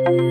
Pyramid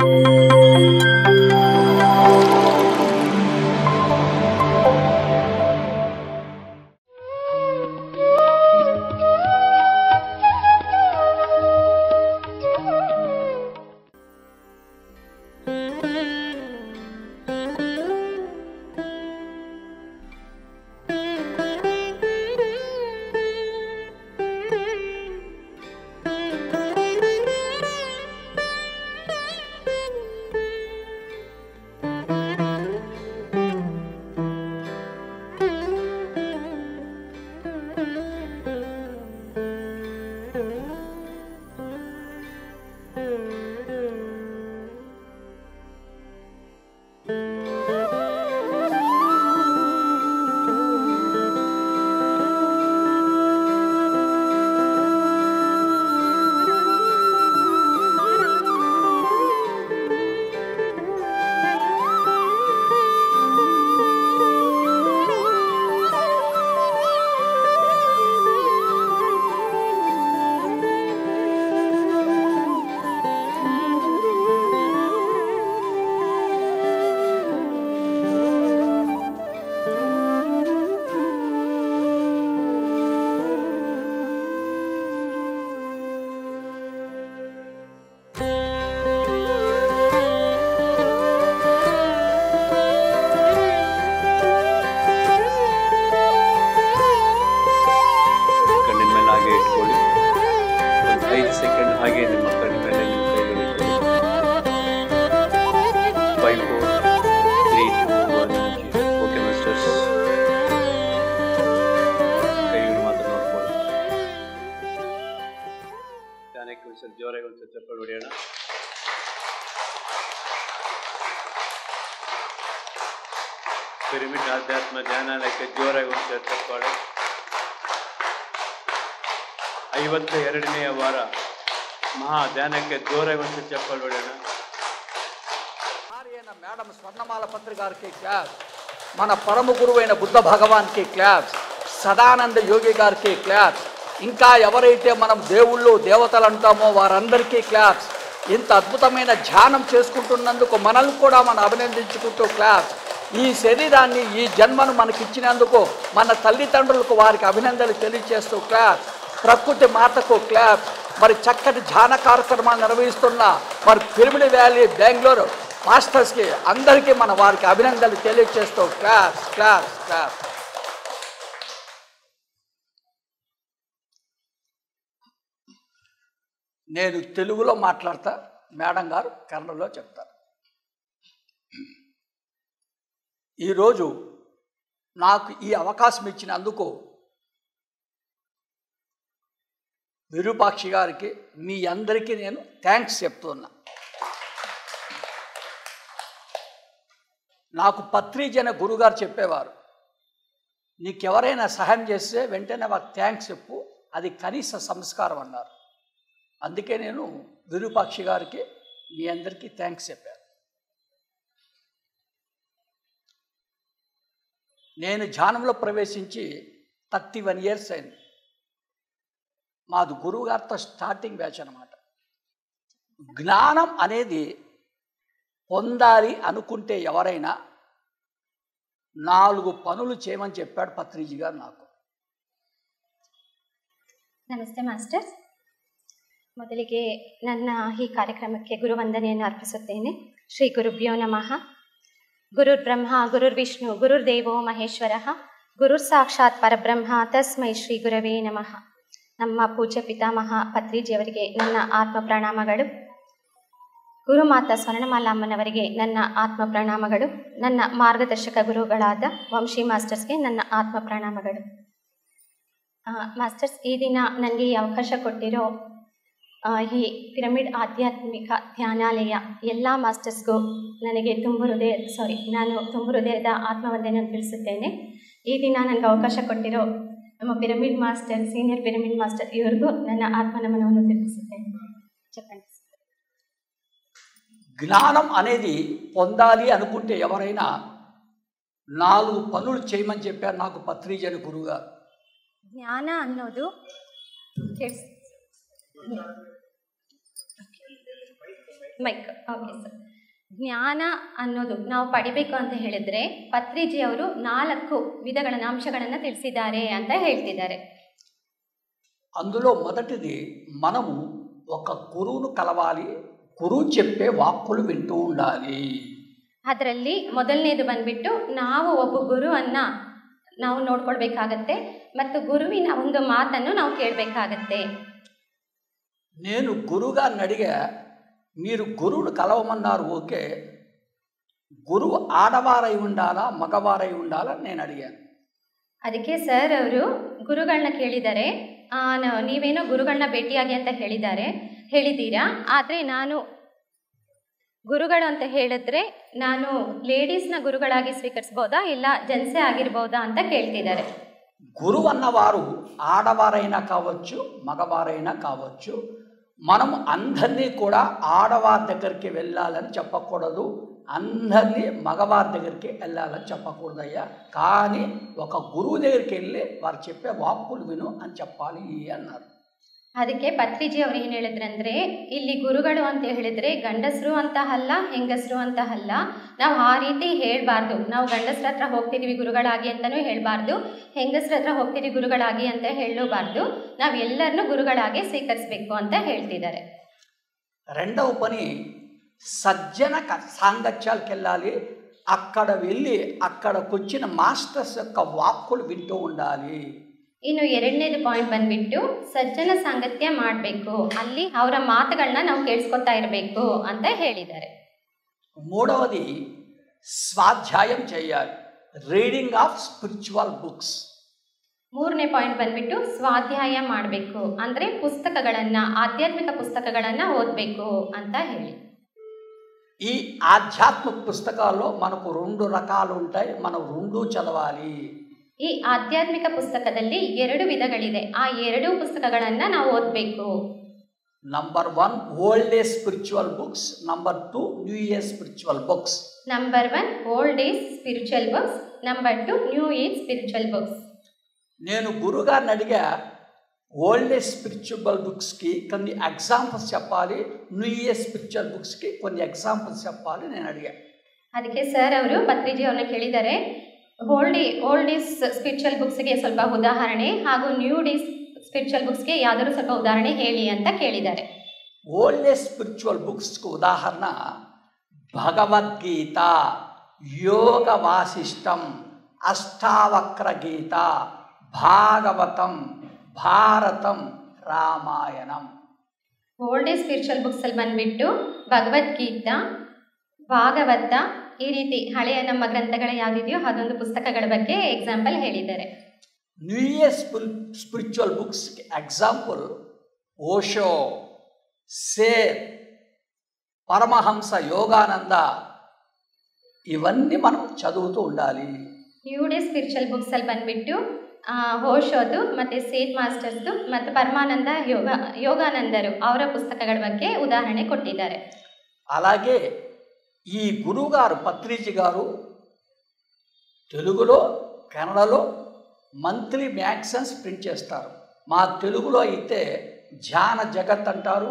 ಆಧ್ಯಾತ್ಮ ಧ್ಯಾನಾಲಯಕ್ಕೆ ಜೋರಾಗಿ ಒಂದು ಚಪ್ಪಾಳೆ. 52ನೇ ವಾರ ಮಹಾ ధ్యానಕ್ಕೆ జోరాಗಿ ಒಂದು చప్పట్లు కొడేనా. ఆర్యన మేడం స్వర్ణమాల పత్రి గారికి క్లాస్, మన పరమ గురువైన బుద్ధ భగవాన్కి క్లాస్, సదానంద యోగి గారికి క్లాస్, ఇంకా ఎవరైతే మనం దేవుళ్ళు దేవతలు అంటామో వారందరికీ క్లాస్. ఇంత అద్భుతమైన ధ్యానం చేసుకుంటున్నందుకు మనల్ని కూడా మనం అభినందించుకుంటూ క్లాస్. ఈ శరీరాన్ని ఈ జన్మను మనకిచ్చినందుకు మన తల్లిదండ్రులకు వారికి అభినందనలు తెలియజేస్తూ క్లాస్. ప్రకృతి మాతకు క్లాస్. మరి చక్కటి ధ్యాన కార్యక్రమాలు నిర్వహిస్తున్న మరి పిరమిడ్ వ్యాలీ బెంగళూరు మాస్టర్స్కి అందరికీ మన వారికి అభినందనలు తెలియజేస్తూ క్లాస్ క్లాస్ క్లాస్. నేను తెలుగులో మాట్లాడతా, మేడం గారు కన్నడలో చెప్తారు. ఈరోజు నాకు ఈ అవకాశం ఇచ్చినందుకు విరూపాక్షి గారికి మీ అందరికీ నేను థ్యాంక్స్ చెప్తున్నా. నాకు పత్రిజన గురుగారు చెప్పేవారు, నీకెవరైనా సహాయం చేస్తే వెంటనే వారికి థ్యాంక్స్ చెప్పు, అది కనీస సంస్కారం అన్నారు. అందుకే నేను విరూపాక్షి గారికి మీ అందరికీ థ్యాంక్స్ చెప్పాను. నేను ధ్యానంలో ప్రవేశించి 31 years అయింది. మాది గురువుగారితో స్టార్టింగ్ బ్యాచ్ అన్నమాట. జ్ఞానం అనేది పొందాలి అనుకుంటే ఎవరైనా 4 పనులు చేయమని చెప్పాడు పత్రిజీ గారు నాకు. ನಮಸ್ತೆ ಮಾಸ್ಟರ್ಸ್. ಮೊದಲಿಗೆ ನನ್ನ ಈ ಕಾರ್ಯಕ್ರಮಕ್ಕೆ ಗುರುವಂದನೆಯನ್ನು ಅರ್ಪಿಸುತ್ತೇನೆ. ಶ್ರೀ ಗುರುಭ್ಯೋ ನಮಃ. ಗುರುರ್ ಬ್ರಹ್ಮ ಗುರುರ್ ವಿಷ್ಣು ಗುರುರ್ದೇವೋ ಮಹೇಶ್ವರ ಗುರುರ್ ಸಾಕ್ಷಾತ್ ಪರಬ್ರಹ್ಮ ತಸ್ಮೈ ಶ್ರೀ ಗುರವೇ ನಮಃ. ನಮ್ಮ ಪೂಜ್ಯ ಪಿತಾಮಹ ಪತ್ರಿಜಿಯವರಿಗೆ ನನ್ನ ಆತ್ಮ ಪ್ರಣಾಮಗಳು. ಗುರುಮಾತಾ ಸ್ವರ್ಣಮಾಲಾಮ್ಮನವರಿಗೆ ನನ್ನ ಆತ್ಮ ಪ್ರಣಾಮಗಳು. ನನ್ನ ಮಾರ್ಗದರ್ಶಕ ಗುರುಗಳಾದ ವಂಶಿ ಮಾಸ್ಟರ್ಸ್ಗೆ ನನ್ನ ಆತ್ಮ ಪ್ರಣಾಮಗಳು. ಮಾಸ್ಟರ್ಸ್, ಈ ದಿನ ನನಗೆ ಈ ಅವಕಾಶ ಕೊಟ್ಟಿರೋ ಈ ಪಿರಮಿಡ್ ಆಧ್ಯಾತ್ಮಿಕ ಧ್ಯಾನಾಲಯ ಎಲ್ಲ ಮಾಸ್ಟರ್ಸ್ಗೂ ನನಗೆ ನಾನು ತುಂಬ ಹೃದಯದ ಆತ್ಮವಂದನೆಯನ್ನು ತಿಳಿಸುತ್ತೇನೆ. ಈ ದಿನ ನನಗೆ ಅವಕಾಶ ಕೊಟ್ಟಿರೋ ನಮ್ಮ pyramid master, senior pyramid master ಇವರಿಗೂ ನನ್ನ ಆತ್ಮನಮನವನ್ನು ತಿಳಿಸುತ್ತೇನೆ. చెప్పండి. జ్ఞానం అనేది పొందాలి అనుకుంటే ఎవరైనా 4 పనులు చేయమని చెప్పారు నాకు పత్రిజన గురుగారు. ಜ್ಞಾನ ಅನ್ನೋದು ಮೈಕ್. Okay sir. ಜ್ಞಾನ ಅನ್ನೋದು ನಾವು ಪಡಿಬೇಕು ಅಂತ ಹೇಳಿದ್ರೆ ಪತ್ರಿಜಿಯವರು 4 ವಿಧಗಳನ್ನು ಅಂಶಗಳನ್ನು ತಿಳಿಸಿದ್ದಾರೆ ಅಂತ ಹೇಳ್ತಿದ್ದಾರೆ. అందులో మొదటిది మనము ఒక గురువును కలవాలి, గురువు చెప్పే వాక్కులు వింటూ ఉండాలి. ಅದರಲ್ಲಿ ಮೊದಲನೇದು ಬಂದ್ಬಿಟ್ಟು ನಾವು ಒಬ್ಬ ಗುರುವನ್ನು ನಾವು ನೋಡ್ಕೊಳ್ಬೇಕಾಗತ್ತೆ ಮತ್ತು ಗುರುವಿನ ಒಂದು ಮಾತನ್ನು ನಾವು ಕೇಳಬೇಕಾಗತ್ತೆ. నేను గురువుగారిని అడిగా, మీరు గురువును కలవమన్నారు, ఓకే, గురువు ఆడవారై ఉండాలా మగవారై ఉండాలా నేను అడిగాను. ಅದಕ್ಕೆ ಸರ್ ಅವರು ಗುರುಗಳನ್ನ ಕೇಳಿದ್ದಾರೆ, ನೀವೇನೋ ಗುರುಗಳನ್ನ ಭೇಟಿಯಾಗಿ ಅಂತ ಹೇಳಿದ್ದೀರಾ, ಆದರೆ ನಾನು ಗುರುಗಳು ಅಂತ ಹೇಳಿದ್ರೆ ನಾನು ಲೇಡೀಸ್ನ ಗುರುಗಳಾಗಿ ಸ್ವೀಕರಿಸ್ಬೋದಾ ಇಲ್ಲ ಜೆಂಟ್ಸೇ ಆಗಿರ್ಬೋದಾ ಅಂತ ಕೇಳ್ತಿದ್ದಾರೆ. గురువు అన్నవారు ఆడవారైనా కావచ్చు మగవారైనా కావచ్చు. మనం అందరినీ కూడా ఆడవారి దగ్గరికి వెళ్ళాలని చెప్పకూడదు, అందరినీ మగవారి దగ్గరికి వెళ్ళాలని చెప్పకూడదయ్యా. కానీ ఒక గురువు దగ్గరికి వెళ్ళి వారు చెప్పే వాక్కులు విను అని చెప్పాలి అన్నారు. ಅದಕ್ಕೆ ಪತ್ರಿಜಿ ಅವ್ರು ಏನು ಹೇಳಿದ್ರಂದ್ರೆ, ಇಲ್ಲಿ ಗುರುಗಳು ಅಂತ ಹೇಳಿದ್ರೆ ಗಂಡಸರು ಅಂತ ಅಲ್ಲ ಹೆಂಗಸರು ಅಂತ ಅಲ್ಲ, ನಾವು ಆ ರೀತಿ ಹೇಳಬಾರ್ದು. ನಾವು ಗಂಡಸ್ರ ಹತ್ರ ಹೋಗ್ತಿದ್ದೀವಿ ಗುರುಗಳಾಗಿ ಅಂತಲೂ ಹೇಳಬಾರ್ದು, ಹೆಂಗಸ್ರ ಹತ್ರ ಹೋಗ್ತಿದ್ದೀವಿ ಗುರುಗಳಾಗಿ ಅಂತ ಹೇಳಬಾರ್ದು, ನಾವು ಎಲ್ಲರನ್ನೂ ಗುರುಗಳಾಗಿ ಸ್ವೀಕರಿಸಬೇಕು ಅಂತ ಹೇಳ್ತಿದ್ದಾರೆ. రెండవ పని సజ్జన సాంగత్యాలకు వెళ్ళాలి. అక్కడ వెళ్ళి అక్కడికి వచ్చిన మాస్టర్స్ యొక్క వాక్కులు వింటూ ఉండాలి. ಇನ್ನು ಎರಡನೇದು ಪಾಯಿಂಟ್ ಬಂದ್ಬಿಟ್ಟು ಸಜ್ಜನ ಸಾಂಗತ್ಯ ಮಾಡಬೇಕು, ಅಲ್ಲಿ ಅವರ ಮಾತುಗಳನ್ನ ನಾವು ಕೇಳಿಸ್ಕೊತಾ ಇರಬೇಕು ಅಂತ ಹೇಳಿದ್ದಾರೆ. మూడవది స్వాధ్యాయం చేయాలి, రీడింగ్ ఆఫ్ స్పిరిచువల్ బుక్స్. ಮೂರನೇ ಪಾಯಿಂಟ್ ಬಂದ್ಬಿಟ್ಟು ಸ್ವಾಧ್ಯಾಯ ಮಾಡಬೇಕು, ಅಂದರೆ ಪುಸ್ತಕಗಳನ್ನು, ಆಧ್ಯಾತ್ಮಿಕ ಪುಸ್ತಕಗಳನ್ನು ಓದಬೇಕು ಅಂತ ಹೇಳಿ. ఈ ఆధ్యాత్మిక పుస్తకాల్లో మనకు 2 రకాలు ఉంటాయి, మనం 2 చదవాలి. ಈ ಆಧ್ಯಾತ್ಮಿಕ ಪುಸ್ತಕದಲ್ಲಿ 2 ವಿಧಗಳಿದೆ, ಆ 2 ಪುಸ್ತಕಗಳನ್ನು ನಾವು ಓದಬೇಕು. Number 1 old age spiritual books, number 2 new age spiritual books. Number 1 old age spiritual books, number 2 new age spiritual books. నేను గురుగారిని అడిగా, ఓల్డ్ ఏజ్ స్పిరిచువల్ బుక్స్కి కొన్ని ఎగ్జాంపుల్స్ చెప్పాలి, న్యూ ఏజ్ స్పిరిచువల్ బుక్స్కి కొన్ని ఎగ్జాంపుల్స్ చెప్పాలి నేను అడిగా. ಅದಕ್ಕೆ ಸರ್ ಅವರು ಪತ್ರಿಜಿ ಅವ್ರನ್ನ ಕೇಳಿದ್ದಾರೆ, ಓಲ್ಡ್ ಏಜ್ ಸ್ಪಿರಿಚುವಲ್ ಬುಕ್ಸ್ಗೆ ಸ್ವಲ್ಪ ಉದಾಹರಣೆ ಹಾಗೂ ನ್ಯೂ ಏಜ್ ಸ್ಪಿರಿಚುವಲ್ ಬುಕ್ಸ್ಗೆ ಯಾವ್ದಾದ್ರು ಸ್ವಲ್ಪ ಉದಾಹರಣೆ ಹೇಳಿ ಅಂತ ಕೇಳಿದ್ದಾರೆ. ఓల్డ్ ఏజ్ స్పిరిచువల్ బుక్స్కి ఉదాహరణ Bhagavad Gita, Yoga Vasishtha, Ashtavakra Gita, Bhagavatam, Bharatam, Ramayanam. Old age spiritual ಬುಕ್ಸಲ್ಲಿ ಬಂದುಬಿಟ್ಟು ಭಗವದ್ಗೀತಾ, ಭಾಗವತ, ಈ ರೀತಿ ಹಳೆಯ ನಮ್ಮ ಗ್ರಂಥಗಳ ಯಾವುದಿದೆಯೋ ಅದೊಂದು ಪುಸ್ತಕಗಳ ಬಗ್ಗೆ ಎಕ್ಸಾಂಪಲ್ ಹೇಳಿದ್ದಾರೆ. New age spiritual books example Osho, Seth, Paramahansa Yogananda, ఇవన్నీ మనం చదువుతూ ఉండాలి. ನ್ಯೂ ಏಜ್ ಸ್ಪಿರಿಚುವಲ್ ಬುಕ್ಸಲ್ಲಿ ಬಂದುಬಿಟ್ಟು ಓಶೋದು ಮತ್ತು ಸೇತ್ ಮಾಸ್ಟರ್ಸ್ದು ಮತ್ತು ಪರಮಾನಂದ ಯೋಗಾನಂದರು ಅವರ ಪುಸ್ತಕಗಳ ಬಗ್ಗೆ ಉದಾಹರಣೆ ಕೊಟ್ಟಿದ್ದಾರೆ. అలాగే ఈ గురువుగారు పత్రిజీ గారు తెలుగులో కన్నడలో మంత్లీ మ్యాగజైన్స్ ప్రింట్ చేస్తారు. మా తెలుగులో అయితే ధ్యాన జగత్ అంటారు,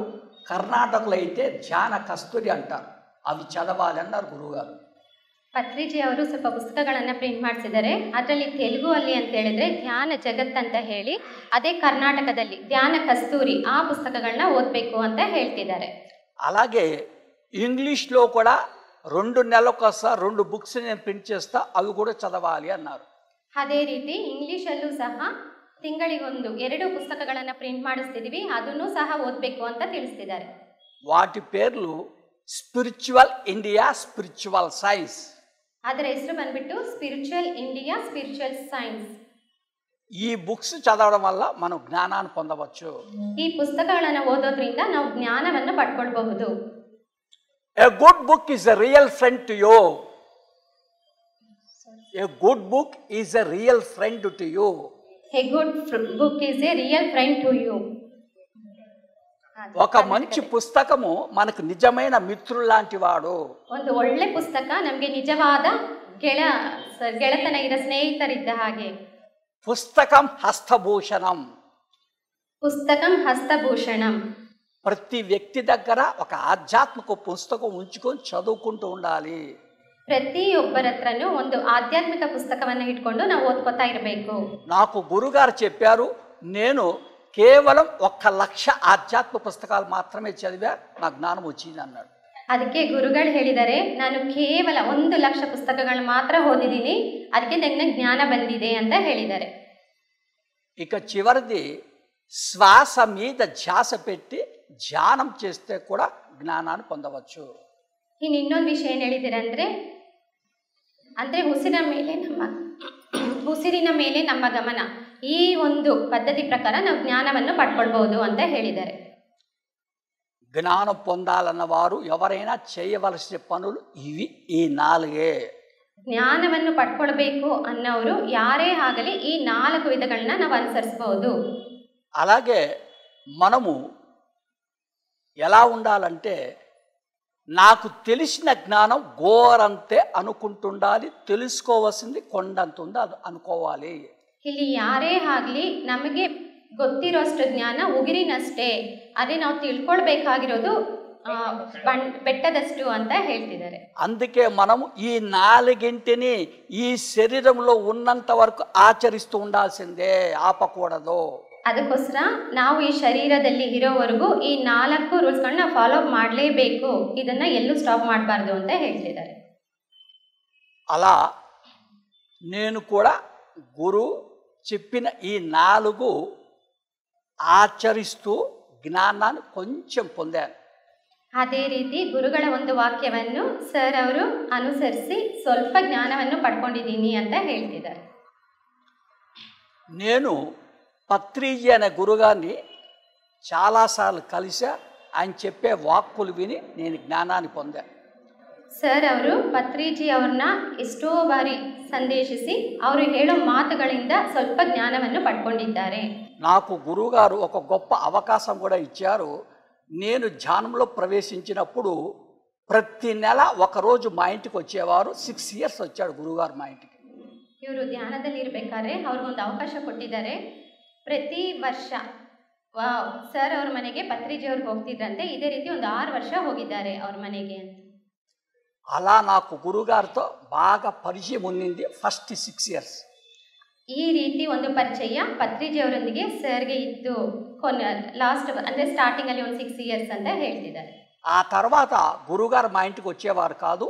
కర్ణాటకలో అయితే ధ్యాన కస్తూరి అంటారు. అవి చదవాలి అన్నారు గురువుగారు. ಪತ್ರಿಜಿ ಅವರು ಸ್ವಲ್ಪ ಪುಸ್ತಕಗಳನ್ನು ಪ್ರಿಂಟ್ ಮಾಡಿಸಿದ್ದಾರೆ. ಅದರಲ್ಲಿ ತೆಲುಗು ಅಲ್ಲಿ ಅಂತ ಹೇಳಿದ್ರೆ ಧ್ಯಾನ ಜಗತ್ ಅಂತ ಹೇಳಿ, ಅದೇ ಕರ್ನಾಟಕದಲ್ಲಿ ಧ್ಯಾನ ಕಸ್ತೂರಿ, ಆ ಪುಸ್ತಕಗಳನ್ನ ಓದಬೇಕು ಅಂತ ಹೇಳ್ತಿದ್ದಾರೆ. అలాగే ఇంగ్లీష్లో కూడా 2 నెలలకోసారి 2 బుక్స్ నేను ప్రింట్ చేస్తా, అవి కూడా చదవాలి అన్నారు. ಅದೇ ರೀತಿ ಇಂಗ್ಲೀಷಲ್ಲೂ ಸಹ ತಿಂಗಳಿಗೊಂದು 2 ಪುಸ್ತಕಗಳನ್ನು ಪ್ರಿಂಟ್ ಮಾಡಿಸ್ತಿದ್ದೀವಿ, ಅದನ್ನು ಸಹ ಓದಬೇಕು ಅಂತ ತಿಳಿಸ್ತಿದ್ದಾರೆ. వాటి పేర్లు స్పిరిచువల్ ఇండియా, స్పిరిచువల్ సైన్స్. ಅದರ ಹೆಸರು ಬಂದ್ಬಿಟ್ಟು ಸ್ಪಿರಿಚುವಲ್ ಇಂಡಿಯಾ, ಸ್ಪಿರಿಚುವಲ್ ಸೈನ್ಸ್. ఈ బుక్స్ చదవడం వల్ల మనం జ్ఞానాన్ని పొందవచ్చు. ಈ ಪುಸ್ತಕಗಳನ್ನು ಓದೋದ್ರಿಂದ ನಾವು ಜ್ಞಾನವನ್ನು ಪಡ್ಕೊಳ್ಬಹುದು. A good book is a real friend to you. A good book is a real friend to you. A good book is a real friend to you. ఒక మంచి పుస్తకము మనకు నిజమైన మిత్రుడు లాంటి వాడు. ಒಂದು ಒಳ್ಳೆ ಪುಸ್ತಕ ನಮಗೆ ನಿಜವಾದ ಗೆಳೆತನ ಇರೋ ಸ್ನೇಹಿತರಿದ್ದ ಹಾಗೆ. పుస్తకం హస్తభూషణం. పుస్తకం హస్తభూషణం. ప్రతి వ్యక్తి దగ్గర ఒక ఆధ్యాత్మిక పుస్తకం ఉంచుకొని చదువుకుంటూ ఉండాలి. ಪ್ರತಿಯೊಬ್ಬರ ಹತ್ರನೂ ಒಂದು ಆಧ್ಯಾತ್ಮಿಕ ಪುಸ್ತಕವನ್ನು ಇಟ್ಕೊಂಡು ನಾವು ಓದ್ಕೊತಾ ಇರಬೇಕು. నాకు గురుగారు చెప్పారు, నేను కేవలం 1,00,000 ఆధ్యాత్మిక పుస్తకాలు మాత్రమే చదివా, నా జ్ఞానం వచ్చింది అన్నాడు. ಅದಕ್ಕೆ ಗುರುಗಳು ಹೇಳಿದ್ದಾರೆ, ನಾನು ಕೇವಲ 1,00,000 ಪುಸ್ತಕಗಳು ಮಾತ್ರ ಓದಿದ್ದೀನಿ, ಅದಕ್ಕೆ ನನಗೆ ಜ್ಞಾನ ಬಂದಿದೆ ಅಂತ ಹೇಳಿದ್ದಾರೆ. ఇక చివరిది శ్వాస మీద ధ్యాస పెట్టి ధ్యానం చేస్తే కూడా జ్ఞానాన్ని పొందవచ్చు. ಇನ್ನು ಇನ್ನೊಂದು ವಿಷಯ ಏನು ಹೇಳಿದ್ದೀರ ಅಂದರೆ ಉಸಿರಿನ ಮೇಲೆ ನಮ್ಮ ಗಮನ, ಈ ಒಂದು ಪದ್ಧತಿ ಪ್ರಕಾರ ನಾವು ಜ್ಞಾನವನ್ನು ಪಡ್ಕೊಳ್ಬಹುದು ಅಂತ ಹೇಳಿದ್ದಾರೆ. జ్ఞానం పొందాలన్న వారు ఎవరైనా చేయవలసిన పనులు ఇవి, ఈ 4. ಜ್ಞಾನವನ್ನು ಪಡ್ಕೊಳ್ಬೇಕು ಅನ್ನೋರು ಯಾರೇ ಆಗಲಿ ಈ 4 ವಿಧಗಳನ್ನ ನಾವು ಅನುಸರಿಸಬಹುದು. అలాగే మనము ఎలా ఉండాలంటే, నాకు తెలిసిన జ్ఞానం గోరంతే అనుకుంటుండాలి, తెలుసుకోవాల్సింది కొండంత ఉంది అది అనుకోవాలి. ಇಲ್ಲಿ ಯಾರೇ ಆಗಲಿ ನಮಗೆ ಗೊತ್ತಿರೋಷ್ಟು ಜ್ಞಾನ ಉಗಿರಿನಷ್ಟೇ, ಅದೇ ನಾವು ತಿಳ್ಕೊಳ್ಬೇಕಾಗಿರೋದು ಬೆಟ್ಟದಷ್ಟು ಅಂತ ಹೇಳ್ತಿದ್ದಾರೆ. అందుకే మనము ఈ 4 ఈ శరీరంలో ఉన్నంత వరకు ఆచరిస్తూ ఉండాల్సిందే, ఆపకూడదు. ಅದಕ್ಕೋಸ್ಕರ ನಾವು ಈ ಶರೀರದಲ್ಲಿ ಇರೋವರೆಗೂ ಈ 4 ರೂಲ್ಸ್ಗಳನ್ನ ಫಾಲೋ ಮಾಡಲೇಬೇಕು, ಇದನ್ನ ಎಲ್ಲೂ ಸ್ಟಾಪ್ ಮಾಡಬಾರ್ದು ಅಂತ ಹೇಳ್ತಿದ್ದಾರೆ. అలా నేను కూడా గురు చెప్పిన ఈ 4 ఆచరిస్తూ జ్ఞానాన్ని కొంచెం పొందాను. ಅದೇ ರೀತಿ ಗುರುಗಳ ಒಂದು ವಾಕ್ಯವನ್ನು ಸರ್ ಅವರು ಅನುಸರಿಸಿ ಸ್ವಲ್ಪ ಜ್ಞಾನವನ್ನು ಪಡ್ಕೊಂಡಿದ್ದೀನಿ ಅಂತ ಹೇಳ್ತಿದ್ದಾರೆ. నేను పత్రిజీ అనే గురుగారిని చాలాసార్లు కలిసా, ఆయన చెప్పే వాక్కులు విని నేను జ్ఞానాన్ని పొందాను. ಸರ್ ಅವರು ಪತ್ರಿಜಿ ಅವ್ರನ್ನ ಎಷ್ಟೋ ಬಾರಿ ಸಂದೇಶಿಸಿ ಅವರು ಹೇಳೋ ಮಾತುಗಳಿಂದ ಸ್ವಲ್ಪ ಜ್ಞಾನವನ್ನು ಪಡ್ಕೊಂಡಿದ್ದಾರೆ. నాకు గురుగారు ఒక గొప్ప అవకాశం కూడా ఇచ్చారు. నేను ధ్యానంలో ప్రవేశించినప్పుడు ప్రతి నెల ఒకరోజు మా ఇంటికి వచ్చేవారు. 6 years వచ్చాడు గురుగారు మా ఇంటికి. ಇವರು ಧ್ಯಾನದಲ್ಲಿ ಇರಬೇಕಾದ್ರೆ ಅವ್ರಿಗೊಂದು ಅವಕಾಶ ಕೊಟ್ಟಿದ್ದಾರೆ. ಪ್ರತಿ ವರ್ಷ ಸರ್ ಅವ್ರ ಮನೆಗೆ ಪತ್ರಿಜಿ ಅವ್ರಿಗೆ ಹೋಗ್ತಿದ್ರಂತೆ. ಇದೇ ರೀತಿ ಒಂದು 6 ವರ್ಷ ಹೋಗಿದ್ದಾರೆ ಅವ್ರ ಮನೆಗೆ ಅಂತ. అలా నాకు గురుగారితో బాగా పరిచయం ఉండింది ఫస్ట్ 6 years. ಈ ರೀತಿ ಒಂದು ಪರಿಚಯ ಪತ್ರಿಜಿ ಅವರೊಂದಿಗೆ ಸರ್ಗೆ ಇತ್ತು ಲಾಸ್ಟ್ ಅಂದರೆ ಸ್ಟಾರ್ಟಿಂಗ್ ಅಲ್ಲಿ ಒಂದು 6 years ಅಂತ ಹೇಳ್ತಿದ್ದಾರೆ. ఆ తర్వాత గురుగారు మా ఇంటికి వచ్చేవారు కాదు.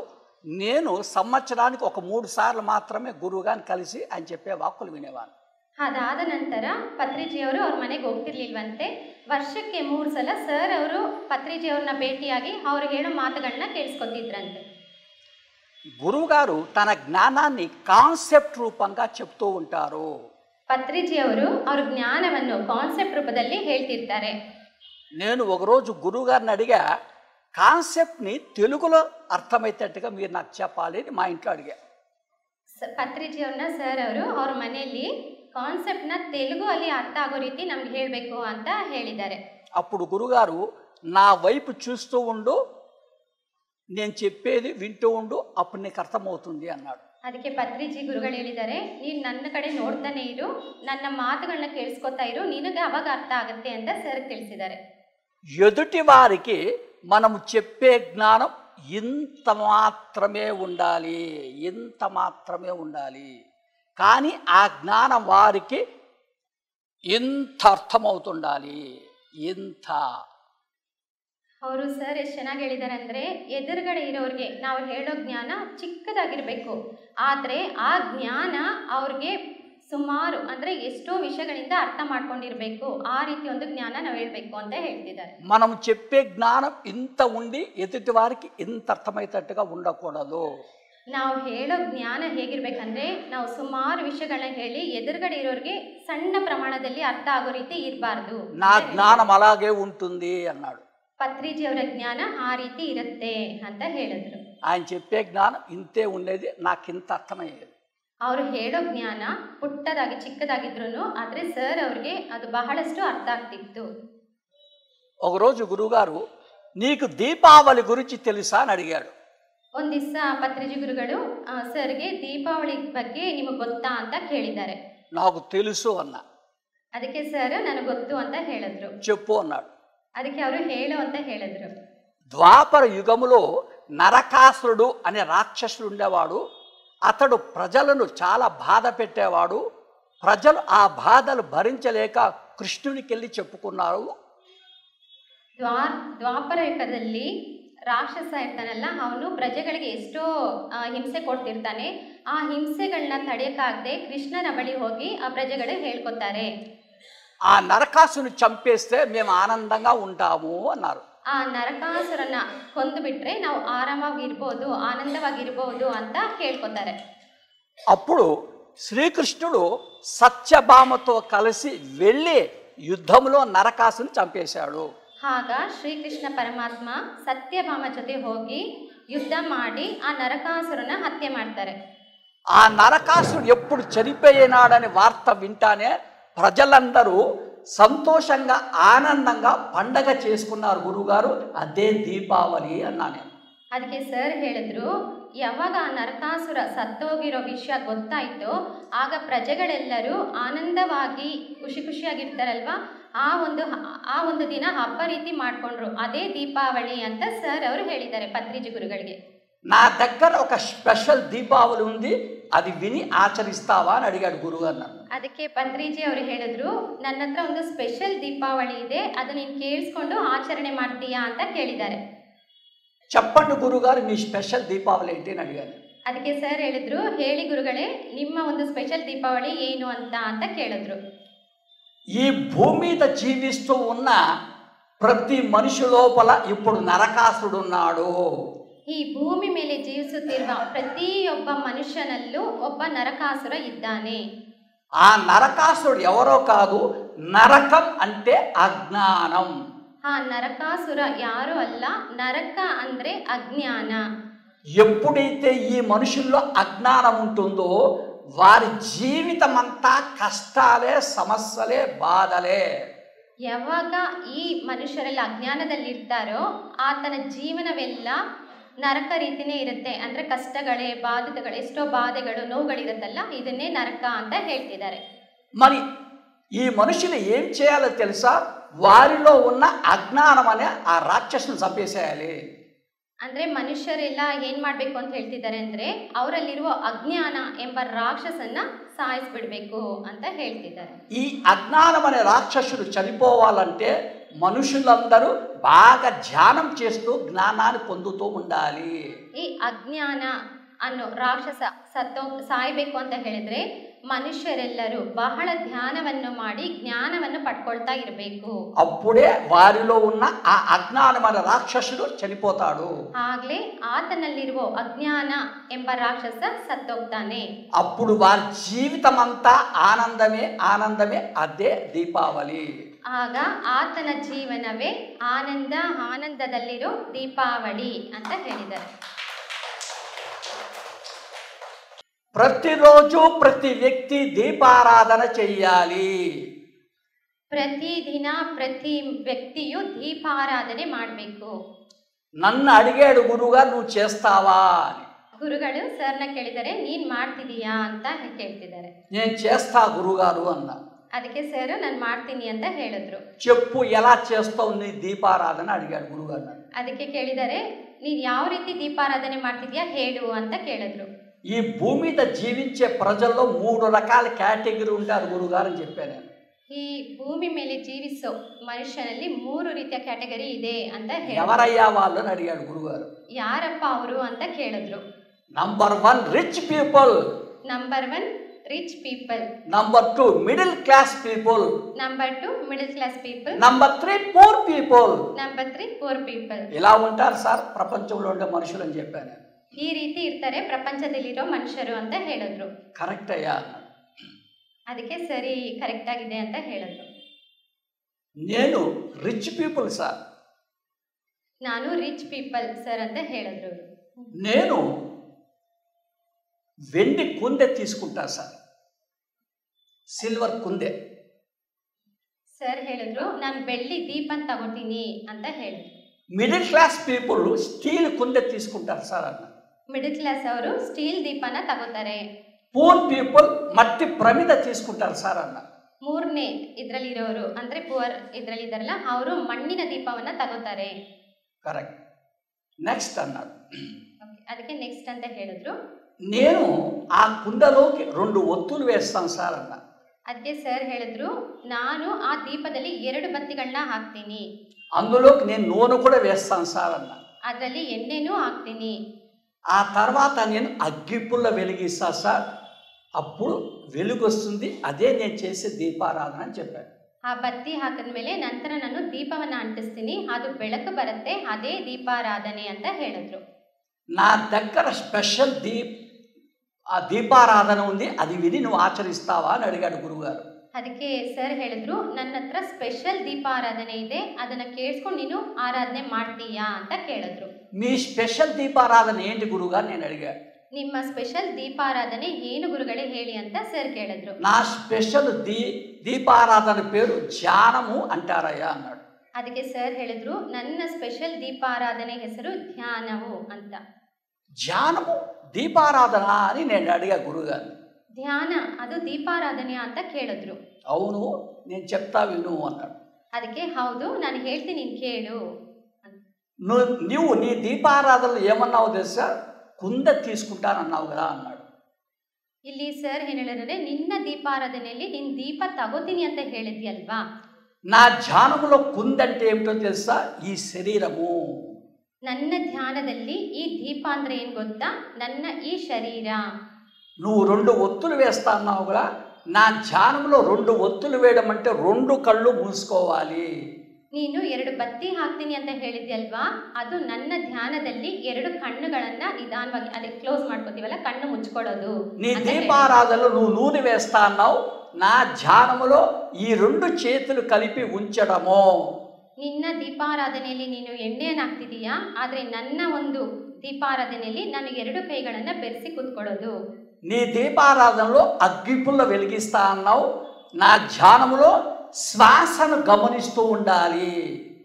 నేను సంవత్సరానికి ఒక 3 సార్లు మాత్రమే గురుగారిని కలిసి ఆయన చెప్పే వాక్కులు వినేవాను. ಅದಾದ ನಂತರ ಪತ್ರಿಜಿಯವರು ಅವ್ರ ಮನೆಗೆ ಹೋಗ್ತಿರ್ಲಿಲ್ವಂತೆ. ವರ್ಷಕ್ಕೆ 3 ಸಲ ಸರ್ ಅವರು ಪತ್ರಿಜಿಯವ್ರನ್ನ ಭೇಟಿಯಾಗಿ ಅವ್ರು ಹೇಳೋ ಮಾತುಗಳನ್ನ ಕೇಳಿಸ್ಕೊತಿದ್ರಂತೆ. గురువుగారు తన జ్ఞానాన్ని కాన్సెప్ట్ రూపంగా చెప్తూ ఉంటారు. ಪತ್ರಿಜಿಯವರು ಅವ್ರ ಜ್ಞಾನವನ್ನು ಕಾನ್ಸೆಪ್ಟ್ ರೂಪದಲ್ಲಿ ಹೇಳ್ತಿರ್ತಾರೆ. నేను ఒకరోజు గురువుగారిని అడిగా, కాన్సెప్ట్ని తెలుగులో అర్థమయ్యేటట్టుగా మీరు నాకు చెప్పాలి అని మా ఇంట్లో అడిగా. ಪತ್ರಿಜಿಯವ್ರನ್ನ ಸರ್ ಅವರು ಅವ್ರ ಮನೆಯಲ್ಲಿ ಕಾನ್ಸೆಪ್ಟ್ನ ತೆಲುಗು ಅಲ್ಲಿ ಅರ್ಥ ಆಗೋ ರೀತಿ ನಮ್ಗೆ ಹೇಳಬೇಕು ಅಂತ ಹೇಳಿದ್ದಾರೆ. అప్పుడు గురుగారు నా వైపు చూస్తూ ఉండు, నేను చెప్పేది వింటూ ఉండు, అప్పుడు నీకు అర్థమవుతుంది అన్నాడు. ಅದಕ್ಕೆ ಪತ್ರಿಜಿ ಗುರುಗಳು ಹೇಳಿದ್ದಾರೆ, ನೀನು ನನ್ನ ಕಡೆ ನೋಡ್ತಾನೆ ಇರು, ನನ್ನ ಮಾತುಗಳನ್ನ ಕೇಳಿಸ್ಕೊತಾ ಇರು, ನಿನಗೆ ಅವಾಗ ಅರ್ಥ ಆಗುತ್ತೆ ಅಂತ ಸರ್ ತಿಳಿಸಿದ್ದಾರೆ. ఎదుటి వారికి మనము చెప్పే జ్ఞానం ఇంత మాత్రమే ఉండాలి, ఇంత మాత్రమే ఉండాలి. కానీ ఆ జ్ఞానం వారికి ఇంత అర్థమవుతుండాలి, ఇంత. ಅವರು ಸರ್ ಎಷ್ಟು ಚೆನ್ನಾಗಿ ಹೇಳಿದ್ದಾರೆ ಅಂದರೆ, ಎದುರುಗಡೆ ಇರೋರಿಗೆ ನಾವು ಹೇಳೋ ಜ್ಞಾನ ಚಿಕ್ಕದಾಗಿರಬೇಕು, ಆದರೆ ಆ ಜ್ಞಾನ ಅವ್ರಿಗೆ ಸುಮಾರು ಅಂದರೆ ಎಷ್ಟೋ ವಿಷಯಗಳಿಂದ ಅರ್ಥ ಮಾಡ್ಕೊಂಡಿರಬೇಕು. ಆ ರೀತಿ ಒಂದು ಜ್ಞಾನ ನಾವು ಹೇಳಬೇಕು ಅಂತ ಹೇಳ್ತಿದ್ದಾರೆ. మనం చెప్పే జ్ఞానం ఇంత ఉండి ఎదుటి వారికి ఇంత అర్థమయ్యేటట్టుగా ఉండకూడదు. ನಾವು ಹೇಳೋ ಜ್ಞಾನ ಹೇಗಿರ್ಬೇಕಂದ್ರೆ, ನಾವು ಸುಮಾರು ವಿಷಯಗಳನ್ನ ಹೇಳಿ ಎದುರುಗಡೆ ಇರೋರಿಗೆ ಸಣ್ಣ ಪ್ರಮಾಣದಲ್ಲಿ ಅರ್ಥ ಆಗೋ ರೀತಿ ಇರಬಾರ್ದು. నా జ్ఞానం అలాగే ఉంటుంది అన్నాడు. ಪತ್ರಿಜಿ ಅವರ ಜ್ಞಾನ ಆ ರೀತಿ ಇರುತ್ತೆ ಅಂತ ಹೇಳಿದ್ರು. ఆయన చెప్పే జ్ఞానం ఇంతే ఉండేది, నాకు ఇంత అర్థమయ్యేది. ಅವರು ಹೇಳೋ ಜ್ಞಾನ ಪುಟ್ಟದಾಗಿ ಚಿಕ್ಕದಾಗಿದ್ರು, ಆದರೆ ಸರ್ ಅವ್ರಿಗೆ ಅದು ಬಹಳಷ್ಟು ಅರ್ಥ ಆಗ್ತಿತ್ತು. ఒకరోజు గురువుగారు, నీకు దీపావళి గురించి తెలుసా అని అడిగాడు. ಒಂದು ದಿವಸ ಪತ್ರಿಜಿ ಗುರುಗಳು ಸರ್ಗೆ ದೀಪಾವಳಿ ಬಗ್ಗೆ ನಿಮಗೆ ಗೊತ್ತಾ ಅಂತ ಕೇಳಿದ್ದಾರೆ. నాకు తెలుసు అన్నా. ಅದಕ್ಕೆ ಸರ್ ನನಗೆ ಗೊತ್ತು ಅಂತ ಹೇಳಿದ್ರು. చెప్పు అన్నాడు. ಅದಕ್ಕೆ ಅವರು ಹೇಳು ಅಂತ ಹೇಳಿದ್ರು. ద్వాపర యుగములో నరకాసురుడు అనే రాక్షసుడు ఉండేవాడు. అతడు ప్రజలను చాలా బాధ పెట్టేవాడు. ప్రజలు ఆ బాధలు భరించలేక కృష్ణునికి వెళ్ళి చెప్పుకున్నారు. ದ್ವಾಪರ ಯುಗದಲ್ಲಿ ರಾಕ್ಷಸ ಇರ್ತಾನಲ್ಲ, ಅವನು ಪ್ರಜೆಗಳಿಗೆ ಎಷ್ಟೋ ಹಿಂಸೆ ಕೊಡ್ತಿರ್ತಾನೆ. ಆ ಹಿಂಸೆಗಳನ್ನ ತಡೆಯಕ್ಕಾಗದೆ ಕೃಷ್ಣನ ಬಳಿ ಹೋಗಿ ಆ ಪ್ರಜೆಗಳು ಹೇಳ್ಕೊತಾರೆ, ఆ నరకాసుని చంపేస్తే మేము ఆనందంగా ఉంటాము అన్నారు. ಆ ನರಕಾಸುರನ ಕೊಂದು ಬಿಟ್ರೆ ನಾವು ಆರಾಮಾಗಿರ್ಬೋದು, ಆನಂದವಾಗಿರ್ಬೋದು ಅಂತ ಕೇಳ್ಕೊತಾರೆ. అప్పుడు శ్రీకృష్ణుడు సత్యభామతో కలిసి వెళ్ళి యుద్ధంలో నరకాసుని చంపేశాడు. ಆಗ ಶ್ರೀಕೃಷ್ಣ ಪರಮಾತ್ಮ ಸತ್ಯಭಾಮ ಜೊತೆ ಹೋಗಿ ಯುದ್ಧ ಮಾಡಿ ಆ ನರಕಾಸುರನ ಹತ್ಯೆ ಮಾಡ್ತಾರೆ. ఆ నరకాసుడు ఎప్పుడు చనిపోయినాడని వార్త వింటానే ప్రజలందరూ సంతోషంగా ఆనందంగా పండగ చేసుకున్నారు గురుగారు. అదే దీపావళి అన్నాను. ಅದಕ್ಕೆ ಸರ್ ಹೇಳಿದ್ರು, ಯಾವಾಗ ಆ ನರಕಾಸುರ ಸತ್ತೋಗಿರೋ ವಿಷಯ ಗೊತ್ತಾಯ್ತೋ ಆಗ ಪ್ರಜೆಗಳೆಲ್ಲರೂ ಆನಂದವಾಗಿ ಖುಷಿಯಾಗಿರ್ತಾರಲ್ವಾ, ಆ ಒಂದು ದಿನ ಹಬ್ಬ ರೀತಿ ಮಾಡ್ಕೊಂಡ್ರು. ಅದೇ ದೀಪಾವಳಿ ಅಂತ ಸರ್ ಅವರು ಹೇಳಿದ್ದಾರೆ ಪತ್ರಿಜಿ ಗುರುಗಳಿಗೆ. నా దగ్గర ఒక స్పెషల్ దీపావళి ఉంది, అది విని ఆచరిస్తావా అని అడిగాడు గురుగారు నన్ను. ಅದಕ್ಕೆ ಪತ್ರಿಜಿ ಅವರು ಹೇಳಿದ್ರು, ನನ್ನ ಹತ್ರ ಒಂದು ಸ್ಪೆಷಲ್ ದೀಪಾವಳಿ ಇದೆ, ಅದು ನೀನು ಕೇಳಿಸ್ಕೊಂಡು ಆಚರಣೆ ಮಾಡ್ತೀಯಾ ಅಂತ ಕೇಳಿದ್ದಾರೆ. చెప్పండి గురుగారు మీ స్పెషల్ దీపావళి ఏంటి అని అడిగాను. ಅದಕ್ಕೆ ಸರ್ ಹೇಳಿದ್ರು, ಹೇಳಿ ಗುರುಗಳೇ ನಿಮ್ಮ ಒಂದು ಸ್ಪೆಷಲ್ ದೀಪಾವಳಿ ಏನು ಅಂತ ಕೇಳಿದ್ರು. ఈ భూమి మీద జీవిస్తూ ఉన్న ప్రతి మనిషి లోపల ఇప్పుడు నరకాసుడు ఉన్నాడు. ಈ ಭೂಮಿ ಮೇಲೆ ಜೀವಿಸುತ್ತಿರುವ ಪ್ರತಿಯೊಬ್ಬ ಮನುಷ್ಯನಲ್ಲೂ ಒಬ್ಬ ನರಕಾಸುರ ಇದ್ದಾನೆ. ఆ నరకాసుడు ఎవరో కాదు, నరకం అంటే అజ్ఞానం. ಆ ನರಕಾಸುರ ಯಾರು ಅಲ್ಲ, ನರಕ ಅಂದ್ರೆ ಅಜ್ಞಾನ. ఎప్పుడైతే ఈ మనుషుల్లో అజ్ఞానం ఉంటుందో వారి జీవితం అంతా కష్టాలే, సమస్యలే, బాధలే. ಯಾವಾಗ ಈ ಮನುಷ್ಯರೆಲ್ಲ ಅಜ್ಞಾನದಲ್ಲಿರ್ತಾರೋ ಆತನ ಜೀವನವೆಲ್ಲ ನರಕ ರೀತಿನೇ ಇರುತ್ತೆ. ಅಂದ್ರೆ ಕಷ್ಟಗಳೇ, ಬಾಧಿತಗಳು, ಎಷ್ಟೋ ಬಾಧೆಗಳು, ನೋವುಗಳಿರುತ್ತಲ್ಲ, ಇದನ್ನೇ ನರಕ ಅಂತ ಹೇಳ್ತಿದ್ದಾರೆ. మరి ఈ మనుషులు ఏం చేయాలో తెలుసా? వారిలో ఉన్న అజ్ఞానం అనే ఆ రాక్షసుని చంపేసేయాలి. ಅಂದ್ರೆ ಮನುಷ್ಯರೆಲ್ಲ ಏನ್ ಮಾಡ್ಬೇಕು ಅಂತ ಹೇಳ್ತಿದ್ದಾರೆ ಅಂದ್ರೆ ಅವರಲ್ಲಿರುವ ಅಜ್ಞಾನ ಎಂಬ ರಾಕ್ಷಸನ್ನ ಸಾಯಿಸ್ಬಿಡ್ಬೇಕು ಅಂತ ಹೇಳ್ತಿದ್ದಾರೆ. ఈ అజ్ఞానం అనే రాక్షసుడు చనిపోవాలంటే మనుషులందరూ బాగా ధ్యానం చేస్తూ జ్ఞానాన్ని పొందుతూ ఉండాలి. ಈ ಅಜ್ಞಾನ ಅನ್ನೋ ರಾಕ್ಷಸ ಸಾಯ್ಬೇಕು ಅಂತ ಹೇಳಿದ್ರೆ ಮನುಷ್ಯರೆಲ್ಲರೂ ಬಹಳ ಧ್ಯಾನವನ್ನು ಮಾಡಿ ಜ್ಞಾನವನ್ನು ಪಡ್ಕೊಳ್ತಾ ಇರಬೇಕು. అప్పుడే వారిలో ఉన్న ఆ అజ్ఞానం అనే రాక్షసుడు చనిపోతాడు. ಆಗ್ಲೇ ಆತನಲ್ಲಿರುವ ಅಜ್ಞಾನ ಎಂಬ ರಾಕ್ಷಸ ಸತ್ತೋಗ್ತಾನೆ. అప్పుడు వారి జీవితం అంతా ఆనందమే, ఆనందమే. అదే దీపావళి. ಆಗ ಆತನ ಜೀವನವೇ ಆನಂದದಲ್ಲಿರೋ ದೀಪಾವಳಿ ಅಂತ ಹೇಳಿದ್ದಾರೆ. ప్రతిరోజు ప్రతి వ్యక్తి దీపారాధన చెయ్యాలి. ಪ್ರತಿದಿನ ಪ್ರತಿ ವ್ಯಕ್ತಿಯು ದೀಪಾರಾಧನೆ ಮಾಡಬೇಕು. నన్ను అడిగాడు గురుగారు, నువ్వు చేస్తావా అని. ಗುರುಗಳು ಸರ್ನ ಕೇಳಿದರೆ ನೀನ್ ಮಾಡ್ತಿದೀಯಾ ಅಂತ ಕೇಳ್ತಿದ್ದಾರೆ. నేను చేస్తా గురుగారు అన్నా. ಅದಕ್ಕೆ ಸರ್ ನಾನು ಮಾಡ್ತೀನಿ ಅಂತ ಹೇಳಿದ್ರು. చెప్పు ఎలా చేస్తావు నీ దీపారాధన అడిగాడు గురుగారు నన్ను. ಅದಕ್ಕೆ ಕೇಳಿದರೆ ನೀನ್ ಯಾವ ರೀತಿ ದೀಪಾರಾಧನೆ ಮಾಡ್ತಿದ್ಯಾ ಹೇಳು ಅಂತ ಕೇಳಿದ್ರು. ఈ భూమి మీద జీవించే ప్రజల్లో 3 రకాల కేటగిరీ ఉంటారు గురుగారు అని చెప్పాను నేను. ಈ ಭೂಮಿ ಮೇಲೆ ಜೀವಿಸೋ ಮನುಷ್ಯನಲ್ಲಿ 3 ರೀತಿಯ ಕ್ಯಾಟಗರಿ ಇದೆ ಅಂತ ಹೇಳಿದ್ರು. ఎవరయ్యా వాళ్ళు అని అడిగాడు గురుగారు. ಯಾರಪ್ಪ ಅವರು ಅಂತ ಕೇಳಿದ್ರು. Number 1 rich people, number 1 rich people, number 2 middle class people, number 2 middle class people, number 3 poor people. Number 3 poor people. ఇలా ఉంటారు సార్ ప్రపంచంలో ఉండే మనుషులు అని చెప్పాను. ಈ ರೀತಿ ಇರ್ತಾರೆ ಪ್ರಪಂಚದಲ್ಲಿರೋ ಮನುಷ್ಯರು ಅಂತ ಹೇಳಿದ್ರು. కరెక్ట్ అయ్యా. ಅದಕ್ಕೆ ಸರಿ, ಕರೆಕ್ಟ್ ಆಗಿದೆ ಅಂತ ಹೇಳಿದ್ರು. నేను రిచ్ పీపుల్ సార్. ನಾನು ರಿಚ್ ಪೀಪಲ್ ಸರ್ ಅಂತ ಹೇಳಿದ್ರು. నేను వెండి కుందె తీసుకుంటా సార్, సిల్వర్ కుందె. ಸರ್ ಹೇಳಿದ್ರು ನಾನು ಬೆಳ್ಳಿ ದೀಪ ತಗೋತೀನಿ ಅಂತ ಹೇಳಿದ್ರು. మిడిల్ క్లాస్ పీపుల్ స్టీల్ కుందె తీసుకుంటారు సార్ అన్న. ಮಿಡಲ್ ಕ್ಲಾಸ್ ಅವರು ಸ್ಟೀಲ್ ದೀಪನ ತಗೋತಾರೆ. పూర్ పీపుల్ మట్టి ప్రమిద తీసుకుంటారు సార్ అన్న. ಮೂರನೇ ಇದ್ರಲ್ಲಿರೋರು ಅಂದ್ರೆ ಪುವರ್ ಇದ್ರಲ್ಲಿ ಇದಾರಲ್ಲ ಅವರು ಮಣ್ಣಿನ ದೀಪವನ್ನ ತಗೋತಾರೆ. ಕರೆಕ್ಟ್. నెక్స్ట్ అన్నాడు. ಅದಕ್ಕೆ నెక్స్ట్ ಅಂತ ಹೇಳಿದ್ರು. నేను ఆ కుండలోకి 2 ఒత్తులు వేస్తాను సార్ అన్న. ಅದಕ್ಕೆ ಸರ್ ಹೇಳಿದ್ರು ನಾನು ಆ ದೀಪದಲ್ಲಿ 2 ಬತ್ತಿಗಳನ್ನ ಹಾಕ್ತೀನಿ. అందులోకి నేను నూనె కూడా వేస్తాను సార్ అన్న. ಅದರಲ್ಲಿ ಎಣ್ಣೆನೂ ಹಾಕ್ತೀನಿ. ఆ తర్వాత నేను అగ్గిపుల్ల వెలిగిస్తా సార్, అప్పుడు వెలుగు వస్తుంది, అదే నేను చేసే దీపారాధన అని చెప్పాడు. ಆ ಬತ್ತಿ ಹಾಕಿದ್ಮೇಲೆ ನಂತರ ನಾನು ದೀಪವನ್ನ ಅಂಟಿಸ್ತೀನಿ, ಅದು ಬೆಳಕು ಬರುತ್ತೆ, ಅದೇ ದೀಪಾರಾಧನೆ ಅಂತ ಹೇಳಿದ್ರು. నా దగ్గర స్పెషల్ దీపారాధన ఉంది, అది విని నువ్వు ఆచరిస్తావా అని అడిగాడు గురువుగారు. ಅದಕ್ಕೆ ಸರ್ ಹೇಳಿದ್ರು ನನ್ನ ಹತ್ರ ಸ್ಪೆಷಲ್ ದೀಪಾರಾಧನೆ ಇದೆ, ಅದನ್ನ ಕೇಳಿಸ್ಕೊಂಡು ನೀನು ಆರಾಧನೆ ಮಾಡ್ತೀಯಾ ಅಂತ ಕೇಳಿದ್ರು. మీ స్పెషల్ దీపారాధన ఏంటి గురువుగారు నేను అడిగాడు. ನಿಮ್ಮ ಸ್ಪೆಷಲ್ ದೀಪಾರಾಧನೆ ಏನು ಗುರುಗಳೇ ಹೇಳಿ ಅಂತ ಸರ್ ಕೇಳಿದ್ರು. నా స్పెషల్ దీపారాధన పేరు ధ్యానము అంటారయ్యా అన్నాడు. ಅದಕ್ಕೆ ಸರ್ ಹೇಳಿದ್ರು ನನ್ನ ಸ್ಪೆಷಲ್ ದೀಪಾರಾಧನೆ ಹೆಸರು ಧ್ಯಾನವು ಅಂತ. ధ్యానము దీపారాధన అని నేను అడిగా గురువుగారు. ಧ್ಯಾನ ಅದು ದೀಪಾರಾಧನೆ ಅಂತ ಕೇಳಿದ್ರು. అవును నేను చెప్తా విను అన్నాడు. ಅದಕ್ಕೆ ಹೌದು ನಾನು ಹೇಳ್ತೀನಿ ನೀನು ಕೇಳು. నువ్వు నీ దీపారాధనలు ఏమన్నావు తెలుసా, కుంద తీసుకుంటానన్నావు కదా అన్నాడు. ಇಲ್ಲಿ ಸರ್ ಏನ್ ಹೇಳಿದ್ರೆ ನಿನ್ನ ದೀಪಾರಾಧನೆಯಲ್ಲಿ ನಿನ್ ದೀಪ ತಗೋತೀನಿ ಅಂತ ಹೇಳಿದ್ಯಲ್ವಾ. నా ధ్యానములో కుందంటే ఏమిటో తెలుసా, ఈ శరీరము. ನನ್ನ ಧ್ಯಾನದಲ್ಲಿ ಈ ದೀಪ ಅಂದ್ರೆ ಏನ್ ಗೊತ್ತಾ, ನನ್ನ ಈ ಶರೀರ. నువ్వు 2 ఒత్తులు వేస్తా అన్నావు కదా, నా ధ్యానంలో 2 ఒత్తులు వేయడం అంటే 2 కళ్ళు మూసుకోవాలి. ನೀನು 2 ಬತ್ತಿ ಹಾಕ್ತೀನಿ ಅಂತ ಹೇಳಿದ್ಯಲ್ವಾ, ಅದು ನನ್ನ ಧ್ಯಾನದಲ್ಲಿ 2 ಕಣ್ಣುಗಳನ್ನ ನಿಧಾನವಾಗಿ ಅದೇ ಕ್ಲೋಸ್ ಮಾಡ್ಕೋತೀವಲ್ಲ, ಕಣ್ಣು ಮುಚ್ಕೊಳ್ಳೋದು. నీ దీపారాధనలో నువ్వు నూనె వేస్తా అన్నావు, నా ధ్యానములో ఈ 2 చేతులు కలిపి ఉంచడము. ನಿನ್ನ ದೀಪಾರಾಧನೆಯಲ್ಲಿ ನೀನು ಎಣ್ಣೆಯನ್ನು ಹಾಕ್ತಿದೀಯಾ, ಆದ್ರೆ ನನ್ನ ಒಂದು ದೀಪಾರಾಧನೆಯಲ್ಲಿ ನಾನು 2 ಕೈಗಳನ್ನ ಬೆರೆಸಿ ಕೂತ್ಕೊಳ್ಳೋದು. నీ దీపారాధనలో అగ్గిపుల్ల వెలిగిస్తా అన్నావు, నా ధ్యానములో శ్వాసను గమనిస్తూ ఉండాలి.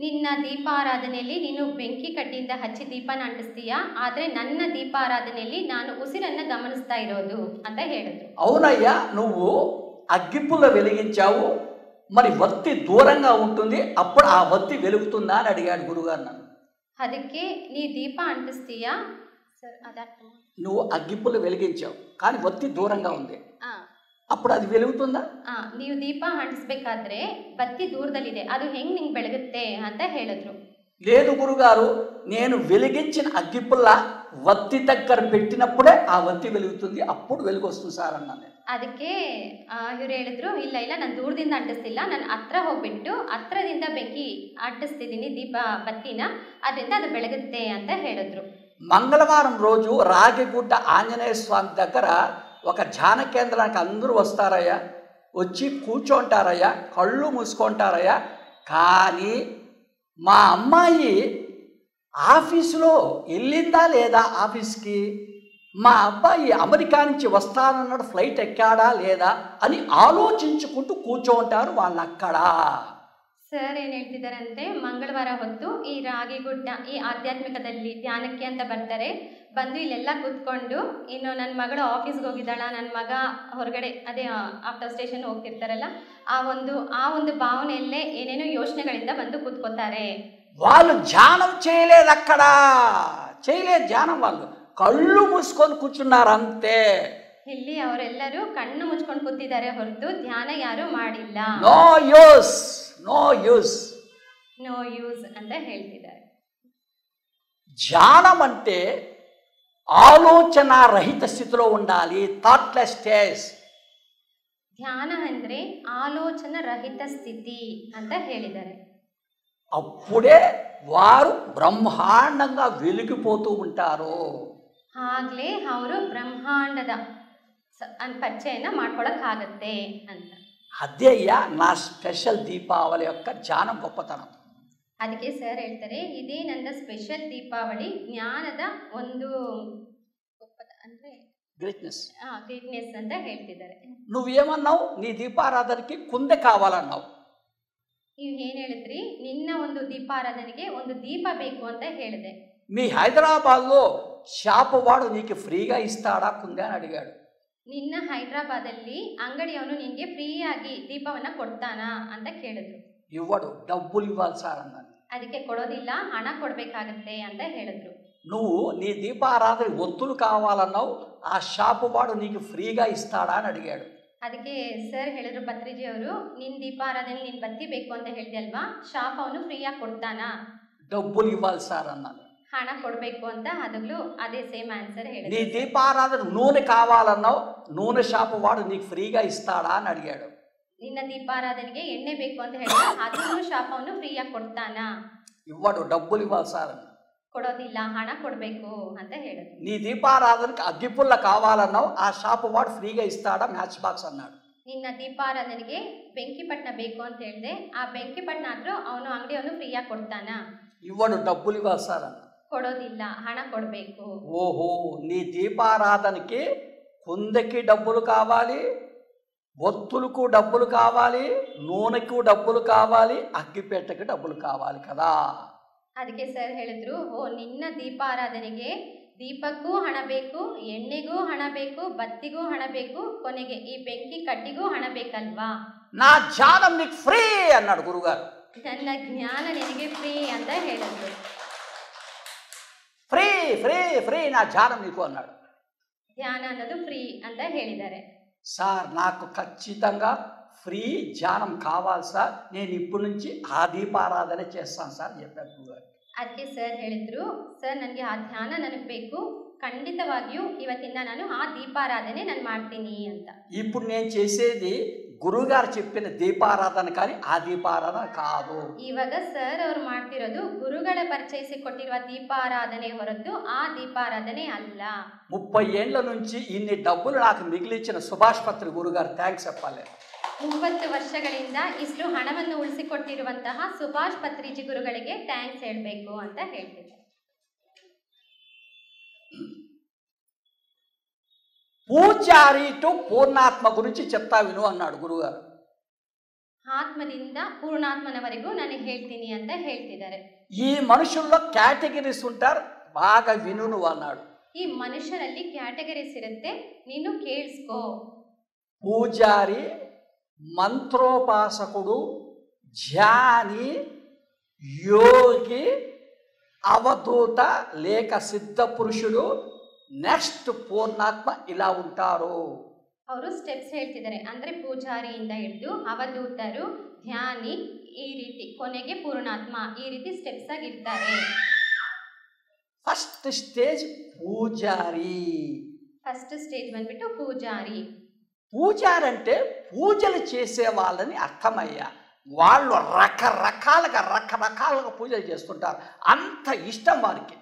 ನಿನ್ನ ದೀಪಾರಾಧನೆಯಲ್ಲಿ ನೀನು ಬೆಂಕಿ ಕಡ್ಡಿಯಿಂದ ಹಚ್ಚಿ ದೀಪನ ಅಂಟಿಸ್ತೀಯಾ, ಆದ್ರೆ ನನ್ನ ದೀಪಾರಾಧನೆಯಲ್ಲಿ ನಾನು ಉಸಿರನ್ನ ಗಮನಿಸ್ತಾ ಇರೋದು ಅಂತ ಹೇಳಿದ್ರು. అవునయ్యా, నువ్వు అగ్గిపుల్ల వెలిగించావు, మరి వత్తి దూరంగా ఉంటుంది, అప్పుడు ఆ వత్తి వెలుగుతుందా అని అడిగాడు గురుగారు నన్ను. ಅದಕ್ಕೆ ನೀ ದೀಪ ಅಂಟಿಸ್ತೀಯಾ ಸರ್, నువ్వు అగ్గిపుల్ల వెలిగించావు కానీ వత్తి దూరంగా ఉంది, అప్పుడు అది వెలుగుతుందా? ನೀವು ದೀಪ ಅಂಟಿಸ್ಬೇಕಾದ್ರೆ ಬತ್ತಿ ದೂರದಲ್ಲಿದೆ, ಅದು ಹೆಂಗ್ ನಿಂಗೆ ಬೆಳಗುತ್ತೆ ಅಂತ ಹೇಳಿದ್ರು. లేదు గురుగారు, నేను వెలిగించిన అగ్గిపుల్ల వత్తి దగ్గర పెట్టినప్పుడే ఆ వత్తి వెలుగుతుంది, అప్పుడు వెలుగు వస్తుంది సార్ అన్నాను. ಅದಕ್ಕೆ ಇವ್ರು ಹೇಳಿದ್ರು ಇಲ್ಲ ಇಲ್ಲ ನಾನು ದೂರದಿಂದ ಅಂಟಿಸ್ತಿಲ್ಲ, ನಾನು ಹತ್ರ ಹೋಗ್ಬಿಟ್ಟು ಹತ್ರದಿಂದ ಬೆಂಕಿ ಅಂಟಿಸ್ತಿದ್ದೀನಿ ದೀಪ ಬತ್ತಿನ, ಅದರಿಂದ ಅದು ಬೆಳಗುತ್ತೆ ಅಂತ ಹೇಳಿದ್ರು. మంగళవారం రోజు రాగిగుడ్డ ఆంజనేయ స్వామి దగ్గర ఒక ధ్యాన కేంద్రానికి అందరూ వస్తారయ్యా, వచ్చి కూర్చోంటారయ్యా, కళ్ళు మూసుకుంటారయ్యా. కానీ మా అమ్మాయి ఆఫీసులో వెళ్ళిందా లేదా ఆఫీస్కి, మా అబ్బాయి అమెరికా నుంచి వస్తానన్నాడు, ఫ్లైట్ ఎక్కాడా లేదా అని ఆలోచించుకుంటూ కూర్చోంటారు వాళ్ళు అక్కడ. ಸರ್ ಏನು ಹೇಳ್ತಿದ್ದಾರಂತೆ, ಮಂಗಳವಾರ ಹೊತ್ತು ಈ ರಾಗಿಗುಡ್ಡ ಈ ಆಧ್ಯಾತ್ಮಿಕದಲ್ಲಿ ಧ್ಯಾನಕ್ಕೆ ಅಂತ ಬರ್ತಾರೆ, ಬಂದು ಇಲ್ಲೆಲ್ಲ ಕೂತ್ಕೊಂಡು ಇನ್ನು ನನ್ನ ಮಗಳು ಆಫೀಸ್ಗೆ ಹೋಗಿದ್ದಾಳ, ನನ್ನ ಮಗ ಹೊರಗಡೆ ಅದೇ ಆಫ್ಟರ್ ಸ್ಟೇಷನ್ ಹೋಗ್ತಿರ್ತಾರಲ್ಲ, ಆ ಒಂದು ಭಾವನೆಯಲ್ಲೇ ಏನೇನೋ ಯೋಚನೆಗಳಿಂದ ಬಂದು ಕೂತ್ಕೋತಾರೆ. వాళ్ళు ధ్యానం చేయలేదు, అక్కడ చేయలేదు ధ్యానం, వాళ్ళు కళ్ళు మూసుకొని కూర్చున్నారు అంతే. ಇಲ್ಲಿ ಅವರೆಲ್ಲರೂ ಕಣ್ಣು ಮುಚ್ಕೊಂಡು ಕೂತಿದ್ದಾರೆ ಹೊರತು ಧ್ಯಾನ ಯಾರು ಮಾಡಿಲ್ಲ. No use, no use, no use ಅಂತ ಹೇಳ್ತಿದ್ದಾರೆ. ధ్యానం అంటే ఆలోచన రహిత స్థితిలో ఉండాలి, థాట్లెస్ స్టేజ్. ಧ್ಯಾನ ಅಂದ್ರೆ ಆಲೋಚನ ರಹಿತ ಸ್ಥಿತಿ ಅಂತ ಹೇಳಿದ್ದಾರೆ. అప్పుడే వారు బ్రహ్మాండంగా వెలిగిపోతూ ఉంటారు. ಆಗ್ಲೇ ಅವರು ಬ್ರಹ್ಮಾಂಡದ ಪರಿಚಯನ ಮಾಡ್ಕೊಳಕ್ಕಾಗತ್ತೆ ಅಂತ. అదే అయ్యా నా స్పెషల్ దీపావళి యొక్క ధ్యానం గొప్పతనం. ಅದಕ್ಕೆ ಸರ್ ಹೇಳ್ತಾರೆ ಇದೇ ನನ್ನ ಸ್ಪೆಷಲ್ ದೀಪಾವಳಿ ಜ್ಞಾನದ ಒಂದು ಅಂದ್ರೆ గ్రేట్నెస్. ಗ್ರೇಟ್ನೆಸ್ ಅಂತ ಹೇಳ್ತಿದ್ದಾರೆ. నువ్వేమన్నావు, నీ దీపారాధనకి కుందె కావాలన్నావు. ನೀವು ಏನ್ ಹೇಳಿದ್ರಿ, ನಿನ್ನ ಒಂದು ದೀಪಾರಾಧನೆಗೆ ಒಂದು ದೀಪ ಬೇಕು ಅಂತ ಹೇಳಿದೆ. మీ హైదరాబాద్లో షాపు వాడు నీకు ఫ్రీగా ఇస్తాడా కుందే అని అడిగాడు. ನಿನ್ನ ಹೈದರಾಬಾದಲ್ಲಿ ಅಂಗಡಿಯವನು ನಿನ್ಗೆ ಫ್ರೀಯಾಗಿ ದೀಪವನ್ನ ಕೊಡ್ತಾನಾ ಅಂತ ಕೇಳಿದ್ರು. ఇవ్వడు, డబ్బులు ఇవ్వాలి సార్ అన్నాను. ಅದಕ್ಕೆ ಕೊಡೋದಿಲ್ಲ, ಹಣ ಕೊಡ್ಬೇಕಾಗತ್ತೆ ಅಂತ ಹೇಳಿದ್ರು. నువ్వు నీ దీపారాధన ఒత్తులు కావాలన్నావు, ఆ షాపు వాడు నీకు ఫ్రీగా ఇస్తాడా అని అడిగాడు. ಅದಕ್ಕೆ ಸರ್ ಹೇಳಿದ್ರು, ಪತ್ರಿಜಿ ಅವರು, ನಿನ್ ದೀಪಾರಾಧನೆ ನೀನ್ ಬತ್ತಿ ಬೇಕು ಅಂತ ಹೇಳಿದೆ ಅಲ್ವಾ, ಶಾಪ್ ಅವನು ಫ್ರೀಯಾಗಿ ಕೊಡ್ತಾನಾ? డబ్బులు ఇవ్వాలి సార్ అన్నాను. ಹಣ ಕೊಡ್ಬೇಕು ಅಂತ ಅದಕ್ಕೂ ಅದೇ ಸೇಮ್ ಆನ್ಸರ್ ಹೇಳಿದ್ರು. నీ దీపారాధన నూనె కావాలన్నావు, నూనె షాపు వాడు నీకు ఫ్రీగా ఇస్తాడా అని అడిగాడు. ನಿನ್ನ ದೀಪಾರಾಧನೆಗೆ ಎಣ್ಣೆ ಬೇಕು ಅಂತ ಹೇಳಿದ್ರೆ ಅದನ್ನು ಶಾಪ್ ಅವನು ಫ್ರೀಯಾಗಿ ಕೊಡ್ತಾನಾ? ఇవ్వడు, డబ్బులు ఇవ్వాలి సార్ అన్నాడు. ಕೊಡೋದಿಲ್ಲ, ಹಣ ಕೊಡ್ಬೇಕು ಅಂತ ಹೇಳಿದ್ರು. నీ దీపారాధనకి అగ్గిపుల్ల కావాలన్నావు, ఆ షాపు వాడు ఫ్రీగా ఇస్తాడా మ్యాచ్ బాక్స్ అన్నాడు. ನಿನ್ನ ದೀಪಾರಾಧನೆಗೆ ಬೆಂಕಿಪಟ್ಟಣ ಬೇಕು ಅಂತ ಹೇಳಿದೆ, ಆ ಬೆಂಕಿಪಟ್ಟಣ ಆದ್ರೂ ಅವನು ಅಂಗಡಿಯವನು ಫ್ರೀಯಾಗಿ ಕೊಡ್ತಾನಾ? ఇవ్వడు, డబ్బులు ఇవ్వాలి సార్ అన్నాడు. ಕೊಡೋದಿಲ್ಲ, ಹಣ ಕೊಡ್ಬೇಕು. ఓహో, నీ దీపారాధనకి కుందకి డబ్బులు కావాలి, ఒత్తులకు డబ్బులు కావాలి, నూనెకు డబ్బులు కావాలి, అగ్గిపెట్టకి డబ్బులు కావాలి కదా. ಅದಕ್ಕೆ ಸರ್ ಹೇಳಿದ್ರು, ಓ ನಿನ್ನ ದೀಪಾರಾಧನೆಗೆ ದೀಪಕ್ಕೂ ಹಣ ಬೇಕು, ಎಣ್ಣೆಗೂ ಹಣ ಬೇಕು, ಬತ್ತಿಗೂ ಹಣ ಬೇಕು, ಕೊನೆಗೆ ಈ ಬೆಂಕಿ ಕಡ್ಡಿಗೂ ಹಣ ಬೇಕಲ್ವಾ? నా ధ్యానం నీకు ఫ్రీ అన్నాడు గురుగారు. ನನ್ನ ಜ್ಞಾನ ನಿನಗೆ ಫ್ರೀ ಅಂತ ಹೇಳಿದ್ರು. ఫ్రీ ఫ్రీ ఫ్రీ నా ధ్యానం నీకు అన్నాడు. ಧ್ಯಾನ ಅನ್ನೋದು ಫ್ರೀ ಅಂತ ಹೇಳಿದ್ದಾರೆ. సార్ నాకు ఖచ్చితంగా ఫ్రీ ధ్యానం కావాలి సార్, నేను ఇప్పటి నుంచి ఆ దీపారాధన చేస్తాను సార్ చెప్పారు గురుగారు. ಅದಕ್ಕೆ ಸರ್ ಹೇಳಿದ್ರು, ಸರ್ ನನಗೆ ಆ ಧ್ಯಾನ ನನಗೆ ಬೇಕು, ಖಂಡಿತವಾಗಿಯೂ ಇವತ್ತಿಂದ ನಾನು ಆ ದೀಪಾರಾಧನೆ ನಾನು ಮಾಡ್ತೀನಿ ಅಂತ. ఇప్పుడు నేను చేసేది గురుగారు చెప్పిన దీపారాధన కానీ ఆ దీపారాధన కాదు. ಇವಾಗ ಸರ್ ಅವ್ರು ಮಾಡ್ತಿರೋದು ಗುರುಗಳ ಪರಿಚಯಿಸಿ ಕೊಟ್ಟಿರುವ ದೀಪಾರಾಧನೆ ಹೊರತು ಆ ದೀಪಾರಾಧನೆ ಅಲ್ಲ. 30 ఏళ్ల నుంచి ఇన్ని డబ్బులు నాకు మిగిలించిన సుభాష్ పత్రి గురుగారు థ్యాంక్స్ చెప్పాలి. 30 ವರ್ಷಗಳಿಂದ ಇಷ್ಟು ಹಣವನ್ನು ಉಳಿಸಿಕೊಟ್ಟಿರುವಂತಹ ಸುಭಾಷ್ ಪತ್ರಿಜಿ ಗುರುಗಳಿಗೆ ಥ್ಯಾಂಕ್ಸ್ ಹೇಳಬೇಕು ಅಂತ ಹೇಳ್ತಿದ್ದೆ. పూజారి టు పూర్ణాత్మ గురించి చెప్తా విను అన్నాడు గురుగారు. ಆತ್ಮದಿಂದ ಪೂರ್ಣಾತ್ಮನವರೆಗೂ ನಾನು ಹೇಳ್ತೀನಿ ಅಂತ ಹೇಳ್ತಿದ್ದಾರೆ. ఈ మనుషుల్లో కేటగిరీస్ ఉంటారు, బాగా విను నువ్వు అన్నాడు. ಈ ಮನುಷ್ಯರಲ್ಲಿ ಕ್ಯಾಟಗರೀಸ್ ಇರುತ್ತೆ, ನೀನು ಕೇಳಿಸ್ಕೋ. పూజారి, మంత్రోపాసకుడు, ధ్యాని, యోగి, అవధూత లేక సిద్ధ పురుషుడు, నెక్స్ట్ పూర్ణాత్మ ఇలా ఉంటారు. ಅವರು ಸ್ಟೆಪ್ಸ್ ಹೇಳ್ತಿದ್ದಾರೆ, ಅಂದ್ರೆ ಪೂಜಾರಿಯಿಂದ ಹಿಡಿದು ಅವಧೂತರು, ಧ್ಯಾನಿ, ಈ ರೀತಿ ಕೊನೆಗೆ ಪೂರ್ಣಾತ್ಮ, ಈ ರೀತಿ ಸ್ಟೆಪ್ಸ್ ಆಗಿರ್ತಾರೆ. ఫస్ట్ స్టేజ్ పూజారి. ఫస్ట్ స్టేజ్ ಬಂದ್ಬಿಟ್ಟು పూజారి. పూజారి అంటే పూజలు చేసే వాళ్ళని అర్థమయ్యా. వాళ్ళు రకరకాలుగా పూజలు చేస్తుంటారు, అంత ఇష్టం వారికి.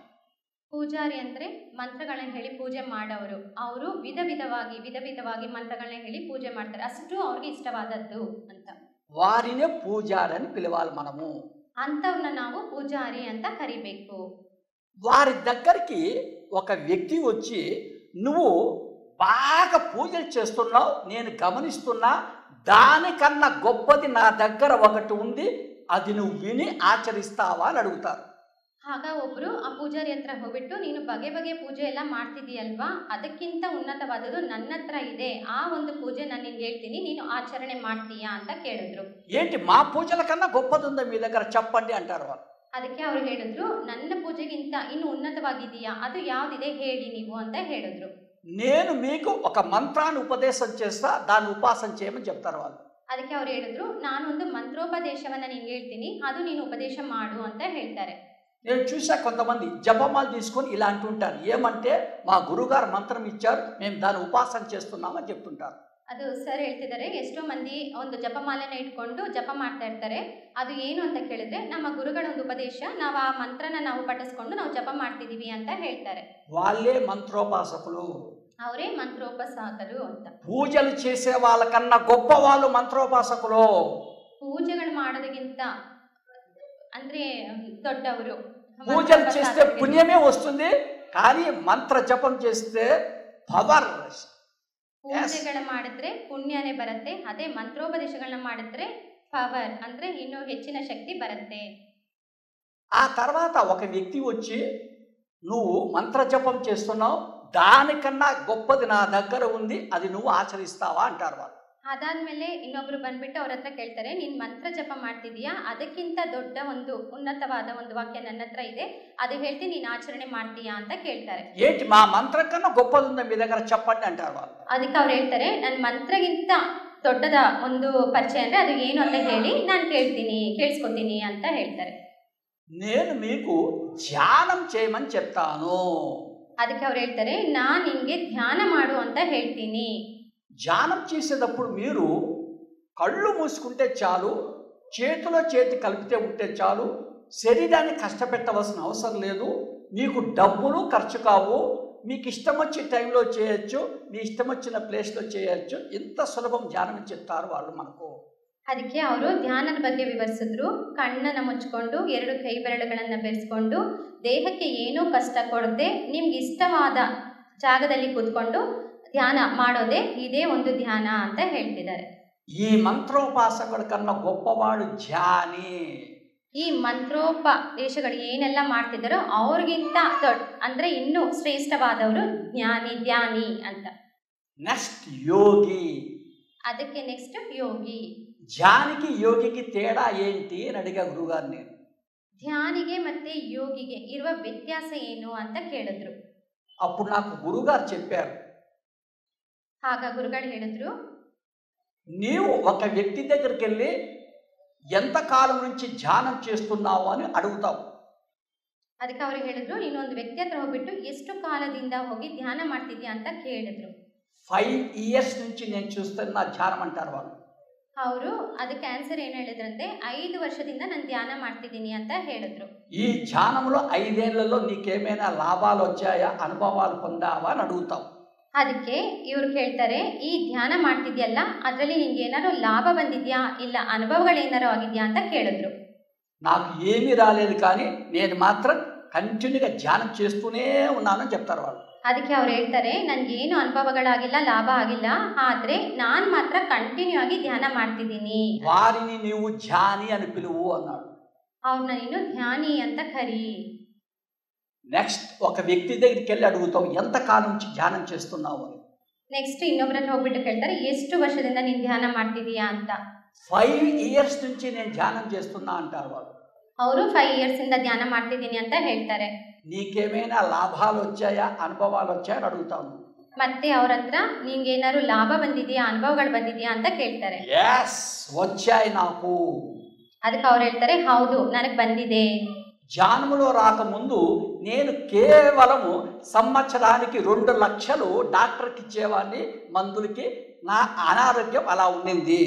ಪೂಜಾರಿ ಅಂದ್ರೆ ಮಂತ್ರಗಳನ್ನ ಹೇಳಿ ಪೂಜೆ ಮಾಡೋರು. ಅವರು ವಿಧ ವಿಧವಾಗಿ ಮಂತ್ರಗಳನ್ನ ಹೇಳಿ ಪೂಜೆ ಮಾಡ್ತಾರೆ, ಅಷ್ಟು ಅವ್ರಿಗೆ ಇಷ್ಟವಾದದ್ದು ಅಂತ. వారినే పూజారి అని పిలవాలి మనము. ಅಂಥವ್ರನ್ನ ನಾವು ಪೂಜಾರಿ ಅಂತ ಕರಿಬೇಕು. వారి దగ్గరికి ఒక వ్యక్తి వచ్చి, నువ్వు బాగా పూజలు చేస్తున్నావు, నేను గమనిస్తున్నా, దానికన్నా గొప్పది నా దగ్గర ఒకటి ఉంది, అది నువ్వు విని ఆచరిస్తావా అని అడుగుతారు. ಆಗ ಒಬ್ರು ಆ ಪೂಜಾರಿ ಹತ್ರ ಹೋಗ್ಬಿಟ್ಟು, ನೀನು ಬಗೆ ಪೂಜೆ ಎಲ್ಲ ಮಾಡ್ತಿದೀಯಲ್ವಾ, ಅದಕ್ಕಿಂತ ಉನ್ನತವಾದದ್ದು ನನ್ನ ಹತ್ರ ಇದೆ, ಆ ಒಂದು ಪೂಜೆ ನಾನು ನಿನ್ಗೆ ಹೇಳ್ತೀನಿ, ನೀನು ಆಚರಣೆ ಮಾಡ್ತೀಯಾ ಅಂತ ಕೇಳಿದ್ರು. ఏంటి మా పూజల కన్నా గొప్పది ఉందా మీ దగ్గర చెప్పండి అంటారు వాళ్ళు. ಅದಕ್ಕೆ ಅವ್ರು ಹೇಳಿದ್ರು, ನನ್ನ ಪೂಜೆಗಿಂತ ಇನ್ನು ಉನ್ನತವಾಗಿದೆಯಾ, ಅದು ಯಾವ್ದಿದೆ ಹೇಳಿ ನೀವು ಅಂತ ಹೇಳಿದ್ರು. నేను మీకు ఒక మంత్రాన్ని ఉపదేశం చేస్తా, దాన్ని ఉపాసన చేయమని చెప్తారు వాళ్ళు. ಅದಕ್ಕೆ ಅವ್ರು ಹೇಳಿದ್ರು, ನಾನೊಂದು ಮಂತ್ರೋಪದೇಶವನ್ನ ನಿನ್ಗೆ ಹೇಳ್ತೀನಿ, ಅದು ನೀನು ಉಪದೇಶ ಮಾಡು ಅಂತ ಹೇಳ್ತಾರೆ. నేను చూసా కొంతమంది జపమాలు తీసుకొని ఇలా అంటుంటారు, ఏమంటే మా గురుగారు మంత్రం ఇచ్చారు, మేము దాన్ని ఉపాసన చేస్తున్నామని చెప్తుంటారు. ಅದು ಸರ್ ಹೇಳ್ತಿದ್ದಾರೆ, ಎಷ್ಟೋ ಮಂದಿ ಒಂದು ಜಪಮಾಲೆನ ಇಟ್ಕೊಂಡು ಜಪ ಮಾಡ್ತಾ ಇರ್ತಾರೆ, ಅದು ಏನು ಅಂತ ಕೇಳಿದ್ರೆ ನಮ್ಮ ಗುರುಗಳ ಒಂದು ಉಪದೇಶ, ನಾವು ಆ ಮಂತ್ರನ ನಾವು ಪಠಿಸ್ಕೊಂಡು ನಾವು ಜಪ ಮಾಡ್ತಿದೀವಿ ಅಂತ ಹೇಳ್ತಾರೆ. వాళ్ళే మంత్రోపాసకులు, ಅವರೇ ಮಂತ್ರೋಪಸಾಕರು ಅಂತ. పూజలు చేసే వాళ్ళకన్నా గొప్ప వాళ్ళు మంత్రోపాసకులు. ಪೂಜೆಗಳು ಮಾಡೋದಕ್ಕಿಂತ ಅಂದ್ರೆ ದೊಡ್ಡವರು. పూజలు చేస్తే పుణ్యమే వస్తుంది, కానీ మంత్ర జపం చేస్తే పవర్. ಪೂಜೆಗಳ ಮಾಡಿದ್ರೆ ಪುಣ್ಯನೇ ಬರುತ್ತೆ, ಅದೇ ಮಂತ್ರೋಪದೇಶಗಳನ್ನ ಮಾಡಿದ್ರೆ ಪವರ್ ಅಂದ್ರೆ ಇನ್ನೂ ಹೆಚ್ಚಿನ ಶಕ್ತಿ ಬರುತ್ತೆ. ఆ తర్వాత ఒక వ్యక్తి వచ్చి, నువ్వు మంత్ర జపం చేస్తున్నావు, దానికన్నా గొప్పది నా దగ్గర ఉంది, అది నువ్వు ఆచరిస్తావా అంటారు వాళ్ళు. ಅದಾದ್ಮೇಲೆ ಇನ್ನೊಬ್ರು ಬಂದ್ಬಿಟ್ಟು ಅವ್ರ ಹತ್ರ ಕೇಳ್ತಾರೆ, ನೀನ್ ಮಂತ್ರ ಜಪ ಮಾಡ್ತಿದೀಯಾ, ಅದಕ್ಕಿಂತ ದೊಡ್ಡ ಒಂದು ಉನ್ನತವಾದ ಒಂದು ವಾಕ್ಯ ನನ್ನ ಹತ್ರ ಇದೆ, ಅದು ಹೇಳ್ತೀನಿ, ನೀನ್ ಆಚರಣೆ ಮಾಡ್ತೀಯಾ ಅಂತ ಕೇಳ್ತಾರೆ. ఏంటి మా మంత్రం కన్నా గొప్పది ఉంది మీ దగ్గర చెప్పండి అంటారు వాళ్ళు. ಅದಕ್ಕೆ ಅವ್ರು ಹೇಳ್ತಾರೆ, ನನ್ನ ಮಂತ್ರಗಿಂತ ದೊಡ್ಡದ ಒಂದು ಪರಿಚಯ ಅಂದ್ರೆ ಅದು ಏನು ಅಂತ ಹೇಳಿ ನಾನು ಕೇಳಿಸ್ಕೊತೀನಿ ಅಂತ ಹೇಳ್ತಾರೆ. నేను మీకు ధ్యానం చేయమని చెప్తాను. ಅದಕ್ಕೆ ಅವ್ರು ಹೇಳ್ತಾರೆ, ನಾನು ನಿನ್ಗೆ ಧ್ಯಾನ ಮಾಡು ಅಂತ ಹೇಳ್ತೀನಿ. ధ్యానం చేసేటప్పుడు మీరు కళ్ళు మూసుకుంటే చాలు, చేతిలో చేతి కలిపితే ఉంటే చాలు, శరీరాన్ని కష్టపెట్టవలసిన అవసరం లేదు, మీకు డబ్బులు ఖర్చు కావు, మీకు ఇష్టం వచ్చే టైంలో చేయొచ్చు, మీ ఇష్టం వచ్చిన ప్లేస్లో చేయొచ్చు. ఇంత సులభం ధ్యానం చెప్తారు వాళ్ళు మనకు. ಅದಕ್ಕೆ ಅವರು ಧ್ಯಾನದ ಬಗ್ಗೆ ವಿವರಿಸಿದ್ರು. ಕಣ್ಣನ್ನು ಮುಚ್ಚಿಕೊಂಡು 2 ಕೈ ಬೆರಳುಗಳನ್ನು ಬೆರೆಸ್ಕೊಂಡು ದೇಹಕ್ಕೆ ಏನೂ ಕಷ್ಟ ಕೊಡದೆ ನಿಮ್ಗೆ ಇಷ್ಟವಾದ ಜಾಗದಲ್ಲಿ ಕೂತ್ಕೊಂಡು ಧ್ಯಾನ ಮಾಡೋದೇ ಇದೇ ಒಂದು ಧ್ಯಾನ ಅಂತ ಹೇಳ್ತಿದ್ದಾರೆ. ಈ ಮಂತ್ರೋಪಾಸಕರ ಕನ್ನ ಗೊಪ್ಪವಾಡು ಧ್ಯಾನಿ. ಈ ಮಂತ್ರೋಪದೇಶಗಳು ಏನೆಲ್ಲ ಮಾಡ್ತಿದ್ದಾರೋ ಅವ್ರಿಗಿಂತ ಅಂದ್ರೆ ಇನ್ನೂ ಶ್ರೇಷ್ಠವಾದವರು ಧ್ಯಾನಿ ಅಂತ. ನೆಕ್ಸ್ಟ್ ಯೋಗಿ. ಅದಕ್ಕೆ ನೆಕ್ಸ್ಟ್ ಯೋಗಿ. ಧ್ಯಾನಿಗೆ ಯೋಗಿಗೆ ತೇడా ఏంటి అని అడిగా గురుగారిని. ಧ್ಯಾನಿಗೆ ಮತ್ತೆ ಯೋಗಿಗೆ ಇರುವ ವ್ಯತ್ಯಾಸ ಏನು ಅಂತ ಕೇಳಿದ್ರು. అప్పుడు నాకు గురుగారు చెప్పారు, ಆಗ ಗುರುಗಳು ಹೇಳಿದ್ರು, నీవు ఒక వ్యక్తి దగ్గరికి వెళ్ళి ఎంతకాలం నుంచి ధ్యానం చేస్తున్నావు అని అడుగుతావు. ಅದಕ್ಕೆ ಅವರು ಹೇಳಿದ್ರು, ನೀನು ಒಂದು ವ್ಯಕ್ತಿ ಹತ್ರ ಹೋಗ್ಬಿಟ್ಟು ಎಷ್ಟು ಕಾಲದಿಂದ ಹೋಗಿ ಧ್ಯಾನ ಮಾಡ್ತಿದ್ಯಾ ಅಂತ ಕೇಳಿದ್ರು. 5 years నుంచి నేను చూస్తున్నా ధ్యానం అంటారు వాళ్ళు. ಅವರು ಅದಕ್ಕೆ ಆನ್ಸರ್ ಏನು ಹೇಳಿದ್ರಂತೆ, 5 ವರ್ಷದಿಂದ ನಾನು ಧ್ಯಾನ ಮಾಡ್ತಿದ್ದೀನಿ ಅಂತ ಹೇಳಿದ್ರು. ఈ ధ్యానంలో 5 ఏళ్లలో నీకేమైనా లాభాలు వచ్చాయా, అనుభవాలు పొందావా అని అడుగుతావు. ಅದಕ್ಕೆ ಇವ್ರು ಕೇಳ್ತಾರೆ, ಈ ಧ್ಯಾನ ಮಾಡ್ತಿದ್ಯಲ್ಲ ಅದರಲ್ಲಿ ನಿನ್ಗೆ ಏನಾದ್ರು ಲಾಭ ಬಂದಿದ್ಯಾ, ಇಲ್ಲ ಅನುಭವಗಳು ಏನಾರು ಆಗಿದ್ಯಾ ಅಂತ ಕೇಳಿದ್ರು. నాకు ఏమీ రాలేదు, కానీ నేను మాత్రం కంటిన్యూగా ధ్యానం చేస్తూనే ఉన్నానని చెప్తారు వాళ్ళు. ಅದಕ್ಕೆ ಅವ್ರು ಹೇಳ್ತಾರೆ, ನನಗೇನು ಅನುಭವಗಳಾಗಿಲ್ಲ, ಲಾಭ ಆಗಿಲ್ಲ, ಆದರೆ ನಾನು ಮಾತ್ರ ಕಂಟಿನ್ಯೂ ಆಗಿ ಧ್ಯಾನ ಮಾಡ್ತಿದ್ದೀನಿ. వారిని నీవు ధ్యాని అని పిలువు అన్నాడు. ಅವ್ರನ್ನ ನೀನು ಧ್ಯಾನಿ ಅಂತ ಕರಿ. నెక్స్ట్ ఒక వ్యక్తి దగ్గరికి వెళ్ళి అడుగుతావు, ఎంతకాలం నుంచి ధ్యానం చేస్తున్నావు అని. ನೆಕ್ಸ್ಟ್ ಇನ್ನೊಬ್ಬರ ಹತ್ರ ಹೋಗ್ಬಿಟ್ಟು ಕೇಳ್ತಾರೆ, ಎಷ್ಟು ವರ್ಷದಿಂದ ನೀನು ಧ್ಯಾನ ಮಾಡ್ತಿದೀಯಾ ಅಂತ. 5 years నుంచి నేను ధ్యానం చేస్తున్నా అంటారు వాళ్ళు. ಅವರು 5 years ಇಂದ ಧ್ಯಾನ ಮಾಡ್ತಿದ್ದೀನಿ ಅಂತ ಹೇಳ್ತಾರೆ. నీకేమైనా లాభాలు వచ్చాయా, అనుభవాలు వచ్చాయని అడుగుతాను. ಮತ್ತೆ ಅವ್ರ ಹತ್ರ ನಿಂಗೆ ಏನಾದ್ರು ಲಾಭ ಬಂದಿದೆಯಾ, ಅನುಭವಗಳು ಬಂದಿದೆಯಾ ಅಂತ ಕೇಳ್ತಾರೆ. ఎస్ వచ్చాయి నాకు. ಅದಕ್ಕೆ ಅವ್ರು ಹೇಳ್ತಾರೆ, ಹೌದು ನನಗೆ ಬಂದಿದೆ. ధ్యానములో రాకముందు నేను కేవలము సంవత్సరానికి 2 లక్షలు డాక్టర్కి ఇచ్చేవాడిని, మందులకి. నా అనారోగ్యం అలా ఉండింది.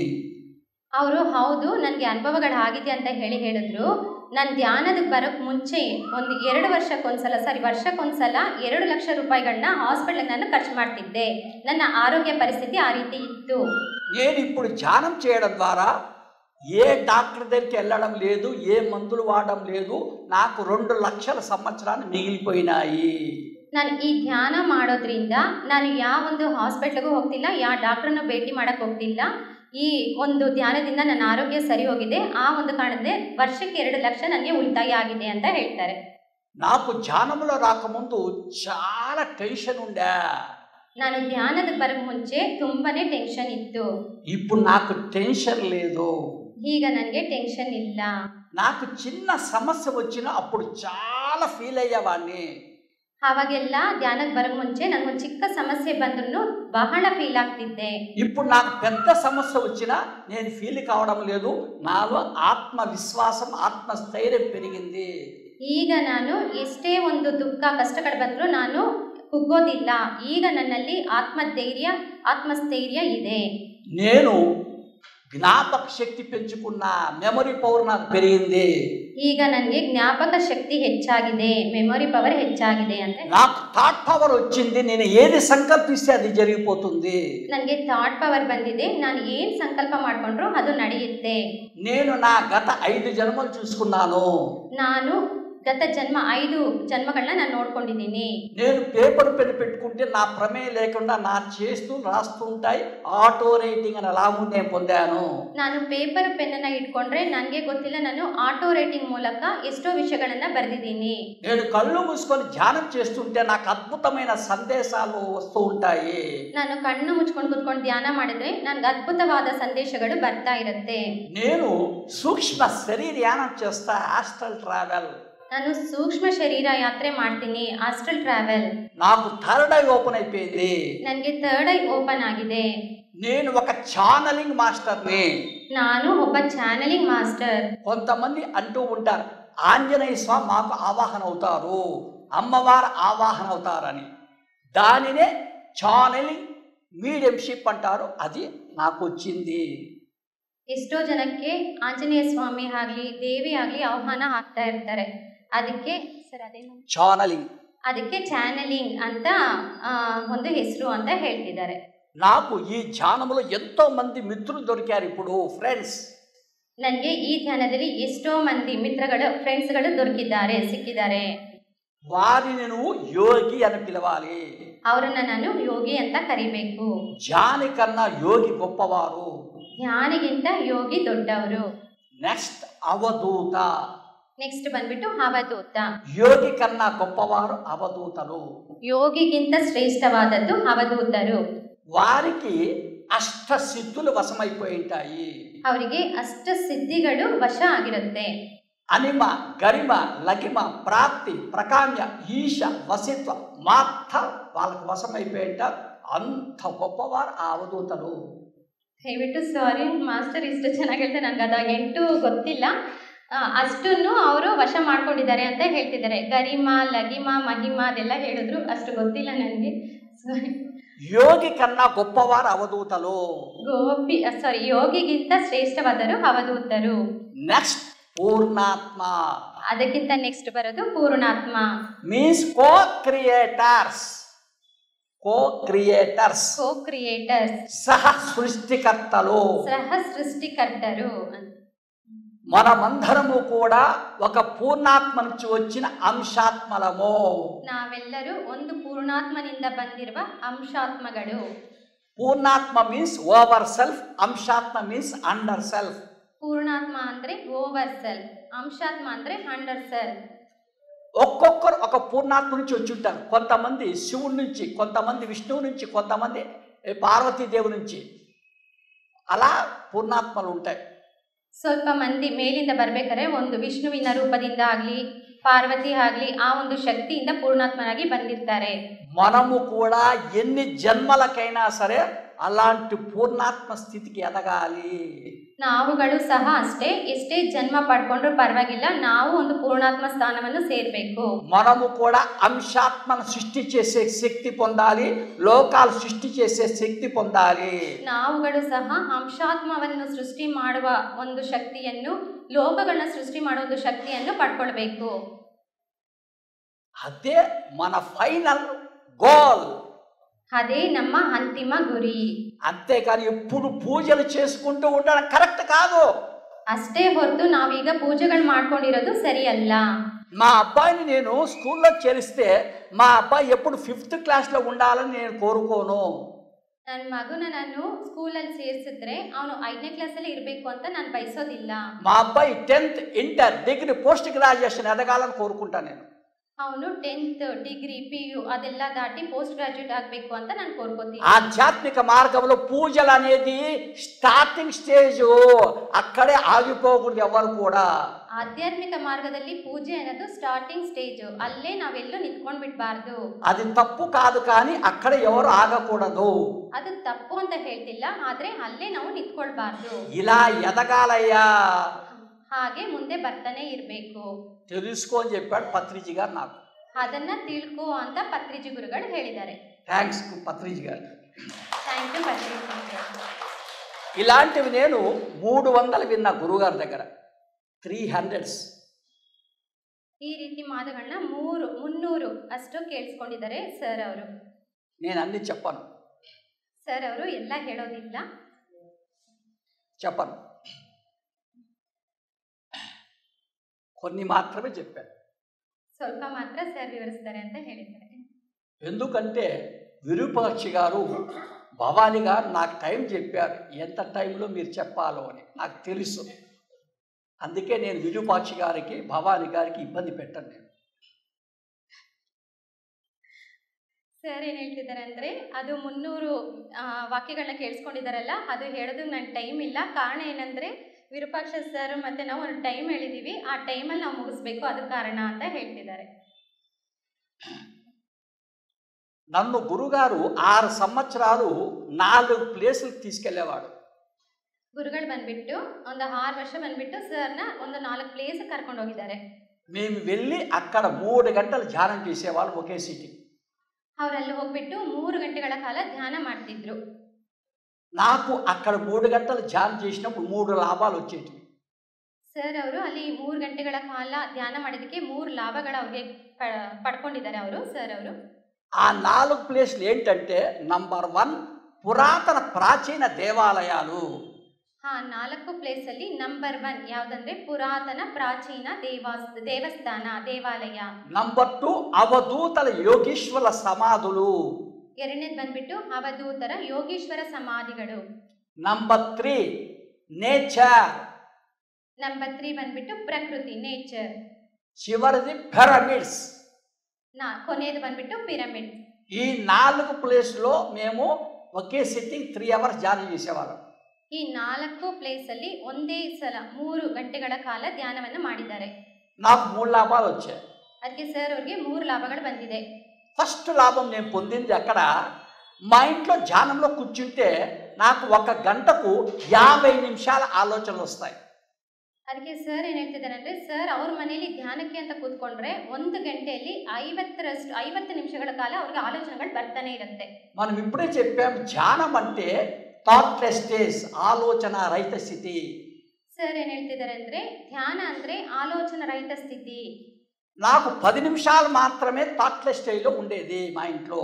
ಅವರು ಹೌದು ನನಗೆ ಅನುಭವಗಳಾಗಿದೆ ಅಂತ ಹೇಳಿದ್ರು. ನಾನು ಧ್ಯಾನದಕ್ಕೆ ಬರೋಕ್ಕೆ ಮುಂಚೆ ಒಂದು 2 ವರ್ಷಕ್ಕೊಂದ್ಸಲ 2 ಲಕ್ಷ ರೂಪಾಯಿಗಳನ್ನ ಹಾಸ್ಪಿಟಲ್ಗೆ ನಾನು ಖರ್ಚು ಮಾಡ್ತಿದ್ದೆ. ನನ್ನ ಆರೋಗ್ಯ ಪರಿಸ್ಥಿತಿ ಆ ರೀತಿ ಇತ್ತು. నేను ఇప్పుడు ధ్యానం చేయడం ద్వారా ఏ డాక్టర్ దగ్గరికి వెళ్ళడం లేదు, ఏ మందులు వాడడం లేదు, నాకు 2 లక్షల సంవత్సరాలు మిగిలిపోయినాయి. ನಾನು ಈ ಧ್ಯಾನ ಮಾಡೋದ್ರಿಂದ ನಾನು ಯಾವೊಂದು ಹಾಸ್ಪಿಟ್ಲಿಗೂ ಹೋಗ್ತಿಲ್ಲ, ಯಾವ ಡಾಕ್ಟ್ರನ್ನು ಭೇಟಿ ಮಾಡಕ್ಕೆ ಹೋಗ್ತಿಲ್ಲ. ಈ ಒಂದು ಧ್ಯಾನದಿಂದ ನನ್ನ ಆರೋಗ್ಯ ಸರಿ ಹೋಗಿದೆ. ಆ ಒಂದು ಕಾರಣದಿಂದ ವರ್ಷಕ್ಕೆ 2 ಲಕ್ಷ ನನಗೆ ಉಳಿತಾಯ ಆಗಿದೆ ಅಂತ ಹೇಳ್ತಾರೆ. నాకు ధ్యానంలో రాకముందు చాలా టెన్షన్ ఉండే. ನಾನು ಧ್ಯಾನದ ಬರೋಕ್ಕೆ ಮುಂಚೆ ತುಂಬಾನೇ ಟೆನ್ಷನ್ ಇತ್ತು. ఇప్పుడు నాకు టెన్షన్ లేదు. ಈಗ ನನಗೆ ಟೆನ್ಷನ್ ಇಲ್ಲ. నాకు చిన్న సమస్య వచ్చినా అప్పుడు చాలా ఫీల్ అయ్యేవాడిని. ಅವಾಗೆಲ್ಲ ಧ್ಯಾನಕ್ಕೆ ಬರೋಕ್ಕೆ ಮುಂಚೆ ನನಗೊಂದು ಚಿಕ್ಕ ಸಮಸ್ಯೆ ಬಂದ್ರೂ ಬಹಳ ಫೀಲ್ ಆಗ್ತಿದ್ದೆ. ఇప్పుడు నాకు పెద్ద సమస్య వచ్చినా నేను ఫీల్ కావడం లేదు. నాలో ఆత్మవిశ్వాసం, ఆత్మస్థైర్యం పెరిగింది. ಈಗ ನಾನು ಎಷ್ಟೇ ಒಂದು ದುಃಖ ಕಷ್ಟಗಳು ಬಂದರೂ ನಾನು ಕುಗ್ಗೋದಿಲ್ಲ. ಈಗ ನನ್ನಲ್ಲಿ ಆತ್ಮಸ್ಥೈರ್ಯ ಇದೆ. నేను జ్ఞాపక శక్తి పెంచుకున్నా, మెమరీ పవర్ నాకు పెరిగింది. ಈಗ ನನಗೆ ಜ್ಞಾಪಕ ಶಕ್ತಿ ಹೆಚ್ಚಾಗಿದೆ, ಮೆಮೊರಿ ಪವರ್ ಹೆಚ್ಚಾಗಿದೆ అంటే నాకు థాట్ పవర్ వచ్చింది. నేను ఏది సంకల్పిస్తే అది జరిగిపోతుంది. ನನಗೆ ಥಾಟ್ ಪವರ್ ಬಂದಿದೆ. ನಾನು ಏನು ಸಂಕಲ್ಪ ಮಾಡ್ಕೊಂಡ್ರು ಅದು ನಡೆಯುತ್ತೆ. నేను నా గత 5 జన్మలు చూసుకున్నాను. ನಾನು ಗತ ಜನ್ಮ 5 ಜನ್ಮಗಳನ್ನ ನಾನು ನೋಡ್ಕೊಂಡಿದ್ದೀನಿ. నేను పేపర్ పెన్ పెట్టుకుంటే నా ప్రమేయం లేకుండా నా చేస్తూ రాస్తూ ఉంటాయి ఆటో రేటింగ్ అనే లాభం నేను పొందాను. ನಾನು ಪೇಪರ್ ಪೆನ್ನ ಇಟ್ಕೊಂಡ್ರೆ ನನಗೆ ಗೊತ್ತಿಲ್ಲ ನಾನು ಆಟೋ ರೇಟಿಂಗ್ ಮೂಲಕ ಎಷ್ಟೋ ವಿಷಯಗಳನ್ನ ಬರೆದಿದ್ದೀನಿ. నేను కళ్ళు మూసుకొని ధ్యానం చేస్తుంటే నాకు అద్భుతమైన సందేశాలు వస్తూ ఉంటాయి. ನಾನು ಕಣ್ಣು ಮುಚ್ಕೊಂಡು ಕೂತ್ಕೊಂಡು ಧ್ಯಾನ ಮಾಡಿದ್ರೆ ನನಗೆ ಅದ್ಭುತವಾದ ಸಂದೇಶಗಳು ಬರ್ತಾ ಇರುತ್ತೆ. నేను సూక్ష్మ శరీర యానం చేస్తా ఆస్ట్రల్ ట్రావెల్. ನಾನು ಸೂಕ್ಷ್ಮ ಶರೀರ ಯಾತ್ರೆ ಮಾಡ್ತೀನಿ, ಆಸ್ಟ್ರಲ್ ಟ್ರಾವೆಲ್. నాకు థర్డ్ ఐ ఓపెన్ అయిపోయింది. ನನಗೆ ಥರ್ಡ್ ಐ ಓಪನ್ ಆಗಿದೆ. నేను ఒక ఛానలింగ్ మాస్టర్ని. ನಾನು ಒಬ್ಬ ఛానలింగ్ మాస్టర్. కొంతమంది అంటూ ఉంటారు ఆంజనేయ స్వామి మాకు ఆవాహన అవుతారు, అమ్మవారు ఆవాహన అవుతారని. దానినే ఛానలింగ్ మీడియంషిప్ అంటారు. అది నాకు వచ్చింది. ಎಷ್ಟೋ ಜನಕ್ಕೆ ಆಂಜನೇಯ ಸ್ವಾಮಿ ಆಗಲಿ ದೇವಿ ಆಗಲಿ ಆಹ್ವಾನ ಆಗ್ತಾ ಇರ್ತಾರೆ. ಅದಕ್ಕೆ ಸರ್ ಅದೇನು ఛానలింగ్, ಅದಕ್ಕೆ ఛానలింగ్ ಅಂತ ಒಂದು ಹೆಸರು ಅಂತ ಹೇಳ್ತಿದ್ದಾರೆ. నాకు ఈ ధ్యానంలో ఎంతో మంది మిత్రులు దొరికారు ఇప్పుడు ఫ్రెండ్స్. ನನಗೆ ಈ ಧ್ಯಾನದಲ್ಲಿ ಎಷ್ಟೋ ಮಂದಿ ಮಿತ್ರಗಳು ಫ್ರೆಂಡ್ಸ್ಗಳು ದೊರಕಿದ್ದಾರೆ, ಸಿಕ್ಕಿದ್ದಾರೆ. వారిని నువ్వు యోగి అని పిలవాలి. ಅವರನ್ನ ನಾನು ಯೋಗಿ ಅಂತ ಕರಿಬೇಕು. ధ్యాని కన్నా యోగి గొప్పవారు. ಧ್ಯಾನಿಗಿಂತ ಯೋಗಿ ದೊಡ್ಡವರು. నెక్స్ట్ అవధూత. ನೆಕ್ಸ್ಟ್ ಬಂದ್ಬಿಟ್ಟು ಅವಧೂತ. యోగి కన్నా గొప్పవారు అవధూతలు. ಯೋಗಿಗಿಂತ ಶ್ರೇಷ್ಠವಾದದ್ದು ಅವಧೂತರು. వారికి అష్ట సిద్ధులు వశమైపోయి ఉంటాయి. ಅವರಿಗೆ ಅಷ್ಟ ಸಿದ್ಧಿಗಳು ವಶ ಆಗಿರುತ್ತೆ. అనిమ, గరిమ, లగిమ, ప్రాప్తి, ప్రకామ్య, ఈశ, వసిత్వ మాత్త వాళ్ళకి వశమైపోయి ఉంటారు. అంత గొప్పవారు ఆ అవధూతలు. ದಯವಿಟ್ಟು ಸಾರಿ ಮಾಸ್ಟರ್, ಇಷ್ಟು ಚೆನ್ನಾಗಿ ಹೇಳ್ತಾರೆ, ನನಗೆ ಅದಾಗ 8 ಗೊತ್ತಿಲ್ಲ. ಅಷ್ಟನ್ನು ಅವರು ವಶ ಮಾಡ್ಕೊಂಡಿದ್ದಾರೆ ಅಂತ ಹೇಳ್ತಿದ್ದಾರೆ. ಗರಿಮ, ಲಗಿಮ, ಮಹಿಮ ಅದೆಲ್ಲ ಹೇಳಿದ್ರು, ಅಷ್ಟು ಗೊತ್ತಿಲ್ಲ ನನಗೆ. ಯೋಗಿ ಕన్నా గొప్పవారు అవధూతలు. ಯೋಗಿಗಿಂತ ಶ್ರೇಷ್ಠವಾದರು ಅವಧೂತರು. నెక్స్ట్ పూర్ణాత్మ. ಅದಕ್ಕಿಂತ ನೆಕ್ಸ್ಟ್ ಬರೋದು ಪೂರ್ಣಾತ್ಮ. మీన్స్ కో క్రియేటర్స్. కో క్రియేటర్స్, ಕೋ ಕ್ರಿಯೇಟರ್ಸ್, సహ సృష్టికర్తలు. ಸಹ ಸೃಷ್ಟಿಕರ್ತರು. మనమందరము కూడా ఒక పూర్ణాత్మ నుంచి వచ్చిన అంశాత్మలము. ನಾವೆಲ್ಲರೂ ಒಂದು ಪೂರ್ಣಾತ್ಮನಿಂದ ಬಂದಿರುವ ಅಂಶಾತ್ಮಗಳು. పూర్ణాత్మ మీన్స్ ఓవర్ సెల్ఫ్, అంశాత్మ మీన్స్ అండర్ సెల్ఫ్. ಪೂರ್ಣಾತ್ಮ ಅಂದ್ರೆ ಓವರ್ ಸೆಲ್ಫ್, ಅಂಶಾತ್ಮ ಅಂದ್ರೆ ಅಂಡರ್ ಸೆಲ್ಫ್. ఒక్కొక్కరు ఒక పూర్ణాత్మ నుంచి వచ్చి ఉంటారు. కొంతమంది శివుడి నుంచి, కొంతమంది విష్ణువు నుంచి, కొంతమంది పార్వతీదేవి నుంచి. అలా పూర్ణాత్మలు ఉంటాయి. ಸ್ವಲ್ಪ ಮಂದಿ ಮೇಲಿಂದ ಬರ್ಬೇಕಾದ್ರೆ ಒಂದು ವಿಷ್ಣುವಿನ ರೂಪದಿಂದ ಆಗ್ಲಿ, ಪಾರ್ವತಿ ಆಗ್ಲಿ, ಆ ಒಂದು ಶಕ್ತಿಯಿಂದ ಪೂರ್ಣಾತ್ಮನಾಗಿ ಬಂದಿರ್ತಾರೆ. మనము కూడా ఎన్ని జన్మలకైనా సరే అలాంటి పూర్ణాత్మ స్థితికి ఎదగాలి. ನಾವುಗಳು ಸಹ ಅಷ್ಟೇ, ಎಷ್ಟೇ ಜನ್ಮ ಪಡ್ಕೊಂಡ್ರು ಪರವಾಗಿಲ್ಲ, ನಾವು ಒಂದು ಪೂರ್ಣಾತ್ಮ ಸ್ಥಾನವನ್ನು ಸೇರ್ಬೇಕು. మనము కూడా అంశాత్మను సృష్టి చేసే శక్తి పొందాలి, లోకాలు సృష్టి చేసే శక్తి పొందాలి. ನಾವುಗಳು ಸಹ ಅಂಶಾತ್ಮವನ್ನು ಸೃಷ್ಟಿ ಮಾಡುವ ಒಂದು ಶಕ್ತಿಯನ್ನು, ಲೋಕಗಳನ್ನ ಸೃಷ್ಟಿ ಮಾಡುವ ಒಂದು ಶಕ್ತಿಯನ್ನು ಪಡ್ಕೊಳ್ಬೇಕು. అదే మన ఫైనల్ గోల్. ಅದೇ ನಮ್ಮ ಅಂತಿಮ ಗುರಿ. అంతేకాని ఎప్పుడు పూజలు చేసుకుంటూ ఉండడం కరెక్ట్ కాదు. ಅಷ್ಟೇ ಹೊರತು ನಾವೀಗ ಪೂಜೆಗಳು ಮಾಡ್ಕೊಂಡಿರೋದು ಸರಿ ಅಲ್ಲ. మా అబ్బాయిని నేను స్కూల్లో చేరిస్తే మా అబ్బాయి ఎప్పుడు 5th క్లాస్లో ఉండాలని నేను కోరుకోను. ನನ್ನ ಮಗುನ ನಾನು ಸ್ಕೂಲಲ್ಲಿ ಸೇರಿಸಿದ್ರೆ ಅವನು 5ನೇ ಕ್ಲಾಸಲ್ಲಿ ಇರಬೇಕು ಅಂತ ನಾನು ಬಯಸೋದಿಲ್ಲ. మా అబ్బాయి 10th, inter, degree, post graduation ఎదగాలని కోరుకుంటాను నేను. ಅವನು 10th, ಡಿಗ್ರಿ, PU ಅದೆಲ್ಲ ದಾಟಿ ಪೋಸ್ಟ್ ಗ್ರಾಜ್ಯುಯೇಟ್ ಆಗಬೇಕು ಅಂತ ನಾನು ಕೋರ್ಕೋತೀನಿ. ఆధ్యాత్మిక మార్గంలో పూజలు అనేది స్టార్టింగ్ స్టేజ్, అక్కడే ఆగిపోకూడదు ఎవరు కూడా. ಆಧ್ಯಾತ್ಮಿಕ ಮಾರ್ಗದಲ್ಲಿ ಪೂಜೆ ಅನ್ನೋದು ಸ್ಟಾರ್ಟಿಂಗ್ ಸ್ಟೇಜ್, ಅಲ್ಲೇ ನಾವೆಲ್ಲೂ ನಿಂತ್ಕೊಂಡು ಬಿಡಬಾರ್ದು. అది తప్పు కాదు, కానీ అక్కడ ఎవరు ఆగకూడదు. ಅದು ತಪ್ಪು ಅಂತ ಹೇಳ್ತಿಲ್ಲ, ಆದ್ರೆ ಅಲ್ಲೇ ನಾವು ನಿಂತ್ಕೊಳ್ಬಾರ್ದು. ఇలా ఎదగాలయ్యా, ಹಾಗೆ ಮುಂದೆ ಬರ್ತಾನೆ ಇರಬೇಕು. తెలుసుకో అని చెప్పాడు పత్రిజీ గారు నాకు. ಅದನ್ನ ತಿಳ್ಕೋ ಅಂತ ಪತ್ರಿಜಿ ಗುರುಗಳು ಹೇಳಿದ್ದಾರೆ. థ్యాంక్స్ పత్రిజీ గారు. ಥ್ಯಾಂಕ್ ಯು ಪತ್ರಿಜಿ ಗುರುಗಳು. ఇలాంటివి నేను 300 విన్నా గురుగారి దగ్గర. 300. ಈ ರೀತಿ ಮಾತುಗಳನ್ನ 300 ಅಷ್ಟು ಕೇಳಿಸ್ಕೊಂಡಿದ್ದಾರೆ ಸರ್ ಅವರು. నేను అన్ని చెప్పను. ಸರ್ ಅವರು ಎಲ್ಲ ಹೇಳೋದಿಲ್ಲ, చెప్పను, కొన్ని మాత్రమే చెప్పాను. ಸ್ವಲ್ಪ ಮಾತ್ರ ಸರ್ ವಿವರಿಸ್ತಾರೆ ಅಂತ ಹೇಳಿದ್ದಾರೆ. ఎందుకంటే విరూపాక్షి గారు భవాని గారు నాకు టైం చెప్పారు, ఎంత టైంలో మీరు చెప్పాలో అని నాకు తెలుసు. అందుకే నేను విరూపాక్షి గారికి భవాని గారికి ಇಬ್ಬಂದಿ పెట్టను. నేను ಸರ್ ಏನು ಹೇಳ್ತಿದ್ದಾರೆ ಅಂದರೆ, ಅದು 300 ವಾಕ್ಯಗಳನ್ನ ಕೇಳಿಸ್ಕೊಂಡಿದ್ದಾರಲ್ಲ, ಅದು ಹೇಳೋದಕ್ಕೆ ನನ್ನ ಟೈಮ್ ಇಲ್ಲ. ಕಾರಣ ಏನಂದರೆ ವಿರೂಪಾಕ್ಷ ಸರ್ ಮತ್ತು ನಾವು ಒಂದು ಟೈಮ್ ಹೇಳಿದ್ದೀವಿ, ಆ ಟೈಮಲ್ಲಿ ನಾವು ಮುಗಿಸ್ಬೇಕು, ಅದು ಕಾರಣ ಅಂತ ಹೇಳ್ತಿದ್ದಾರೆ. నన్ను గురుగారు 6 సంవత్సరాలు 4 ప్లేసులకు తీసుకెళ్లేవాడు. ಗುರುಗಳು ಬಂದ್ಬಿಟ್ಟು ಒಂದು 6 ವರ್ಷ ಬಂದ್ಬಿಟ್ಟು ಸರ್ನ ಒಂದು 4 ಪ್ಲೇಸ್ ಕರ್ಕೊಂಡು ಹೋಗಿದ್ದಾರೆ. మేము వెళ్ళి అక్కడ 3 గంటలు ధ్యానం చేసేవాళ్ళు ఒకే సిటీ. ಅವರಲ್ಲಿ ಹೋಗ್ಬಿಟ್ಟು 3 ಗಂಟೆಗಳ ಕಾಲ ಧ್ಯಾನ ಮಾಡ್ತಿದ್ರು. నాకు అక్కడ 3 గంటలు ధ్యానం చేసినప్పుడు 3 లాభాలు వచ్చేటివి. ಸರ್ ಅವರು ಅಲ್ಲಿ 3 ಗಂಟೆಗಳ ಕಾಲ ಧ್ಯಾನ ಮಾಡಿದಕ್ಕೆ 3 ಲಾಭಗಳ ಅವ್ರಿಗೆ ಪಡ್ಕೊಂಡಿದ್ದಾರೆ ಅವರು ಸರ್ ಅವರು. ఆ 4 ప్లేస్లు ఏంటంటే నంబర్ 1 పురాతన ప్రాచీన దేవాలయాలు. 4 ಪ್ಲೇಸಲ್ಲಿ ನಂಬರ್ 1 ಯಾವುದಂದ್ರೆ ಪುರಾತನ ಪ್ರಾಚೀನ ದೇವಸ್ಥಾನ ದೇವಾಲಯ. ನಂಬರ್ 2 ಅವಧೂತల ಯೋಗೀಶ್ವರ ಸಮಾಧುలు. ಎರಡನೇದು ಬಂದ್ಬಿಟ್ಟು ಅವಧೂತರ ಯೋಗೀಶ್ವರ ಸಮಾಧಿಗಳು. Number 3 nature. ನಂಬರ್ 3 ಬಂದ್ಬಿಟ್ಟು ಪ್ರಕೃತಿ ನೇಚರ್. చివరిది పిరమిడ్స్. ಕೊನೆಯದು ಬಂದ್ಬಿಟ್ಟು ಪಿರಮಿಡ್. ఈ 4 ప్లేస్లో మేము ఒకే సిట్టింగ్ 3 అవర్స్ ధ్యానం చేసేవాళ్ళం. ಈ 4 ಪ್ಲೇಸಲ್ಲಿ ಒಂದೇ ಸಲ 3 ಗಂಟೆಗಳ ಕಾಲ ಧ್ಯಾನವನ್ನು ಮಾಡಿದ್ದಾರೆ. నాకు 3 లాభాలు వచ్చాయి. ಅದಕ್ಕೆ ಸರ್ ಅವ್ರಿಗೆ 3 ಲಾಭಗಳು ಬಂದಿದೆ. ఫస్ట్ లాభం నేను పొందింది అక్కడ మా ఇంట్లో ధ్యానంలో కూర్చుంటే నాకు 1 గంటకు 50 నిమిషాల ఆలోచనలు వస్తాయి. ಅದಕ್ಕೆ ಸರ್ ಏನು ಹೇಳ್ತಿದ್ದಾರೆ ಅಂದರೆ, ಸರ್ ಅವ್ರ ಮನೆಯಲ್ಲಿ ಧ್ಯಾನಕ್ಕೆ ಅಂತ ಕೂತ್ಕೊಂಡ್ರೆ 1 ಗಂಟೆಯಲ್ಲಿ 50 ನಿಮಿಷಗಳ ಕಾಲ ಅವ್ರಿಗೆ ಆಲೋಚನೆಗಳು ಬರ್ತಾನೆ ಇರುತ್ತೆ. మనం ఇప్పుడే చెప్పాం ధ్యానం అంటే థాట్లెస్ స్టేజ్, ఆలోచన రహిత స్థితి. ಸರ್ ಏನು ಹೇಳ್ತಿದ್ದಾರೆ ಅಂದರೆ, ಧ್ಯಾನ ಅಂದರೆ ಆಲೋಚನ ರಹಿತ ಸ್ಥಿತಿ. నాకు 10 నిమిషాలు మాత్రమే థాట్లెస్ స్టేజ్లో ఉండేది మా ఇంట్లో.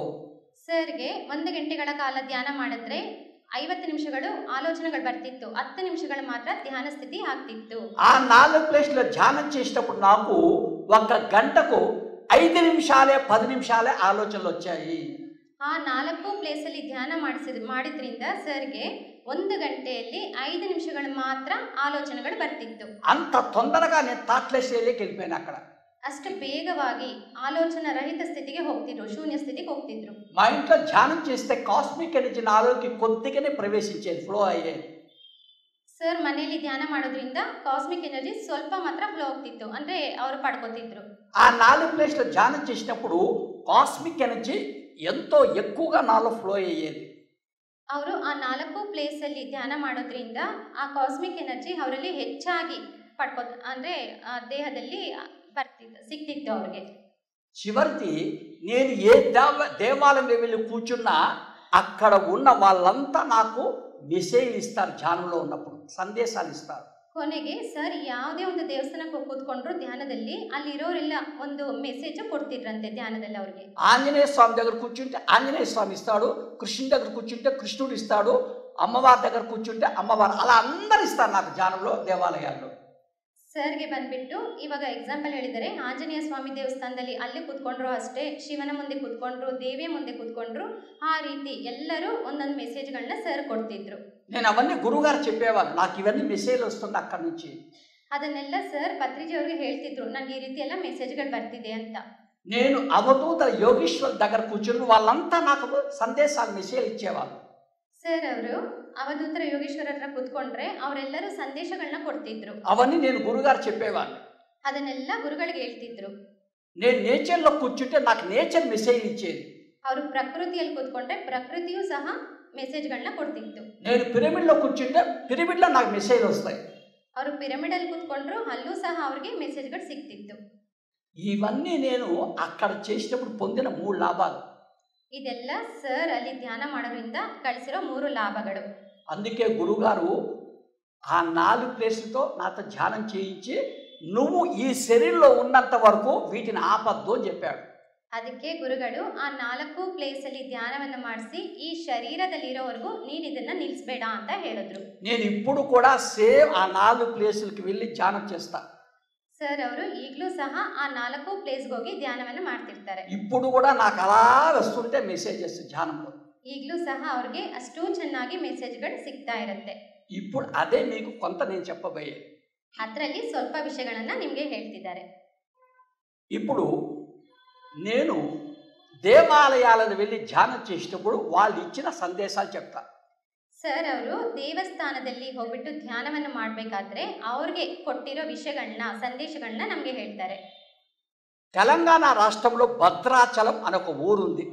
ಸರ್ಗೆ 1 ಗಂಟೆಗಳ ಕಾಲ ಧ್ಯಾನ ಮಾಡಿದ್ರೆ 50 ನಿಮಿಷಗಳು ಆಲೋಚನೆಗಳು ಬರ್ತಿತ್ತು, 10 ನಿಮಿಷಗಳು ಮಾತ್ರ ಧ್ಯಾನ ಸ್ಥಿತಿ ಆಗ್ತಿತ್ತು. ఆ 4 ప్లేస్లో ధ్యానం చేసేటప్పుడు నాకు 1 గంటకు 5 నిమిషాలే 10 నిమిషాలే ఆలోచనలు వచ్చాయి. ಆ 4 ಪ್ಲೇಸಲ್ಲಿ ಧ್ಯಾನ ಮಾಡಿದ್ರಿಂದ ಸರ್ಗೆ 1 ಗಂಟೆಯಲ್ಲಿ 5 ನಿಮಿಷಗಳು ಮಾತ್ರ ಆಲೋಚನೆಗಳು ಬರ್ತಿತ್ತು. అంత తొందరగా నేను థాట్లెస్ స్టేజ్లోకి వెళ్ళిపోయాను. అక్కడ ಅಷ್ಟು ಬೇಗವಾಗಿ ಆಲೋಚನಾ ರಹಿತ ಸ್ಥಿತಿಗೆ ಹೋಗ್ತಿದ್ರು, ಶೂನ್ಯ ಸ್ಥಿತಿಗೆ ಹೋಗ್ತಿದ್ರು. మా ఇంట్లో ధ్యానం చేస్తే కాస్మిక్ ఎనర్జీ నాలోకి కొద్దిగానే ప్రవేశించేది, ఫ్లో అయ్యేది. ಸರ್ ಮನೆಯಲ್ಲಿ ಧ್ಯಾನ ಮಾಡೋದ್ರಿಂದ ಕಾಸ್ಮಿಕ್ ಎನರ್ಜಿ ಸ್ವಲ್ಪ ಮಾತ್ರ ಫ್ಲೋ ಆಗ್ತಿತ್ತು, ಅಂದ್ರೆ ಅವರು ಪಡ್ಕೋತಿದ್ರು. ఆ 4 ప్లేస్లో ధ్యానం చేసినప్పుడు కాస్మిక్ ఎనర్జీ ఎంతో ఎక్కువగా నాలో ఫ్లో అయ్యేది. ಅವರು ಆ 4 ಪ್ಲೇಸಲ್ಲಿ ಧ್ಯಾನ ಮಾಡೋದ್ರಿಂದ ಆ ಕಾಸ್ಮಿಕ್ ಎನರ್ಜಿ ಅವರಲ್ಲಿ ಹೆಚ್ಚಾಗಿ ಅಂದ್ರೆ ದೇಹದಲ್ಲಿ ಸಿಕ್ತಿತ್ತು ಅವ್ರಿಗೆ. చివరికి నేను ఏ దేవాలయం వెళ్ళి కూర్చున్నా అక్కడ ఉన్న వాళ్ళంతా నాకు మెసేజ్ ఇస్తారు. ధ్యానంలో ఉన్నప్పుడు సందేశాలు ఇస్తారు. ಕೊನೆಗೆ ಸರ್ ಯಾವುದೇ ಒಂದು ದೇವಸ್ಥಾನಕ್ಕೆ ಕೂತ್ಕೊಂಡ್ರು ಧ್ಯಾನದಲ್ಲಿ ಅಲ್ಲಿರೋರೆಲ್ಲ ಒಂದು ಮೆಸೇಜ್ ಕೊಡ್ತಿದ್ರಂತೆ ಧ್ಯಾನದಲ್ಲಿ ಅವ್ರಿಗೆ. ఆంజనేయ స్వామి దగ్గర కూర్చుంటే ఆంజనేయ స్వామి ఇస్తాడు, కృష్ణుడి దగ్గర కూర్చుంటే కృష్ణుడు ఇస్తాడు, అమ్మవారి దగ్గర కూర్చుంటే అమ్మవారు, అలా అందరు ఇస్తారు నాకు ధ్యానంలో దేవాలయాల్లో. ಸರ್ಗೆ ಬಂದ್ಬಿಟ್ಟು ಇವಾಗ ಎಕ್ಸಾಂಪಲ್ ಹೇಳಿದರೆ, ಆಂಜನೇಯ ಸ್ವಾಮಿ ದೇವಸ್ಥಾನದಲ್ಲಿ ಅಲ್ಲಿ ಕೂತ್ಕೊಂಡ್ರು ಅಷ್ಟೇ, ಶಿವನ ಮುಂದೆ ಕೂತ್ಕೊಂಡ್ರು, ದೇವಿಯ ಮುಂದೆ ಕೂತ್ಕೊಂಡ್ರು, ಆ ರೀತಿ ಎಲ್ಲರೂ ಒಂದೊಂದು ಮೆಸೇಜ್ಗಳನ್ನ ಸರ್ ಕೊಡ್ತಿದ್ರು. నేను అవన్నీ గురుగారు చెప్పేవాళ్ళు, నాకు ఇవన్నీ మెసేజ్ వస్తుంది అక్కడి నుంచి. ಅದನ್ನೆಲ್ಲ ಸರ್ ಪತ್ರಿಜಿ ಅವ್ರಿಗೆ ಹೇಳ್ತಿದ್ರು, ನನಗೆ ಈ ರೀತಿ ಎಲ್ಲ ಮೆಸೇಜ್ಗಳು ಬರ್ತಿದೆ ಅಂತ. నేను అవధూతల యోగీశ్వర్ దగ్గర కూర్చుని వాళ్ళంతా నాకు సందేశాలు మెసేజ్ ఇచ్చేవాళ్ళు. ಸರ್ ಅವರು ಅವಧೂತರ ಯೋಗೇಶ್ವರ ಹತ್ರ ಕೂತ್ಕೊಂಡ್ರೆ ಅವರೆಲ್ಲರೂ ಸಂದೇಶಗಳನ್ನ ಕೊಡ್ತಿದ್ರು. ಅವన్నీ నేను గురుగారు చెప్పేవాళ్ళు. ಅದನ್ನೆಲ್ಲ ಗುರುಗಳಿಗೆ ಹೇಳ್ತಿದ್ರು. నేను నేచర్లో కూర్చుంటే నాకు నేచర్ మెసేజ్ ఇచ్చేది. ಅವರು ಪ್ರಕೃತಿಯಲ್ಲಿ ಕೂತ್ಕೊಂಡ್ರೆ ಪ್ರಕೃತಿಯೂ ಸಹ ಮೆಸೇಜ್ಗಳನ್ನ ಕೊಡ್ತಿತ್ತು. నేను ಪಿರಮಿಡ್లో కూర్చుంటే ಪಿರಮಿಡ್లో నాకు మెసేజ్ వస్తాయి. ಅವರು ಪಿರಮಿಡ್ ಅಲ್ಲಿ ಕೂತ್ಕೊಂಡ್ರು ಅಲ್ಲೂ ಸಹ ಅವರಿಗೆ ಮೆಸೇಜ್ಗಳು ಸಿಕ್ತಿತ್ತು. ఇవన్నీ నేను అక్కడ చేసినప్పుడు పొందిన 3 లాభాలు. ಇದೆಲ್ಲ ಸರ್ ಅಲ್ಲಿ ಧ್ಯಾನ ಮಾಡೋದ್ರಿಂದ ಗಳಿಸಿರೋ 3 ಲಾಭಗಳು. అందుకే గురుగారు ఆ 4 ప్లేస్లతో నాతో ధ్యానం చేయించి నువ్వు ఈ శరీరంలో ఉన్నంత వరకు వీటిని ఆపద్దు అని చెప్పాడు. ಅದಕ್ಕೆ ಗುರುಗಳು ಆ 4 ಪ್ಲೇಸಲ್ಲಿ ಧ್ಯಾನವನ್ನು ಮಾಡಿಸಿ ಈ ಶರೀರದಲ್ಲಿರೋವರೆಗೂ ನೀನು ಇದನ್ನ ನಿಲ್ಲಿಸಬೇಡ ಅಂತ ಹೇಳಿದ್ರು. నేను ఇప్పుడు కూడా సేమ్ ఆ 4 ప్లేసులకు వెళ్ళి ధ్యానం చేస్తా. ಸರ್ ಅವರು ಈಗಲೂ ಸಹ ಆ 4 ಪ್ಲೇಸ್ಗೆ ಹೋಗಿ ಧ್ಯಾನವನ್ನು ಮಾಡ್ತಿರ್ತಾರೆ. ఇప్పుడు కూడా నాకు అలా వస్తుంటే మెసేజెస్ ధ్యానంలో. ಈಗಲೂ ಸಹ ಅವ್ರಿಗೆ ಅಷ್ಟು ಚೆನ್ನಾಗಿ ಮೆಸೇಜ್ಗಳು ಸಿಗ್ತಾ ಇರುತ್ತೆ. ఇప్పుడు అదే మీకు కొంత నేను చెప్పబోయేది. ಅದರಲ್ಲಿ ಸ್ವಲ್ಪ ವಿಷಯಗಳನ್ನ ನಿಮಗೆ ಹೇಳ್ತಿದ್ದಾರೆ. ఇప్పుడు నేను దేవాలయాలను వెళ్ళి ధ్యానం చేసేటప్పుడు వాళ్ళు ఇచ్చిన సందేశాలు చెప్తా. ಸರ್ ಅವರು ದೇವಸ್ಥಾನದಲ್ಲಿ ಹೋಗ್ಬಿಟ್ಟು ಧ್ಯಾನವನ್ನು ಮಾಡಬೇಕಾದ್ರೆ ಅವ್ರಿಗೆ ಕೊಟ್ಟಿರೋ ವಿಷಯಗಳನ್ನ ಸಂದೇಶಗಳನ್ನ ನಮಗೆ ಹೇಳ್ತಾರೆ. తెలంగాణ రాష్ట్రంలో భద్రాచలం అనే ఒక ఊరుంది.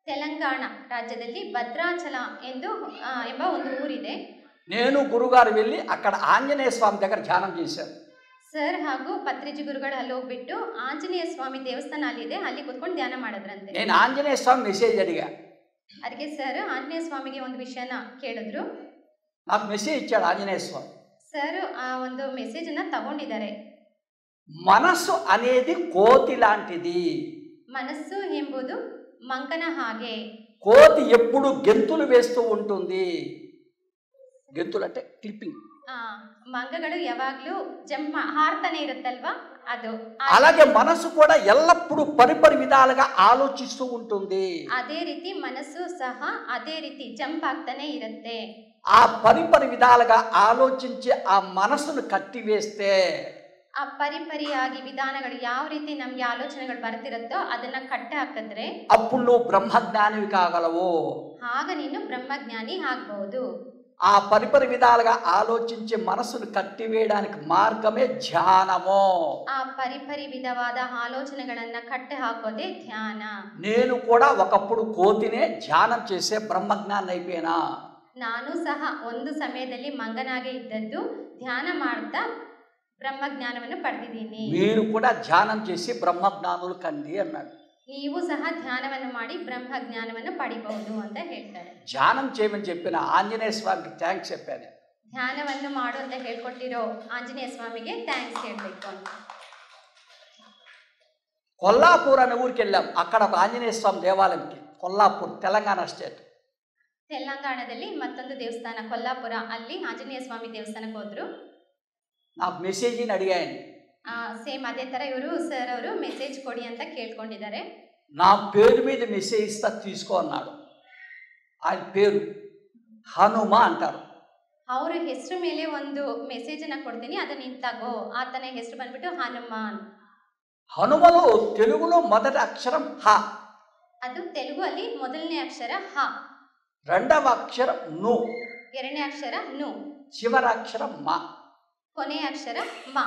ತೆಲಂಗಾಣ ರಾಜ್ಯದಲ್ಲಿ ಭದ್ರಾಚಲ ಎಂಬ ಒಂದು ಊರಿದೆ. నేను గురుగారు వెళ్ళి అక్కడ ఆంజనేయ స్వామి దగ్గర ధ్యానం చేశాను. ಸರ್ ಹಾಗೂ ಪತ್ರಿಜಿ ಗುರುಗಳು ಅಲ್ಲಿ ಹೋಗ್ಬಿಟ್ಟು ಆಂಜನೇಯ ಸ್ವಾಮಿ ದೇವಸ್ಥಾನ ಅಲ್ಲಿದೆ, ಅಲ್ಲಿ ಕೂತ್ಕೊಂಡು ಧ್ಯಾನ ಮಾಡಿದ್ರಂತೆ. నేను ఆంజనేయ స్వామి మెసేజ్ అడిగా. ಅದಕ್ಕೆ ಸರ್ ಆಂಜನೇಯ ಸ್ವಾಮಿಗೆ ಒಂದು ವಿಷಯನ ಕೇಳಿದ್ರು. నాకు మెసేజ్ ఇచ్చాడు ఆంజనేయ స్వామి. ಸರ್ ಆ ಒಂದು ಮೆಸೇಜ್ ಅನ್ನ ತಗೊಂಡಿದ್ದಾರೆ. మనసు అనేది కోతి లాంటిది. ಮನಸ್ಸು ಎಂಬುದು ಮಂಕನ ಹಾಗೆ. కోతి ఎప్పుడు గెంతులు వేస్తూ ఉంటుంది. గెంతులు అంటే క్లిప్పింగ్. ಮಂಗಗಳು ಯಾವಾಗ್ಲೂ ಜಂಪ್ ಹಾರ್ತಾನೆ ಇರುತ್ತಲ್ವಾ, ಅದು. అలాగే మనసు కూడా ఎల్లప్పుడూ పరిపరి విధాలుగా ఆలోచిస్తూ ఉంటుంది. ಅದೇ ರೀತಿ ಮನಸ್ಸು ಸಹ ಅದೇ ರೀತಿ ಜಂಪ್ ಆಗ್ತಾನೆ ಇರುತ್ತೆ. ఆ పరిపరి విధాలుగా ఆలోచించి ఆ మనసును కట్టివేస్తే, ಆ ಪರಿಪರಿಯಾಗಿ ವಿಧಾನಗಳು ಯಾವ ರೀತಿ ನಮ್ಗೆ ಆಲೋಚನೆಗಳು ಬರ್ತಿರುತ್ತೋ ಅದನ್ನ ಕಟ್ಟಿ ಹಾಕಿದ್ರೆ అప్పుడు నువ్వు బ్రహ్మజ్ఞానివి కాగలవు. ಆಗ ನೀನು ಬ್ರಹ್ಮಜ್ಞಾನಿ ಆಗ್ಬಹುದು. ఆ పరిపరి విధాలుగా ఆలోచించి మనసును కట్టివేయడానికి మార్గమే ధ్యానము. ಆ ಪರಿಪರಿ ವಿಧವಾದ ಆಲೋಚನೆಗಳನ್ನ ಕಟ್ಟಿ ಹಾಕೋದೇ ಧ್ಯಾನ. నేను కూడా ఒకప్పుడు కోతినే ధ్యానం చేసే బ్రహ్మజ్ఞాని అయిపోయినా. ನಾನು ಸಹ ಒಂದು ಸಮಯದಲ್ಲಿ ಮಂಗನಾಗೆ ಇದ್ದದ್ದು ಧ್ಯಾನ ಮಾಡ್ತಾ ಬ್ರಹ್ಮಜ್ಞಾನವನ್ನು ಪಡೆದಿದ್ದೀನಿ. మీరు కూడా ధ్యానం చేసి బ్రహ్మజ్ఞానులు కండి అన్నాడు. ನೀವು ಸಹ ಧ್ಯಾನವನ್ನು ಮಾಡಿ ಬ್ರಹ್ಮಜ್ಞಾನವನ್ನು ಪಡಿಬಹುದು ಅಂತ ಹೇಳ್ತಾರೆ. ధ్యానం చేయమని చెప్పిన ఆంజనేయ స్వామికి థ్యాంక్స్ చెప్పాను. ಧ್ಯಾನವನ್ನು ಮಾಡು ಅಂತ ಹೇಳ್ಕೊಟ್ಟಿರೋ ಆಂಜನೇಯ ಸ್ವಾಮಿಗೆ ಥ್ಯಾಂಕ್ಸ್ ಹೇಳಬೇಕು ಅಂತ. కొల్లాపూర్ అనే ఊరికి వెళ్ళాం. అక్కడ ఒక ఆంజనేయ స్వామి దేవాలయంకి. కొల్లాపూర్, తెలంగాణ స్టేట్. ತೆಲಂಗಾಣದಲ್ಲಿ ಮತ್ತೊಂದು ದೇವಸ್ಥಾನ ಕೊಲ್ಲಾಪುರ, ಅಲ್ಲಿ ಆಂಜನೇಯ ಸ್ವಾಮಿ ದೇವಸ್ಥಾನಕ್ಕೆ ಹೋದ್ರು. నాకు మెసేజ్ని అడిగాను. సేమ్ అదే ತರ ಇವರು ಸರ್ ಅವರು ಮೆಸೇಜ್ ಕೊಡಿ ಅಂತ ಕೇಳ್ಕೊಂಡಿದ್ದಾರೆ. నా పేరు మీద మెసేజ్ ఇస్తా తీసుకో అన్నాడు. ఆయన పేరు హనుమ అంటారు. ಅವ್ರ ಹೆಸರು ಮೇಲೆ ಒಂದು ಮೆಸೇಜ್ ಅನ್ನ ಕೊಡ್ತೀನಿ, ಅದನ್ನ ನೀನ್ ತಗೋ. ಆತನ ಹೆಸರು ಬಂದ್ಬಿಟ್ಟು ಹನುಮಾನ್. హనుమలో తెలుగులో మొదటి అక్షరం హ. ಅದು ತೆಲುಗು ಅಲ್ಲಿ ಮೊದಲನೇ ಅಕ್ಷರ ಹ. రెండవ అక్షరం ను. ಎರಡನೇ ಅಕ್ಷರ ನು. చివరి అక్షరం మ. ಕೊನೆಯ ಅಕ್ಷರ ಮ.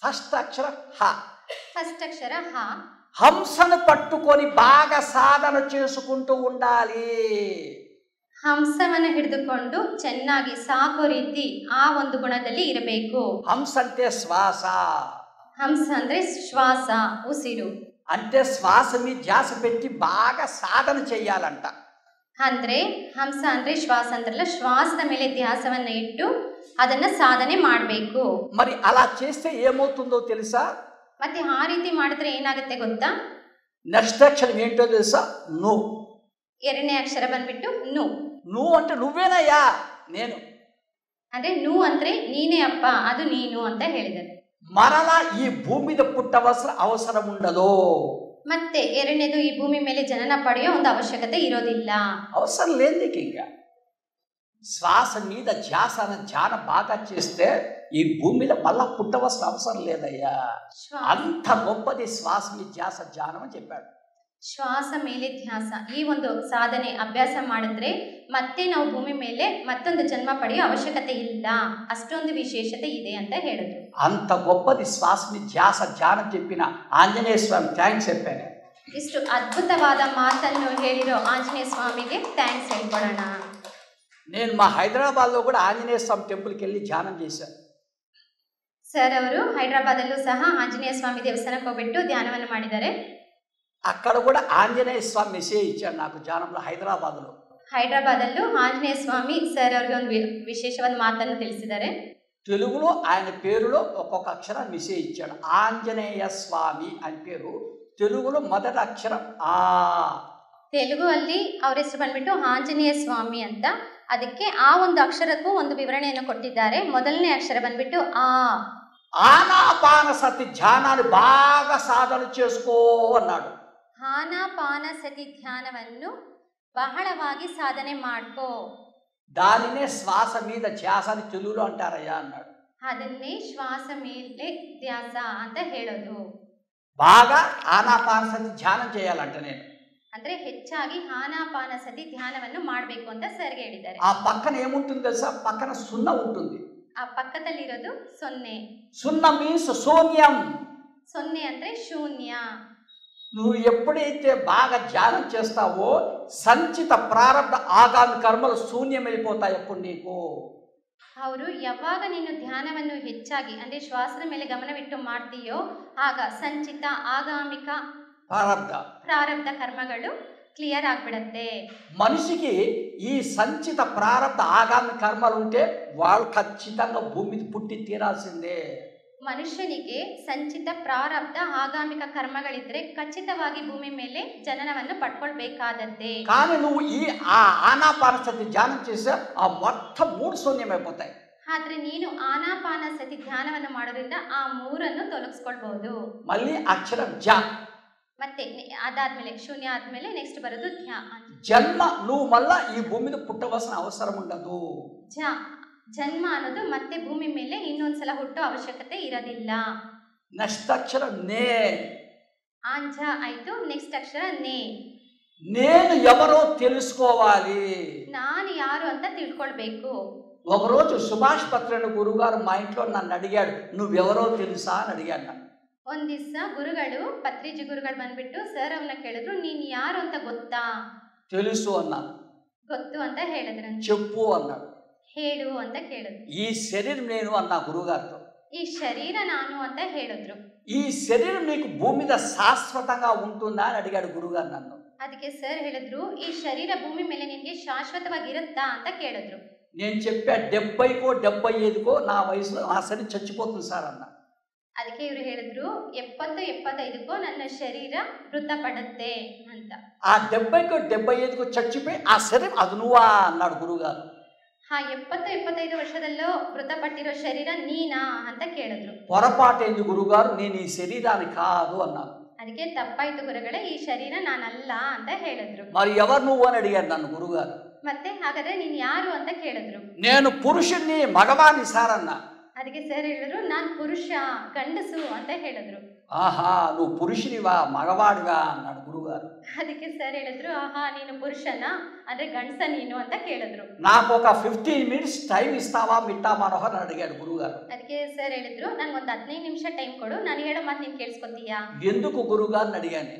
ఫస్ట్ అక్షరం హ. ಫಸ್ಟ್ ಅಕ್ಷರ ಹ. హంసను పట్టుకొని బాగా సాధన చేసుకుంటూ ఉండాలి. ಹಂಸವನ್ನು ಹಿಡಿದುಕೊಂಡು ಚೆನ್ನಾಗಿ ಸಾಕೋ ರೀತಿ ಆ ಒಂದು ಗುಣದಲ್ಲಿ ಇರಬೇಕು. హంస అంటే శ్వాస. ಹಂಸ ಅಂದ್ರೆ ಶ್ವಾಸ, ಉಸಿರು. అంటే శ్వాస మీద ధ్యాస పెట్టి బాగా సాధన చెయ్యాలంట. ಅಂದ್ರೆ ಹಂಸ ಅಂದ್ರೆ ಶ್ವಾಸ ಅಂದ್ರಲ್ಲ, ಶ್ವಾಸದ ಮೇಲೆ ಧ್ಯಾಸವನ್ನ ಇಟ್ಟು ಅದನ್ನ ಸಾಧನೆ ಮಾಡಬೇಕು. మరి అలా చేస్తే ఏమవుతుందో తెలుసా? ಮತ್ತೆ ಆ ರೀತಿ ಮಾಡಿದ್ರೆ ಏನಾಗುತ್ತೆ ಗೊತ್ತಾ? నెక్స్ట్ అక్షరం ఏంటో తెలుసా? ను. ಎರಡನೇ ಅಕ್ಷರ ಬಂದ್ಬಿಟ್ಟು ನು. ను అంటే నువ్వేనయ్యా, నేను. ಅಂದ್ರೆ ನು ಅಂದ್ರೆ ನೀನೇ ಅಪ್ಪ, ಅದು ನೀನು ಅಂತ ಹೇಳಿದರು. మరలా ఈ భూమి మీద పుట్టవలసిన అవసరం ఉండదు. ಮತ್ತೆ ಎರಡನೇದು, ಈ ಭೂಮಿ ಮೇಲೆ ಜನನ ಪಡೆಯೋ ಒಂದು ಅವಶ್ಯಕತೆ ಇರೋದಿಲ್ಲ. అవసరం లేదు నీకు. ఇంకా శ్వాస మీద ధ్యానం బాగా చేస్తే ఈ భూమి మీద మళ్ళా పుట్టవలసిన అవసరం లేదయ్యా. అంత గొప్పది శ్వాస మీద ధ్యానం అని చెప్పాడు. ಶ್ವಾಸ ಮೇಲೆ ಧ್ಯಾಸ, ಈ ಒಂದು ಸಾಧನೆ ಅಭ್ಯಾಸ ಮಾಡಿದ್ರೆ ಮತ್ತೆ ನಾವು ಭೂಮಿ ಮೇಲೆ ಮತ್ತೊಂದು ಜನ್ಮ ಪಡೆಯೋ ಅವಶ್ಯಕತೆ ಇಲ್ಲ, ಅಷ್ಟೊಂದು ವಿಶೇಷತೆ ಇದೆ ಅಂತ ಹೇಳಿದ್ರು. అంత గొప్పది శ్వాస మీద ధ్యానం చెప్పిన ఆంజనేయ స్వామి థ్యాంక్స్ చెప్పాను. ಇಷ್ಟು ಅದ್ಭುತವಾದ ಮಾತನ್ನು ಹೇಳಿರೋ ಆಂಜನೇಯ ಸ್ವಾಮಿಗೆ ಥ್ಯಾಂಕ್ಸ್ ಹೇಳ್ಕೊಡೋಣ. నేను మా హైదరాబాద్లో కూడా ఆంజనేయ స్వామి టెంపుల్కి వెళ్ళి ధ్యానం చేశాను. ಸರ್ ಅವರು ಹೈದರಾಬಾದಲ್ಲೂ ಸಹ ಆಂಜನೇಯ ಸ್ವಾಮಿ ದೇವಸ್ಥಾನಕ್ಕೆ ಹೋಗ್ಬಿಟ್ಟು ಧ್ಯಾನವನ್ನು ಮಾಡಿದ್ದಾರೆ. అక్కడ కూడా ఆంజనేయ స్వామి మెసేజ్ ఇచ్చాడు నాకు ధ్యానంలో హైదరాబాద్లో. ಹೈದರಾಬಾದಲ್ಲೂ ಆಂಜನೇಯ ಸ್ವಾಮಿ ಸರ್ ಅವ್ರಿಗೆ ಒಂದು ವಿಶೇಷವಾದ ಮಾತನ್ನು ತಿಳಿಸಿದ್ದಾರೆ. తెలుగులో ఆయన పేరులో ఒక్కొక్క అక్షరాన్ని మెసేజ్ ఇచ్చాడు. ఆంజనేయ స్వామి అని పేరు, తెలుగులో మొదటి అక్షరం ఆ. ತೆಲುಗು ಅಲ್ಲಿ ಅವ್ರ ಹೆಸರು ಬಂದ್ಬಿಟ್ಟು ಆಂಜನೇಯ ಸ್ವಾಮಿ ಅಂತ, ಅದಕ್ಕೆ ಆ ಒಂದು ಅಕ್ಷರಕ್ಕೂ ಒಂದು ವಿವರಣೆಯನ್ನು ಕೊಟ್ಟಿದ್ದಾರೆ. ಮೊದಲನೇ ಅಕ್ಷರ ಬಂದ್ಬಿಟ್ಟು ಆ. ఆనాపానసతి ధ్యానాన్ని బాగా సాధన చేసుకో అన్నాడు. ಆನಾಪಾನಸತಿ ಧ್ಯಾನವನ್ನು ಬಹಳವಾಗಿ ಸಾಧನೆ ಮಾಡ್ಕೋ. దానినే శ్వాస మీద ధ్యాసని తెలుగులో అంటారయ్యా అన్నాడు. ಅದನ್ನೇ ಶ್ವಾಸ ಮೇಲೆ ಧ್ಯಾಸ ಅಂತ ಹೇಳೋದು. బాగా ఆనాపానసతి ధ్యానం చేయాలంట నేను. ಅಂದ್ರೆ ಹೆಚ್ಚಾಗಿ ಆನಾಪಾನಸತಿ ಧ್ಯಾನವನ್ನು ಮಾಡಬೇಕು ಅಂತ ಸರ್ಗೆ ಹೇಳಿದ್ದಾರೆ. ఆ పక్కన ఏముంటుంది తెలుసా? పక్కన సున్న ఉంటుంది. ಆ ಪಕ್ಕದಲ್ಲಿರೋದು ಸೊನ್ನೆ. సున్న మీన్స్ శూన్యం. ಸೊನ್ನೆ ಅಂದ್ರೆ ಶೂನ್ಯ. నువ్వు ఎప్పుడైతే బాగా ధ్యానం చేస్తావో సంచిత ప్రారంభ ఆగామి కర్మలు శూన్యమైపోతాయి అప్పుడు నీకు. ಅವರು ಯಾವಾಗ ನೀನು ಧ್ಯಾನವನ್ನು ಹೆಚ್ಚಾಗಿ ಅಂದ್ರೆ ಶ್ವಾಸದ ಮೇಲೆ ಗಮನವಿಟ್ಟು ಮಾಡ್ತೀಯೋ ಆಗ ಸಂಚಿತ ಆಗಾಮಿಕ ಪ್ರಾರಬ್ಧ ಕರ್ಮಗಳು క్లియర్ ಆಗ್ಬಿಡುತ್ತೆ. మనిషికి ఈ సంచిత ప్రారంభ ఆగామి కర్మలు ఉంటే వాళ్ళు ఖచ్చితంగా భూమి మీద పుట్టి తీరాల్సిందే. ಮನುಷ್ಯನಿಗೆ ಸಂಚಿತ ಪ್ರಾರಬ್ಧ ಆಗಾಮಿಕ ಕರ್ಮಗಳಿದ್ರೆ ಖಚಿತವಾಗಿ ಭೂಮಿ ಮೇಲೆ ಜನನವನ್ನು ಪಡ್ಕೊಳ್ಬೇಕಾದದ್ದೇ. కానీ నువ్వు ఈ ఆనాపానసతి ధ్యానం చేస్తే ఆ మొత్తం మూడు శూన్యమైపోతాయి. ಆದ್ರೆ ನೀನು ಆನಾಪಾನಸತಿ ಧ್ಯಾನವನ್ನು ಮಾಡೋದ್ರಿಂದ ಆ ಮೂರನ್ನು ತೊಲಗಿಸ್ಕೊಳ್ಬಹುದು. మళ్ళీ అక్షరం జ. ಮತ್ತೆ ಅದಾದ್ಮೇಲೆ ಶೂನ್ಯ ಆದ್ಮೇಲೆ ನೆಕ್ಸ್ಟ್ ಬರೋದು ಧ್ಯ. జన్మ నువ్వు మళ్ళా ఈ భూమి మీద పుట్టవలసిన అవసరం ఉండదు. ಜನ್ಮ ಅನ್ನೋದು ಮತ್ತೆ ಭೂಮಿ ಮೇಲೆ ಇನ್ನೊಂದ್ಸಲ ಹುಟ್ಟೋ ಅವಶ್ಯಕತೆ ಇರೋದಿಲ್ಲ. నెక్స్ట్ అక్షరం నే. ಆಂಜ ಆಯ್ತು. ನೆಕ್ಸ್ಟ್ ಅಕ್ಷರ ನೇ. నేను ఎవరో తెలుసుకోవాలి. ನಾನು ಯಾರು ಅಂತ ತಿಳ್ಕೊಳ್ಬೇಕು. ఒకరోజు సుభాష్ పత్రని గురుగారు మా ఇంట్లో నన్ను అడిగాడు, నువ్వెవరో తెలుసా అని అడిగాడు నన్ను. ಒಂದ್ ದಿವ್ಸ ಗುರುಗಳು ಪತ್ರಿಜಿ ಗುರುಗಳು ಬಂದ್ಬಿಟ್ಟು ಸರ್ ಅವನ್ನ ಕೇಳಿದ್ರು, ನೀನ್ ಯಾರು ಅಂತ ಗೊತ್ತಾ? తెలుసు అన్నాను. ಗೊತ್ತು ಅಂತ ಹೇಳಿದ್ರು. చెప్పు అన్నాడు. ಹೇಳು ಅಂತ ಕೇಳಿದ್ರು. ఈ శరీరం నేను అన్నా గురుగారితో. ఈ శరీర ನಾನು ಅಂತ ಹೇಳಿದ್ರು. ఈ శరీరం నీకు భూమి మీద శాశ్వతంగా ఉంటుందా అని అడిగాడు గురుగారు నన్ను. ಅದಕ್ಕೆ ಸರ್ ಹೇಳಿದ್ರು, ಈ ಶರೀರ ಭೂಮಿ ಮೇಲೆ ನಿನ್ಗೆ ಶಾಶ್ವತವಾಗಿರುತ್ತಾ ಅಂತ ಕೇಳಿದ್ರು. నేను చెప్పా 70కో 75కో నా వయసులో నా శరీరం చచ్చిపోతుంది సార్ అన్న. ಅದಕ್ಕೆ ಇವರು ಹೇಳಿದ್ರು 70-75ಕೋ ನನ್ನ ಶರೀರ ಮೃತಪಡುತ್ತೆ ಅಂತ. ఆ 70కో 75కో చచ్చిపోయి ఆ శరీరం అది నువ్వా అన్నాడు గురుగారు. 70-75 ವರ್ಷದಲ್ಲೋ ಮೃತಪಟ್ಟಿರೋ ಶರೀರ ನೀನಾ ಅಂತ ಕೇಳಿದ್ರು. పొరపాటైంది గురుగారు, నేను ఈ శరీరాన్ని కాదు అన్నాను. ಅದಕ್ಕೆ ತಪ್ಪಾಯ್ತು ಗುರುಗಳೇ, ಈ ಶರೀರ ನಾನಲ್ಲ ಅಂತ ಹೇಳಿದ್ರು. మరి ఎవరు నువ్వు అని అడిగారు నన్ను గురుగారు. ಮತ್ತೆ ಹಾಗಾದ್ರೆ ನೀನ್ ಯಾರು ಅಂತ ಕೇಳಿದ್ರು. నేను పురుషుణ్ణి మగవాణ్ణి సార్ అన్నా. ಅದಕ್ಕೆ ಸರ್ ಹೇಳಿದ್ರು, ನಾನ್ ಪುರುಷ ಗಂಡಸು ಅಂತ ಹೇಳಿದ್ರು. ఆహా నువ్వు పురుషునివా మగవాడివా అన్నాడు గురుగారు. ಅದಕ್ಕೆ ಸರ್ ಹೇಳಿದ್ರು, ಆಹಾ ನೀನು ಪುರುಷನ ಅಂದ್ರೆ ಗಂಡಸ ನೀನು ಅಂತ ಕೇಳಿದ್ರು. నాకు ఒక 15 minutes టైం ఇస్తావా మిట్టా మనోహర్ అని అడిగాడు గురుగారు. ಅದಕ್ಕೆ ಸರ್ ಹೇಳಿದ್ರು, ನನ್ಗೊಂದು 15 ನಿಮಿಷ ಟೈಮ್ ಕೊಡು, ನಾನು ಹೇಳೋ ಮಾತು ನೀನ್ ಕೇಳಿಸ್ಕೊತೀಯಾ? ఎందుకు గురుగారిని అడిగాను.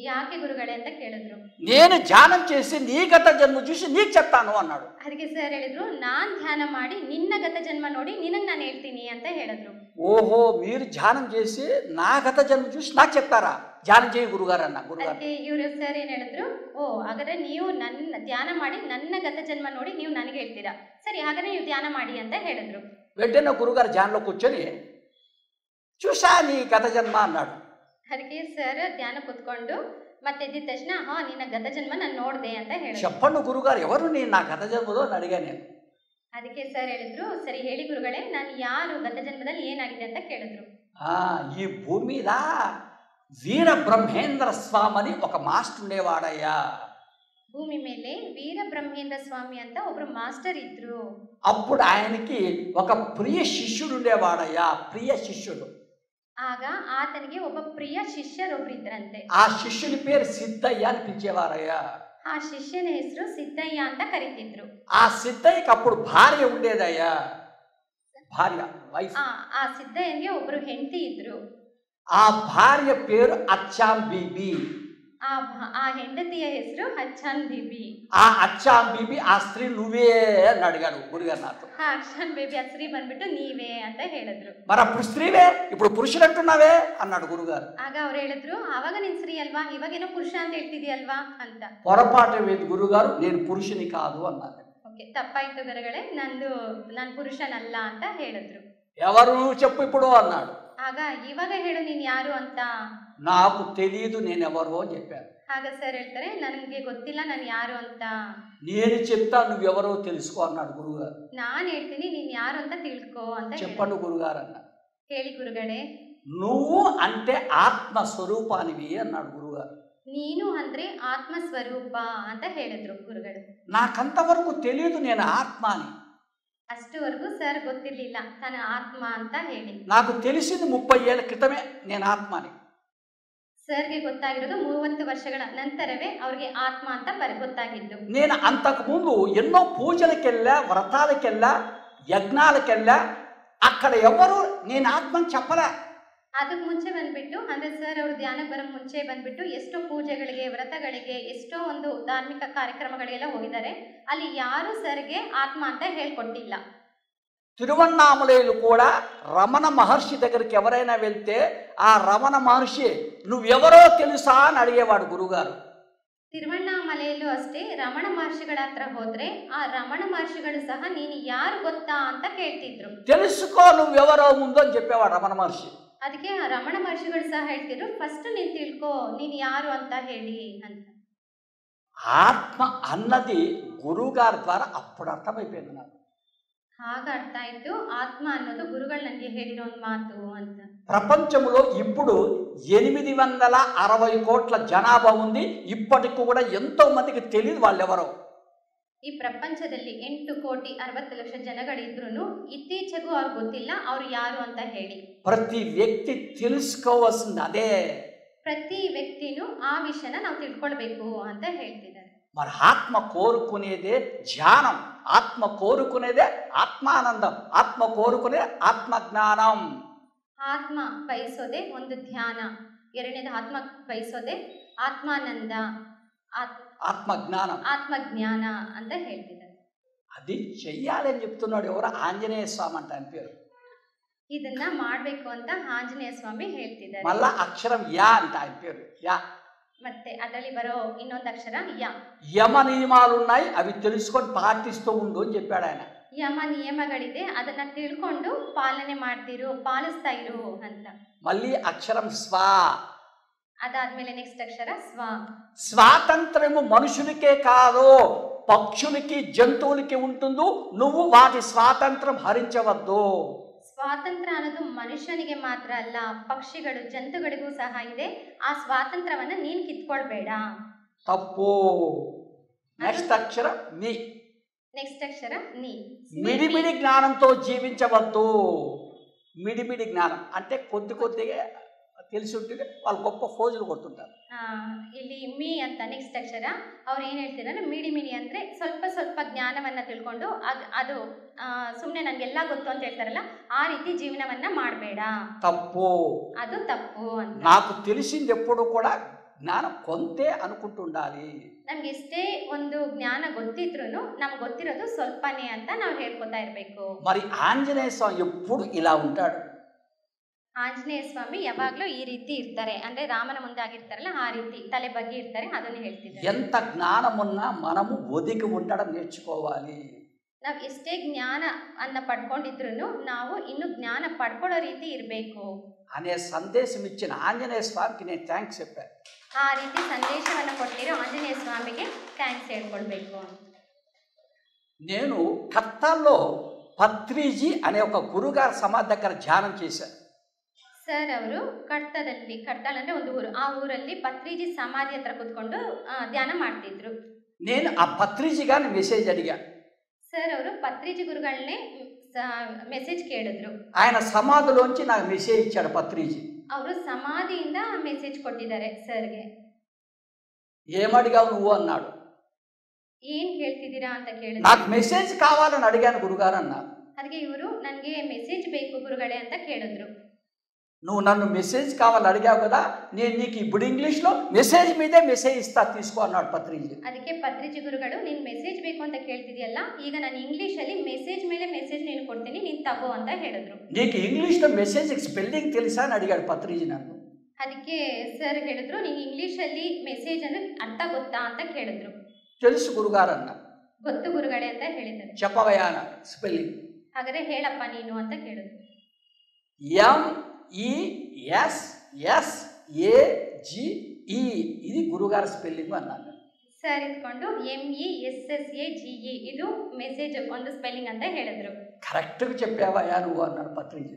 ಯಾಕೆ ಗುರುಗಳೇ ಅಂತ ಕೇಳಿದ್ರು. నేను ధ్యానం చేసి నీ గత జన్మ చూసి నీకు చెప్తాను అన్నాడు. ಅದಕ್ಕೆ ಸರ್ ಹೇಳಿದ್ರು, ನಾನ್ ಧ್ಯಾನ ಮಾಡಿ ನಿನ್ನ ಗತ ಜನ್ಮ ನೋಡಿ ನಿನಗ್ ನಾನು ಹೇಳ್ತೀನಿ ಅಂತ ಹೇಳಿದ್ರು. ఓహో మీరు ధ్యానం చేసి నా గత జన్మ చూసి నాకు చెప్తారా? ధ్యానం చేయి గురుగారు అన్న. గురుగారు ಅದಕ್ಕೆ ಇವರು ಸರ್ ಏನ್ ಹೇಳಿದ್ರು, ಓ ಹಾಗಾದ್ರೆ ನೀವು ನನ್ನ ಧ್ಯಾನ ಮಾಡಿ ನನ್ನ ಗತ ಜನ್ಮ ನೋಡಿ ನೀವು ನನಗೆ ಹೇಳ್ತೀರಾ, ಸರಿ ಹಾಗಾದ್ರೆ ನೀವು ಧ್ಯಾನ ಮಾಡಿ ಅಂತ ಹೇಳಿದ್ರು. వెంటనే గురుగారు ధ్యానంలో కూర్చొని చూసా నీ గత జన్మ అన్నాడు. ಅದಕ್ಕೆ ಸರ್ ಧ್ಯಾನ ಕೂತ್ಕೊಂಡು ಮತ್ತೆ ಎದ್ದಿದ ತಕ್ಷಣ ನಿನ್ನ ಗತ ಜನ್ಮ ನಾನು ನೋಡ್ದೆ ಅಂತ ಹೇಳಿದ್ರು. చెప్పండి గురుగారు ఎవరు నీ నా గత జన్మదో అని అడిగా నేను. ಅದಕ್ಕೆ ಸರ್ ಹೇಳಿದ್ರು, ಸರಿ ಹೇಳಿ ಗುರುಗಳೇ, ನಾನು ಯಾರು ಗತ ಜನ್ಮದಲ್ಲಿ ಏನಾಗಿದೆ ಅಂತ ಕೇಳಿದ್ರು. ఈ భూమి మీద వీర బ్రహ్మేంద్ర స్వామి అని ఒక మాస్టర్ ఉండేవాడయ్యా. ಭೂಮಿ ಮೇಲೆ ವೀರ ಬ್ರಹ್ಮೇಂದ್ರ ಸ್ವಾಮಿ ಅಂತ ಒಬ್ರು ಮಾಸ್ಟರ್ ಇದ್ರು. అప్పుడు ఆయనకి ఒక ప్రియ శిష్యుడు ఉండేవాడయ్యా. ప్రియ శిష్యుడు. ಆಗ ಆತನಿಗೆ ಒಬ್ಬ ಪ್ರಿಯ ಶಿಷ್ಯರೊಬ್ರು ಇದ್ರಂತೆ. ఆ శిష్యుని పేరు సిద్ధయ్య అని పిలిచేవారయ్యా. ಆ ಶಿಷ್ಯನ ಹೆಸರು ಸಿದ್ದಯ್ಯ ಅಂತ ಕರೀತಿದ್ರು. ఆ సిద్ధయ్యకి అప్పుడు భార్య ఉండేదయ్యా. భార్య వైఫ్. ಆ ಸಿದ್ದಯ್ಯನಿಗೆ ಒಬ್ರು ಹೆಂಡತಿ ಇದ್ರು. ఆ భార్య పేరు అచ్చాం బీబీ. ಆ ಹೆಂಡತಿಯ ಹೆಸರು ಅಚ್ಚಾನ್ బీబీ. ఆ అచ్చాం బీబీ ఆ స్త్రీ నువ్వే అని అడిగాడు గురుగారు నాతో. అచ్చాన్ బేబీ ఆ స్త్రీ ಬಂದ್ಬಿಟ್ಟು ನೀವೇ ಅಂತ ಹೇಳಿದ್ರು. మరి అప్పుడు స్త్రీవే ఇప్పుడు పురుషుడు అంటున్నావే అన్నాడు గురుగారు. ಆಗ ಅವ್ರು ಹೇಳಿದ್ರು, ಆವಾಗ ನೀನ್ ಸ್ತ್ರೀ ಅಲ್ವಾ, ಇವಾಗೇನೋ ಪುರುಷ ಅಂತ ಹೇಳ್ತಿದ್ಯಲ್ವಾ ಅಂತ. పొరపాటు వేది గురుగారు, నేను పురుషుని కాదు అన్నాడు. ಓಕೆ, ತಪ್ಪಾಯ್ತು ಗುರುಗಳೇ, ನಾನು ಪುರುಷನಲ್ಲ ಅಂತ ಹೇಳಿದ್ರು. ఎవరు చెప్పు ఇప్పుడు అన్నాడు. ಆಗ ಇವಾಗ ಹೇಳು ನೀನ್ ಯಾರು ಅಂತ. నాకు తెలియదు నేనెవరో అని చెప్పాను. ಆಗ ಸರ್ ಹೇಳ್ತಾರೆ, ನನಗೆ ಗೊತ್ತಿಲ್ಲ ನಾನು ಯಾರು ಅಂತ. నేను చెప్తా నువ్వెవరో తెలుసుకో అన్నాడు గురుగారు. ನಾನು ಹೇಳ್ತೀನಿ ನೀನ್ ಯಾರು ಅಂತ ತಿಳ್ಕೋ ಅಂತ. చెప్పండి గురుగారు అన్న. ಹೇಳಿ ಗುರುಗಳೇ. నువ్వు అంటే ఆత్మ స్వరూపానివి అన్నాడు గురుగారు. ನೀನು ಅಂದ್ರೆ ಆತ್ಮ ಸ್ವರೂಪ ಅಂತ ಹೇಳಿದ್ರು ಗುರುಗಳು. నాకంతవరకు తెలియదు నేను ఆత్మ అని. ಅಷ್ಟುವರೆಗೂ ಸರ್ ಗೊತ್ತಿರ್ಲಿಲ್ಲ ತಾನು ಆತ್ಮ ಅಂತ ಹೇಳಿ. నాకు తెలిసింది 30 ఏళ్ల క్రితమే నేను ఆత్మ అని. ಸರ್ಗೆ ಗೊತ್ತಾಗಿರೋದು 30 ವರ್ಷಗಳ ನಂತರವೇ ಅವ್ರಿಗೆ ಆತ್ಮ ಅಂತ ಗೊತ್ತಾಗಿದ್ದು. నేను అంతకు ముందు ఎన్నో పూజలకెళ్ళా, వ్రతాలకెళ్ళా, యజ్ఞాలకెళ్ళా, అక్కడ ఎవరు నేను ఆత్మని చెప్పలే. ಅದಕ್ಕೆ ಮುಂಚೆ ಬಂದ್ಬಿಟ್ಟು ಅಂದ್ರೆ ಸರ್ ಅವರು ಧ್ಯಾನಕ್ಕೆ ಬರೋ ಮುಂಚೆ ಬಂದ್ಬಿಟ್ಟು ಎಷ್ಟೋ ಪೂಜೆಗಳಿಗೆ, ವ್ರತಗಳಿಗೆ, ಎಷ್ಟೋ ಒಂದು ಧಾರ್ಮಿಕ ಕಾರ್ಯಕ್ರಮಗಳಿಗೆಲ್ಲ ಹೋಗಿದ್ದಾರೆ. ಅಲ್ಲಿ ಯಾರು ಸರ್ಗೆ ಆತ್ಮ ಅಂತ ಹೇಳ್ಕೊಟ್ಟಿಲ್ಲ. తిరువన్నామలైలు కూడా రమణ మహర్షి దగ్గరికి ఎవరైనా వెళ్తే ఆ రమణ మహర్షి నువ్వెవరో తెలుసా అని అడిగేవాడు గురుగారు. ತಿರುವಣ್ಣಾಮಲೆಯಲ್ಲೂ ಅಷ್ಟೇ ರಮಣ ಮಹರ್ಷಿಗಳ ಹತ್ರ ಹೋದ್ರೆ ಆ ರಮಣ ಮಹರ್ಷಿಗಳು ಸಹ ನೀನು ಯಾರು ಗೊತ್ತಾ ಅಂತ ಕೇಳ್ತಿದ್ರು. తెలుసుకో నువ్వెవరో ముందు అని చెప్పేవాడు రమణ మహర్షి. ಅದಕ್ಕೆ ಆ ರಮಣ ಮಹರ್ಷಿಗಳು ಸಹ ಹೇಳ್ತಿದ್ರು, ಫಸ್ಟ್ ನೀನು ತಿಳ್ಕೋ ನೀನು ಯಾರು ಅಂತ ಹೇಳಿ ಅಂತ. ఆత్మ అన్నది గురుగారి ద్వారా అప్పుడు అర్థమైపోయింది నాకు. ಹಾಗ ಅರ್ಥ ಆಯ್ತು ಆತ್ಮ ಅನ್ನೋದು ಗುರುಗಳು ನನಗೆ ಹೇಳಿರೋ ಒಂದು ಮಾತು ಅಂತ. ప్రపంచంలో ఇప్పుడు 860 కోట్ల జనాభా ఉంది. ఇప్పటికి కూడా ఎంతో మందికి తెలియదు వాళ్ళెవరో. ಈ ಪ್ರಪಂಚದಲ್ಲಿ 8,60,00,000 ಜನಗಳಿದ್ರು ಇತ್ತೀಚೆಗೂ ಅವ್ರಿಗೆ ಗೊತ್ತಿಲ್ಲ ಅವ್ರು ಯಾರು ಅಂತ ಹೇಳಿ. ప్రతి వ్యక్తి తెలుసుకోవాల్సింది అదే. ಪ್ರತಿ ವ್ಯಕ್ತಿನೂ ಆ ವಿಷಯನ ನಾವು ತಿಳ್ಕೊಳ್ಬೇಕು ಅಂತ ಹೇಳ್ತಿದ್ದಾರೆ. మరి ఆత్మ కోరుకునేదే ధ్యానం, ఆత్మ కోరుకునేదే ఆత్మానందం, ఆత్మ కోరుకునేదే ఆత్మజ్ఞానం. ಆತ್ಮ ಬಯಸೋದೆ ಒಂದು ಧ್ಯಾನ, ಎರಡನೇದು ಆತ್ಮ ಬಯಸೋದೆ ಆತ್ಮಾನಂದ, ఆత్మజ్ఞానం, ఆత్మజ్ఞాన ಅಂತ ಹೇಳ್ತಿದ್ದಾರೆ. అది చెయ్యాలని చెప్తున్నాడు ఎవరు? ఆంజనేయ స్వామి అంటే ఆయన పేరు. ಇದನ್ನ ಮಾಡ್ಬೇಕು ಅಂತ ಆಂಜನೇಯ ಸ್ವಾಮಿ ಹೇಳ್ತಿದ್ದಾರೆ. మళ్ళా అక్షరం యా అంటే ఆయన పేరు యా. ಮತ್ತೆ ಅದರಲ್ಲಿ ಬರೋ ಇನ್ನೊಂದು ಅಕ್ಷರ ಯ. యమ నియమాలు ఉన్నాయి, అవి తెలుసుకొని పాటిస్తూ ఉండు అని చెప్పాడు ఆయన. ಯಮ ನಿಯಮಗಳಿದೆ, ಅದನ್ನ ತಿಳ್ಕೊಂಡು ಪಾಲನೆ ಮಾಡ್ತಿರು, ಪಾಲಿಸ್ತಾ ಇರು ಅಂತ. మళ్ళీ అక్షరం స్వా. అదాದ್ಮೇಲೆ నెక్స్ట్ అక్షర స్వ. స్వాతంత్రము మనుషులకే కాదు, పక్షులకి, జంతువులకి ఉంటుందో, నువ్వు వాటి స్వాతంత్రం హరించవద్దు. ಸ್ವಾತಂತ್ರ್ಯ ಅನ್ನೋದು ಮನುಷ್ಯನಿಗೆ ಮಾತ್ರ ಅಲ್ಲ, ಪಕ್ಷಿಗಳು, ಜಂತುಗಳಿಗೂ ಸಹ ಇದೆ. ಆ ಸ್ವಾತಂತ್ರ್ಯವನ್ನ ನೀನು ಕಿತ್ಕೊಳ್ಬೇಡ. తప్పు. నెక్స్ట్ అక్షరం నీ. నెక్స్ట్ అక్షర నీ. మిడిమిడి జ్ఞానంతో జీవించవద్దు. మిడిమిడి జ్ఞానం అంటే కొద్దిగా తెలిసి ఉంటుంది, వాళ్ళు గొప్ప ఫోజులు కొడుతుంటారు. ಇಲ್ಲಿ ಮೀ ಅಂತ ನೆಕ್ಸ್ಟ್ ಅಕ್ಷರ ಅವ್ರು ಏನು ಹೇಳ್ತಿದ್ದಾರೆ, ಮಿಡಿ ಮಿಡಿ ಅಂದರೆ ಸ್ವಲ್ಪ ಸ್ವಲ್ಪ ಜ್ಞಾನವನ್ನು ತಿಳ್ಕೊಂಡು ಅದು ಸುಮ್ಮನೆ ನನಗೆಲ್ಲ ಗೊತ್ತು ಅಂತ ಹೇಳ್ತಾರಲ್ಲ, ಆ ರೀತಿ ಜೀವನವನ್ನ ಮಾಡಬೇಡ. తప్పు. ಅದು ತಪ್ಪು ಅಂತ. నాకు తెలిసింది ఎప్పుడు కూడా జ్ఞానం కొంతే అనుకుంటుండాలి. ನಮ್ಗೆ ಎಷ್ಟೇ ಒಂದು ಜ್ಞಾನ ಗೊತ್ತಿದ್ರು ನಮ್ಗೆ ಗೊತ್ತಿರೋದು ಸ್ವಲ್ಪನೇ ಅಂತ ನಾವು ಹೇಳ್ಕೊತಾ ಇರಬೇಕು. మరి ఆంజనేయ స్వామి ఎప్పుడు ఇలా ఉంటాడు. ಆಂಜನೇಯ ಸ್ವಾಮಿ ಯಾವಾಗಲೂ ಈ ರೀತಿ ಇರ್ತಾರೆ, ಅಂದ್ರೆ ರಾಮನ ಮುಂದೆ ಆಗಿರ್ತಾರಲ್ಲ ಆ ರೀತಿ ತಲೆ ಬಗ್ಗೆ ಇರ್ತಾರೆ, ಅದನ್ನು ಹೇಳ್ತಿದ್ದಾರೆ. ఎంత జ్ఞానం ఉన్నా మనము ఒదిగి ఉండడం నేర్చుకోవాలి. ನಾವು ಎಷ್ಟೇ ಜ್ಞಾನ ಅನ್ನ ಪಡ್ಕೊಂಡಿದ್ರು ನಾವು ಇನ್ನು ಜ್ಞಾನ ಪಡ್ಕೊಳ್ಳೋ ರೀತಿ ಇರಬೇಕು అనే సందేశం ఇచ్చిన ఆంజనేయ స్వామికి నేను థ్యాంక్స్ చెప్పాను. ಆ ರೀತಿ ಸಂದೇಶವನ್ನು ಕೊಟ್ಟಿರೋ ಆಂಜನೇಯ ಸ್ವಾಮಿಗೆ ಥ್ಯಾಂಕ್ಸ್ ಹೇಳ್ಕೊಳ್ಬೇಕು. నేను కర్తాల్లో పత్రిజీ అనే ఒక గురుగారి సమాధి దగ్గర ధ్యానం చేశాను. ಸರ್ ಅವರು ಕಡ್ತಾಳ ಅಂದ್ರೆ ಒಂದು ಊರು, ಆ ಊರಲ್ಲಿ ಪತ್ರಿಜಿ ಸಮಾಧಿ ಹತ್ರ ಕೂತ್ಕೊಂಡು ಧ್ಯಾನ ಮಾಡ್ತಿದ್ರು. నేను ఆ పత్రిజీ గారిని మెసేజ్ అడిగా. ಸರ್ ಅವರು ಪತ್ರಿಜಿ ಗುರುಗಳನ್ನೇ ಮೆಸೇಜ್ ಕೇಳಿದ್ರು. ఆయన సమాధిలోంచి నాకు మెసేజ్ ఇచ్చాడు పత్రిజీ. ಅವರು సమాధిಯಿಂದ ಮೆಸೇಜ್ ಕೊಟ್ಟಿದ್ದಾರೆ ಸರ್ಗೆ. ఏమడిగావు నువ్వు అన్నాడు. ಏನ್ ಹೇಳ್ತಿದ್ದೀರಾ ಅಂತ ಕೇಳಿದ್ರು. నాకు మెసేజ్ కావాలని అడిగాను గురుగారు అన్నారు. ಅದಕ್ಕೆ ಇವರು ನನಗೆ ಮೆಸೇಜ್ ಬೇಕು ಗುರುಗಳೇ ಅಂತ ಕೇಳಿದ್ರು. నువ్వు నన్ను మెసేజ్ కావాలని అడిగావు కదా, నేను నీకు ఇప్పుడు ఇంగ్లీష్లో మెసేజ్ మీదే మెసేజ్ ఇస్తా, తీసుకో అన్నాడు పత్రిజీ. ಅದಕ್ಕೆ ಪತ್ರಿಜಿ ಗುರುಗಳು ನೀನು ಮೆಸೇಜ್ ಬೇಕು ಅಂತ ಕೇಳ್ತಿದ್ಯಲ್ಲ, ಈಗ ನಾನು ಇಂಗ್ಲೀಷಲ್ಲಿ ಮೆಸೇಜ್ ಮೇಲೆ ಮೆಸೇಜ್ ನೀನು ಕೊಡ್ತೀನಿ, ನೀನು ತಗೋ ಅಂತ ಹೇಳಿದ್ರು. నీకు ఇంగ్లీష్లో మెసేజ్ స్పెల్లింగ్ తెలుసా అని అడిగాడు పత్రిజీ నన్ను. ಅದಕ್ಕೆ ಸರ್ ಹೇಳಿದ್ರು ನೀನು ಇಂಗ್ಲೀಷಲ್ಲಿ ಮೆಸೇಜ್ ಅನ್ನು ಅರ್ಥ ಗೊತ್ತಾ ಅಂತ ಕೇಳಿದ್ರು. తెలుసు గురుగారు అన్న. ಗೊತ್ತು ಗುರುಗಳೇ ಅಂತ ಹೇಳಿದ್ದಾರೆ. చెప్పవయ్యా అన్న స్పెల్లింగ్. ಹಾಗಾದ್ರೆ ಹೇಳಪ್ಪ ನೀನು ಅಂತ ಕೇಳಿದ್ರು. MESSAGE ఇది గురుగారు స్పెల్లింగ్ అన్నాను. ಸರ್ ಇಟ್ಕೊಂಡು MESSAGE ಇದು ಮೆಸೇಜ್ ಒಂದು ಸ್ಪೆಲ್ಲಿಂಗ್ ಅಂತ ಹೇಳಿದ್ರು. కరెక్ట్గా చెప్పావయ్యా నువ్వు అన్నాడు పత్రిజీ.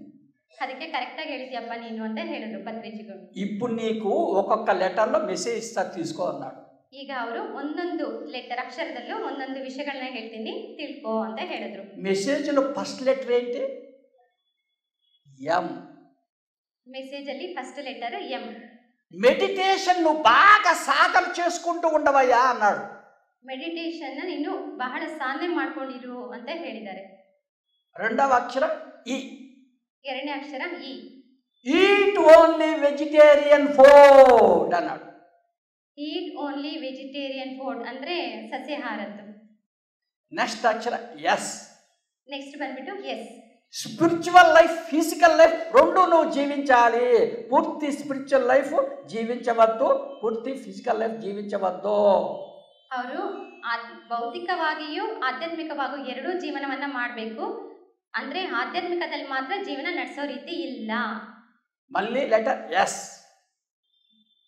ಅದಕ್ಕೆ ಕರೆಕ್ಟಾಗಿ ಹೇಳಿದ್ಯಪ್ಪ ನೀನು ಅಂತ ಹೇಳಿದ್ರು ಪತ್ರಿಜಿಗಳು. ఇప్పుడు నీకు ఒక్కొక్క లెటర్లో మెసేజ్ ఇస్తా తీసుకో అన్నాడు. ಈಗ ಅವರು ಒಂದೊಂದು ಲೆಟರ್ ಅಕ್ಷರದಲ್ಲೂ ಒಂದೊಂದು ವಿಷಯಗಳನ್ನ ಹೇಳ್ತೀನಿ ತಿಳ್ಕೋ ಅಂತ ಹೇಳಿದ್ರು. మెసేజ్లో ఫస్ట్ లెటర్ ఏంటి? ఎం. మెసేజ్ ಅಲ್ಲಿ ఫస్ట్ లెటర్ ఎం. మెడిటేషన్ నువ్వు బాగా సాధన చేసుకుంటూ ఉండవయ్యా అన్నాడు. ಮೆಡಿಟೇಷನ್ ನೀನು ಬಹಳ ಸಾಧನೆ ಮಾಡ್ಕೊಂಡಿರು ಅಂತ ಹೇಳಿದ್ದಾರೆ. రెండవ అక్షరం ఇ. ಎರಡನೇ ಅಕ್ಷರ E. Eat only vegetarian food అన్నాడు. ಈಟ್ ಓನ್ಲಿ ವೆಜಿಟೇರಿಯನ್ ಫುಡ್ ಅಂದ್ರೆ ಸಸ್ಯಾಹಾರದ್ದು. నెక్స్ట్ అక్షర ఎస్. నెక్స్ట్ ಬಂದ್ಬಿಟ್ಟು S. Spiritual life physical life రెండు నువ్వు జీవించాలి. పూర్తి స్పిరిచువల్ లైఫ్ జీవించవద్దు, పూర్తి ఫిజికల్ లైఫ్ జీవించవద్దు. ಅವರು ಭೌತಿಕವಾಗಿಯೂ ಆಧ್ಯಾತ್ಮಿಕವಾಗೂ ಎರಡೂ ಜೀವನವನ್ನ ಮಾಡಬೇಕು. ಅಂದ್ರೆ ಆಧ್ಯಾತ್ಮಿಕದಲ್ಲಿ ಮಾತ್ರ ಜೀವನ ನಡೆಸೋ ರೀತಿ ಇಲ್ಲ. మళ్ళీ లెటర్ ఎస్.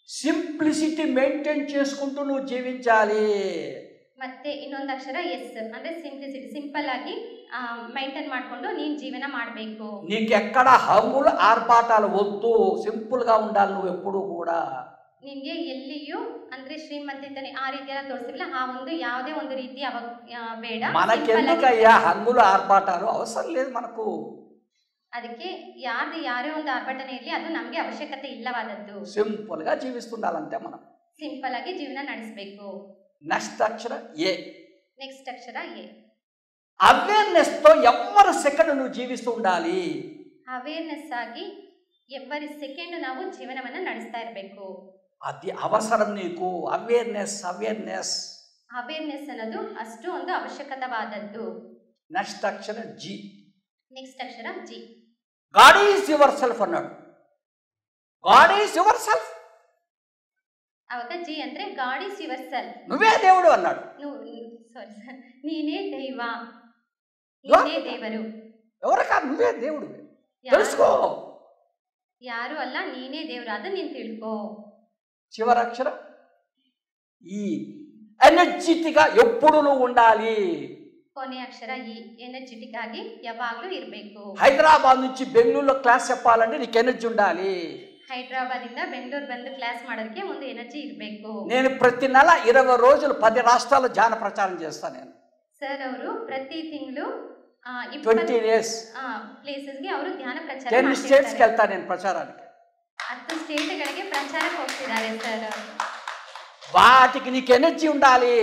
సింప్లిసిటీ మెయింటైన్ చేసుకుంటూ నువ్వు జీవించాలి. ಮತ್ತೆ ಇನ್ನೊಂದು ಅಕ್ಷರ ಎಸ್ ಅಂದ್ರೆ ಸಿಂಪ್ಲಿಸಿಟಿ, ಸಿಂಪಲ್ ಆಗಿ ಮೈಂಟೈನ್ ಮಾಡ್ಕೊಂಡು ನೀನ್ ಜೀವನ ಮಾಡಬೇಕು. నీకెక్కడ హంగులు ఆర్భాటాలు వద్దు, సింపుల్ గా ఉండాలి నువ్వు ఎప్పుడు కూడా. ನಿನ್ಗೆ ಎಲ್ಲಿಯೂ ಅಂದ್ರೆ ಶ್ರೀಮಂತಿತನೆ ಆ ರೀತಿಯೆಲ್ಲ ತೋರಿಸಿಲ್ಲ, ಆ ಒಂದು ಯಾವುದೇ ಒಂದು ರೀತಿ ಬೇಡ. మనకెందుకయ్యా హంగులు ఆర్భాటాలు? అవసరం లేదు మనకు. ಅದಕ್ಕೆ ಯಾರೇ ಒಂದು ಆರ್ಭಟನೆ ಇರಲಿ ಅದು ನಮ್ಗೆ ಅವಶ್ಯಕತೆ ಇಲ್ಲವಾದದ್ದು. సింపుల్ గా జీవిస్తుండాలంటే మనం ಸಿಂಪಲ್ ಆಗಿ ಜೀವನ ನಡೆಸಬೇಕು. నెక్స్ట్ అక్షర ఏ. నెక్స్ట్ అక్షర ఏ. అవేర్నెస్ తో ఎవరి సెకండ్ నువ్వు జీవిస్తూ ఉండాలి. ಅವೇರ್ನೆಸ್ ಆಗಿ ಎವ್ರಿ ಸೆಕೆಂಡ್ ನಾವು ಜೀವನವನ್ನ ನಡೆಸ್ತಾ ಇರಬೇಕು. అది అవసరం నీకు. అవేర్నెస్ అవేర్నెస్ ಅವೇರ್ನೆಸ್ ಅನ್ನೋದು ಅಷ್ಟು ಒಂದು ಅವಶ್ಯಕವಾದದ್ದು. నెక్స్ట్ అక్షర జి. నెక్స్ట్ అక్షర G. God is your self అన్నాడు. God is your self. ಅವಾಗ ಜಿ ಅಂದ್ರೆ ಗಾಡ್ ಈಸ್ ಯುವರ್ ಸೆಲ್ಫ್. నువ్వే దేవుడు అన్నాడు. ಸಾರಿ ಸರ್, ನೀನೇ ದೈವ, ನೀನೇ ದೇವರು. ఎవరకా? నువ్వే దేవుడు, తెలుసుకో. ಯಾರು ಅಲ್ಲ, ನೀನೇ ದೇವರು, ಅದನ್ನ ನೀನು ತಿಳ್ಕೋ. చివరి అక్షరం ఈ. ఎనర్జెటిక్ గా ఎప్పుడు నువ్వు ఉండాలి. ಕೊನೆ ಅಕ್ಷರ ಈ. ಎನರ್ಜೆಟಿಕ್ ಆಗಿ ಯಾವಾಗಲೂ ಇರಬೇಕು. హైదరాబాద్ నుంచి బెంగళూరులో క్లాస్ చెప్పాలంటే నీకు ఎనర్జీ ఉండాలి. ಹೈದರಾಬಾದ್ ಇಂದ ಬೆಂಗಳೂರು ಬಂದು ಕ್ಲಾಸ್ ಮಾಡೋದಕ್ಕೆ ಒಂದು ಎನರ್ಜಿ ಇರಬೇಕು. నేను ప్రతి నెల 20 రోజులు 10 రాష్ట్రాల్లో ధ్యాన ప్రచారం చేస్తాను. నేను ಸರ್ ಅವರು ಪ್ರತಿ ತಿಂಗಳು 20 డేస్ ಪ್ಲೇಸಸ್ಗೆ ಅವರು ಧ್ಯಾನ ಪ್ರಚಾರ 10 ಸ್ಟೇಟ್ಸ್కి వెళ్తాను నేను ప్రచారానికి. 10 ಸ್ಟೇಟ್ಗಳಿಗೆ ಪ್ರಚಾರಕ್ಕೆ ಹೋಗ್ತಿದ್ದಾರೆ ಸರ್. వాటికి నీకు ఎనర్జీ ఉండాలి.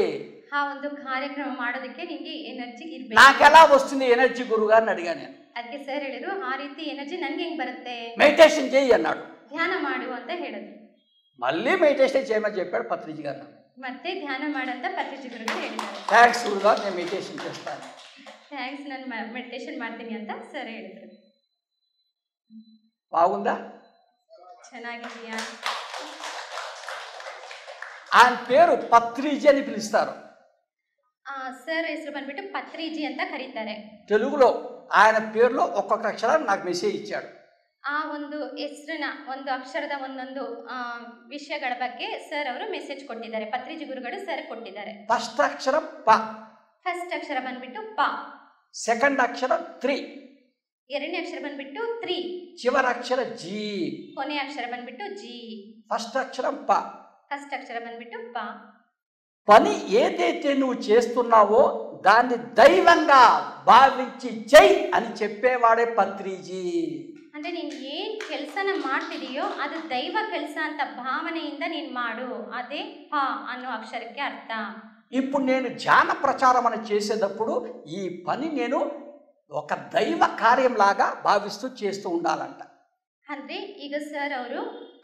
ಆ ಒಂದು ಕಾರ್ಯಕ್ರಮ ಮಾಡೋದಕ್ಕೆ ನಿಮಗೆ ಎನರ್ಜಿ ಇರಬೇಕು. నాకు ఎలా వస్తుంది ఎనర్జీ గురుగారిని అడిగాను నేను. ಅದಕ್ಕೆ ಸರ್ ಹೇಳಿದ್ರು, ಆ ರೀತಿ ಎನರ್ಜಿ ನನಗೆ ಹೆಂಗ್ ಬರುತ್ತೆ? మెడిటేషన్ చేయి అన్నాడు. ಧ್ಯಾನ ಮಾಡು ಅಂತ ಹೇಳಿದ್ರು. మళ్ళీ మెడిటేషన్ చేయమని చెప్పాడు పత్రిజీ గారు. ಮತ್ತೆ ಧ್ಯಾನ ಮಾಡಂತ ಪತ್ರಿಜಿ ಗುರುಗಳು ಹೇಳಿದ್ದಾರೆ. థ్యాంక్స్ గురుగారు, నేను మెడిటేషన్ చేస్తాను. ಥ್ಯಾಂಕ್ಸ್, ನಾನು ಮೆಡಿಟೇಷನ್ ಮಾಡ್ತೀನಿ ಅಂತ ಸರ್ ಹೇಳಿದ್ರು. బాగుందా? ಚೆನ್ನಾಗಿದೆಯಾ? ఆయన పేరు పత్రిజీ అని పిలుస్తారు. ಸರ್ ಹೆಸರು ಬಂದ್ಬಿಟ್ಟು ಪತ್ರಿಜಿ ಅಂತ ಕರೀತಾರೆ. తెలుగులో ఆయన పేరులో ఒక్కొక్క అక్షరం నాకు మెసేజ్ ఇచ్చాడు. ಆ ಒಂದು ಹೆಸರಿನ ಒಂದು ಅಕ್ಷರದ ಒಂದೊಂದು ವಿಷಯಗಳ ಬಗ್ಗೆ ಸರ್ ಅವರು ಮೆಸೇಜ್ ಕೊಟ್ಟಿದ್ದಾರೆ. ಪತ್ರಿಜಿ ಗುರುಗಳು ಸರ್ ಕೊಟ್ಟಿದ್ದಾರೆ. ఫస్ట్ అక్షరం ప. ಫಸ್ಟ್ ಅಕ್ಷರ ಬಂದ್ಬಿಟ್ಟು ಪ. సెకండ్ అక్షరం 3. ಎರಡನೇ ಅಕ್ಷರ ಬಂದ್ಬಿಟ್ಟು 3. చివరి అక్షర జీ. ಕೊನೆ ಅಕ್ಷರ ಬಂದ್ಬಿಟ್ಟು ಜಿ. ఫస్ట్ అక్షరం ప. ಫಸ್ಟ್ ಅಕ್ಷರ ಬಂದ್ಬಿಟ್ಟು ಪ. పని ఏదైతే నువ్వు చేస్తున్నావో దాన్ని దైవంగా భావించి చెయ్యి అని చెప్పేవాడే పత్రిజీ. ಅಂದ್ರೆ ನೀನ್ ಏನ್ ಕೆಲಸನ ಮಾಡ್ತಿದೀಯೋ ಅದು ದೈವ ಕೆಲಸ ಅಂತ ಭಾವನೆಯಿಂದ ನೀನ್ ಮಾಡು. ಅದೇ ಪ ಅನ್ನೋ ಅಕ್ಷರಕ್ಕೆ ಅರ್ಥ. ఇప్పుడు నేను ధ్యాన ప్రచారం అని చేసేటప్పుడు ఈ పని నేను ఒక దైవ కార్యంలాగా భావిస్తూ చేస్తూ ఉండాలంట. ಅಂದ್ರೆ ಈಗ ಸರ್ ಅವರು